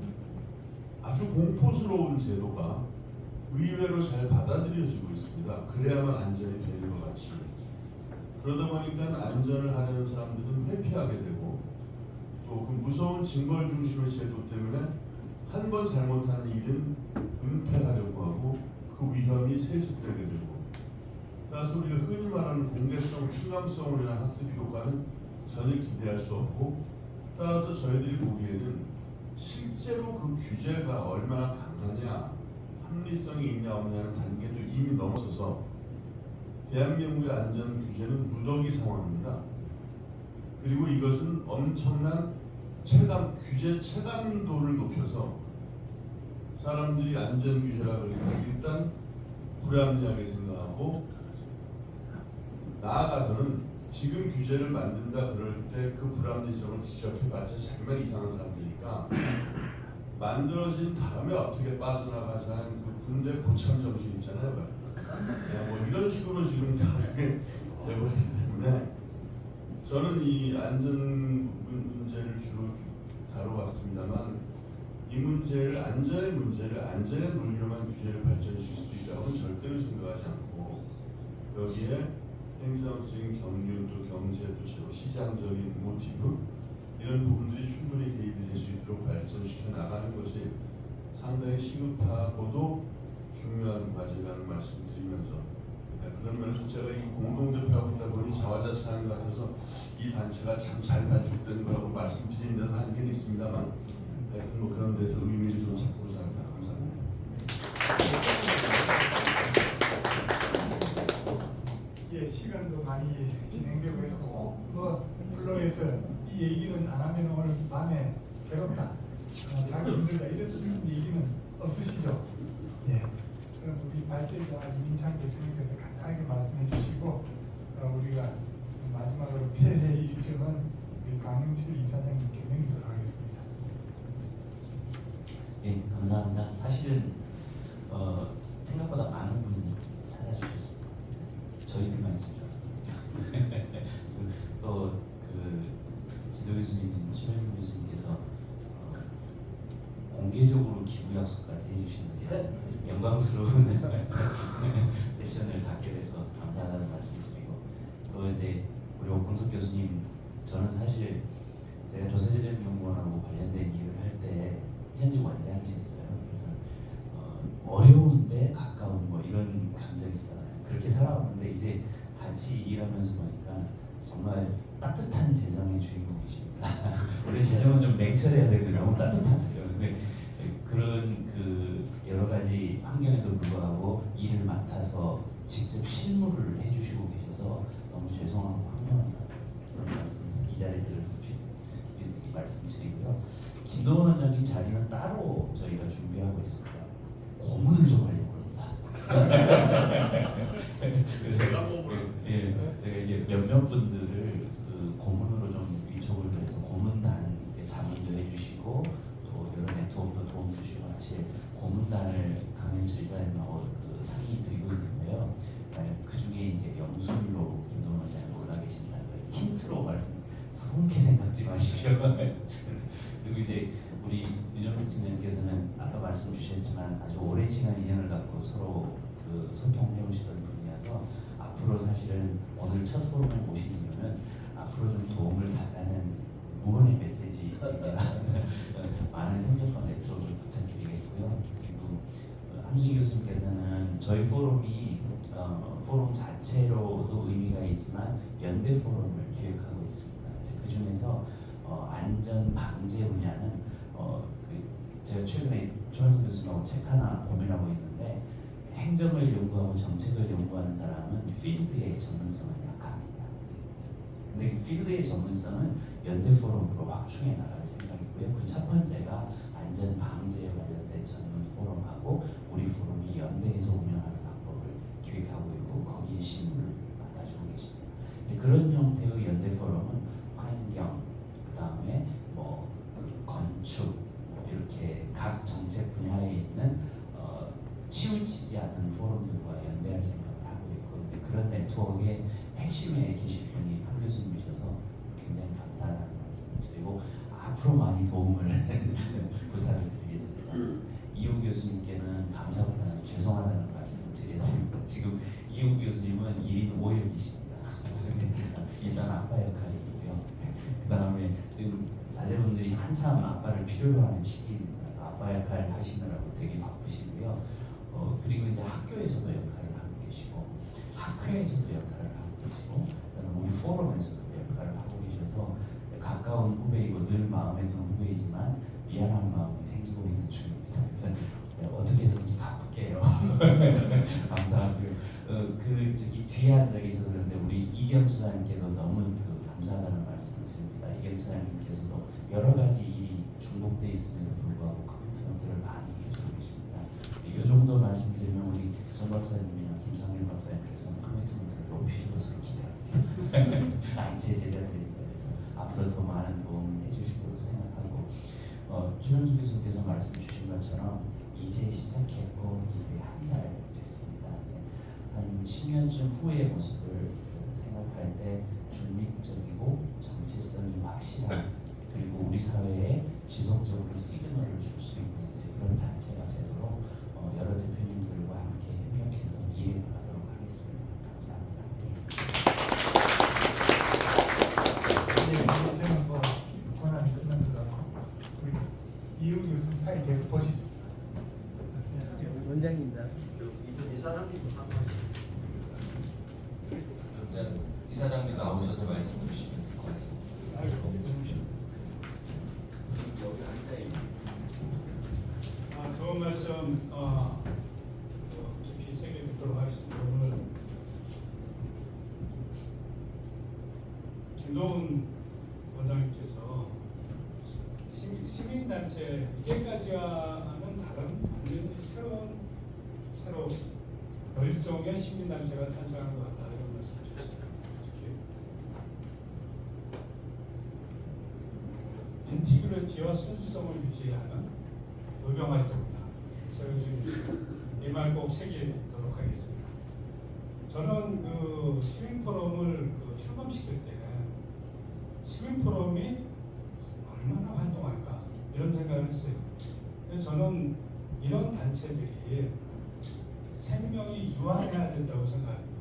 M: 아주 공포스러운 제도가 의외로 잘 받아들여지고 있습니다. 그래야만 안전이 되는 것 같이. 그러다 보니까 안전을 하려는 사람들은 회피하게 되고 또 그 무서운 징벌 중심의 제도 때문에 한 번 잘못한 일은 은폐하려고 하고 그 위험이 세습되게 되고 따라서 우리가 흔히 말하는 공개성, 투명성을 위한 학습 효과는 전혀 기대할 수 없고 따라서 저희들이 보기에는 실제로 그 규제가 얼마나 강하냐 합리성이 있냐 없냐는 단계도 이미 넘어서서 대한민국의 안전 규제는 무더기 상황입니다. 그리고 이것은 엄청난 규제 체감도를 높여서 사람들이 안전 규제라 그러니까 일단 불합리하게 생각하고 나아가서는 지금 규제를 만든다 그럴 때 그 불합리성을 지적해봤자 자기만 이상한 사람들이니까 만들어진 다음에 어떻게 빠져나가자는 그 군대 고참 정신 있잖아요. 뭐 이런 식으로 지금 다 그게 돼버리기 때문에 저는 이 안전 문제를 주로 다뤄왔습니다만 이 문제를 안전의 논리로만 규제를 발전시킬 수 있다고는 절대로 생각하지 않고 여기에 행정적인 경륜도 경제도 시장적인 모티브 이런 부분들이 충분히 개입이 될 수 있도록 발전시켜 나가는 것이 상당히 시급하고도 중요한 과제라는 말씀을 드리면서 그런 면에서 제가 이 공동대표하고 있다 보니 자화자찬하는 것 같아서 이 단체가 참 잘 발족된 거라고 말씀드리는 데는 한계는 있습니다만 하여튼 뭐 그런 데서 의미를 좀 찾고자 합니다. 감사합니다.
H: 예, 시간도 많이 진행되고 해서 뭐 플로에서 이 얘기는 안 하면 오늘 밤에 괴롭다, 자기 힘들다 이런 얘기는 없으시죠? 예. 그럼 우리 발제자 이민창 대표님께서 간단하게 말씀해 주시고 우리가 마지막으로 폐회 일정은 우리 강영철 이사장님 개명이도록 하겠습니다.
I: 예, 감사합니다. 사실은 생각보다 많은 분이 찾아주셨습니다. 저희들만 있었죠. 또 그 지도 교수님, 최명준 교수님께서 공개적으로 기부 약속까지 해주시는 게 영광스러운 세션을 갖게 돼서 감사하다는 말씀드리고 또 이제 우리 오금석 교수님, 저는 사실 제가 조세재정연구원하고 관련된 일을 할 때 현직 원장이셨어요. 그래서 어려운데 가까운 뭐 이런 감정이 있잖아요. 그렇게 살아왔는데 이제 같이 일하면서 보니까 정말 따뜻한 재정의 주인공이십니다. 원래 재정은 좀 냉철해야 되는데 너무 따뜻하세요. 근데 그런 그 여러 가지 환경에도 불구하고 일을 맡아서 직접 실무를 해주시고 계셔서 너무 죄송하고 황당합니다. 그런 말씀 이 자리에 들어서 이 말씀드리고요. 김동원 원장님 자리는 따로 저희가 준비하고 있습니다. 고문을 좀 하려고 합니다.
J: 제가 뽑으라.
I: 예, 제가 이게 몇몇 분들을 그 고문으로 좀 위촉을 해서 고문단 자문도 해주시고 또 여러 네트워크도 도움 주시고 하실 고문단을 강현철 이사님하고 그 상의 드리고 있는데요. 그 중에 이제 영순위로 김동원 원장이 올라 계신다는 거예요. 힌트로 말씀 성게 생각지 마십시오. 그리고 이제 우리 유정민 팀장님께서는 아까 말씀 주셨지만 아주 오랜 시간 인연을 갖고 서로 그 소통해 오시던 분이어서 앞으로 사실은 오늘 첫 포럼에 모신 이유는 앞으로 좀 도움을 달라는 무언의 메시지입니다. 많은 협력과 네트워크를 부탁드리겠고요. 그리고 함진 교수님께서는 저희 포럼이 포럼 자체로도 의미가 있지만 연대 포럼을 기획하고 있습니다. 그 중에서 안전 방제 분야는 제가 최근에 조현석 교수님하고 책 하나 고민하고 있는데 행정을 연구하고 정책을 연구하는 사람은 필드의 전문성은 약합니다. 근데 필드의 전문성은 연대 포럼으로 확충해 나갈 생각이고요. 그 첫 번째가 안전 방제에 관련된 전문 포럼하고 우리 포럼이 연대에서 운영하는 방법을 기획하고 있고 거기에 실무를 맡아주고 계십니다. 그런 형태의 연대 포럼은 환경, 그 다음에 그 건축 이렇게 각 정책 분야에 있는 치우치지 않는 포럼들과 연대할 생각을 하고 있고 그런 네트워크의 핵심에 계실 분이 한 교수님이셔서 굉장히 감사하다는 말씀을 드리고 앞으로 많이 도움을 부탁을 드리겠습니다. 이호 교수님께는 감사보다는 죄송하다는 말씀을 드려야 됩니다. 지금 이호 교수님은 1인 5역이십니다. 일단 아빠 역할이고요. 그 다음에 지금 자제분들이 한참 아빠를 필요로 하는 시기입니다. 아빠 역할 하시느라고 되게 바쁘시고요. 그리고 이제 학교에서도 역할을 하고 계시고 학회에서도 역할을 하고 계시고 그다음에 우리 포럼에서도 역할을 하고 계셔서 가까운 후배이고 늘 마음에 드는 후배이지만 미안한 마음이 생기고 있는 중입니다. 그래서 어떻게든지 갚을게요. 감사하고요. 저기 뒤에 앉아 계셔서 그런데 우리 이경 수장님께도 너무 감사하다는 말씀을 드립니다. 이경 수장님께서도 여러 가지 일이 중복돼 있음에도 불구하고 커미트먼트를 많이 해주고 계십니다. 이 정도 말씀드리면 우리 정 박사님이나 김상일 박사님께서는 커미트먼트를 높이실 것으로 기대합니다. 제 제자들입니다. 그래서 앞으로 더 많은 도움을 해주실 것으로 생각하고 주현주 교수님께서 말씀 주신 것처럼 이제 시작했고 이제 한 달 됐습니다. 한 10년쯤 후의 모습을 생각할 때 중립적이고 정체성이 확실한 그리고 우리 사회에 지속적으로 시그널을 줄 수 있는 그런 단체가 되도록 여러 대표님들과 함께 협력해서 일해 나가도록 하겠습니다. 감사합니다.
H: 네, 저는 권한이 끝난 것 같고 우리 이우 교수 사이 계속 보시죠.
F: 원장입니다.
A: 이사장님 나오셔서 말씀 주시면 될 것 같습니다. 여기 앉아 있는.
B: 좋은 말씀 깊이 새겨 듣도록 하겠습니다. 오늘 김동훈 원장님께서 시민단체 이제까지와는 다른 완전히 새로운 별종의 시민단체가 탄생한 것 같다 이런 말씀을 주셨습니다. 인티그리티와 순수성을 유지하는 의병 활동이다. 이 말 꼭 새기도록 하겠습니다. 저는 그 시민 포럼을 출범시킬 때 시민 포럼이 얼마나 활동할까 이런 생각을 했어요. 근데 저는 이런 단체들이 생명이 유한해야 된다고 생각합니다.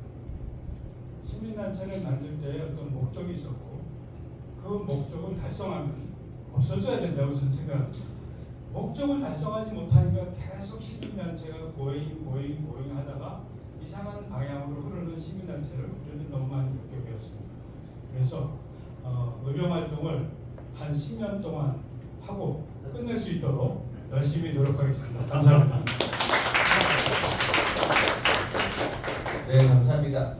B: 시민단체를 만들 때 어떤 목적이 있었고 그 목적을 달성하면 없어져야 된다고 저는 생각합니다. 목적을 달성하지 못하니까 계속 시민단체가 고잉 하다가 이상한 방향으로 흐르는 시민단체를 우리는 너무 많이 겪게 되었습니다. 그래서 의병활동을 한 10년 동안 하고 끝낼 수 있도록 열심히 노력하겠습니다. 감사합니다.
A: 네, 감사합니다.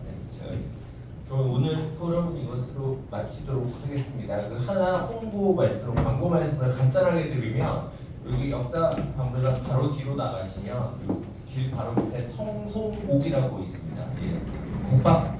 A: 그럼 오늘 포럼은 이것으로 마치도록 하겠습니다. 하나 홍보 말씀, 광고 말씀을 간단하게 드리면 여기 역사 박물관 바로 뒤로 나가시면 길 바로 밑에 청송곡이라고 있습니다. 예, 국밥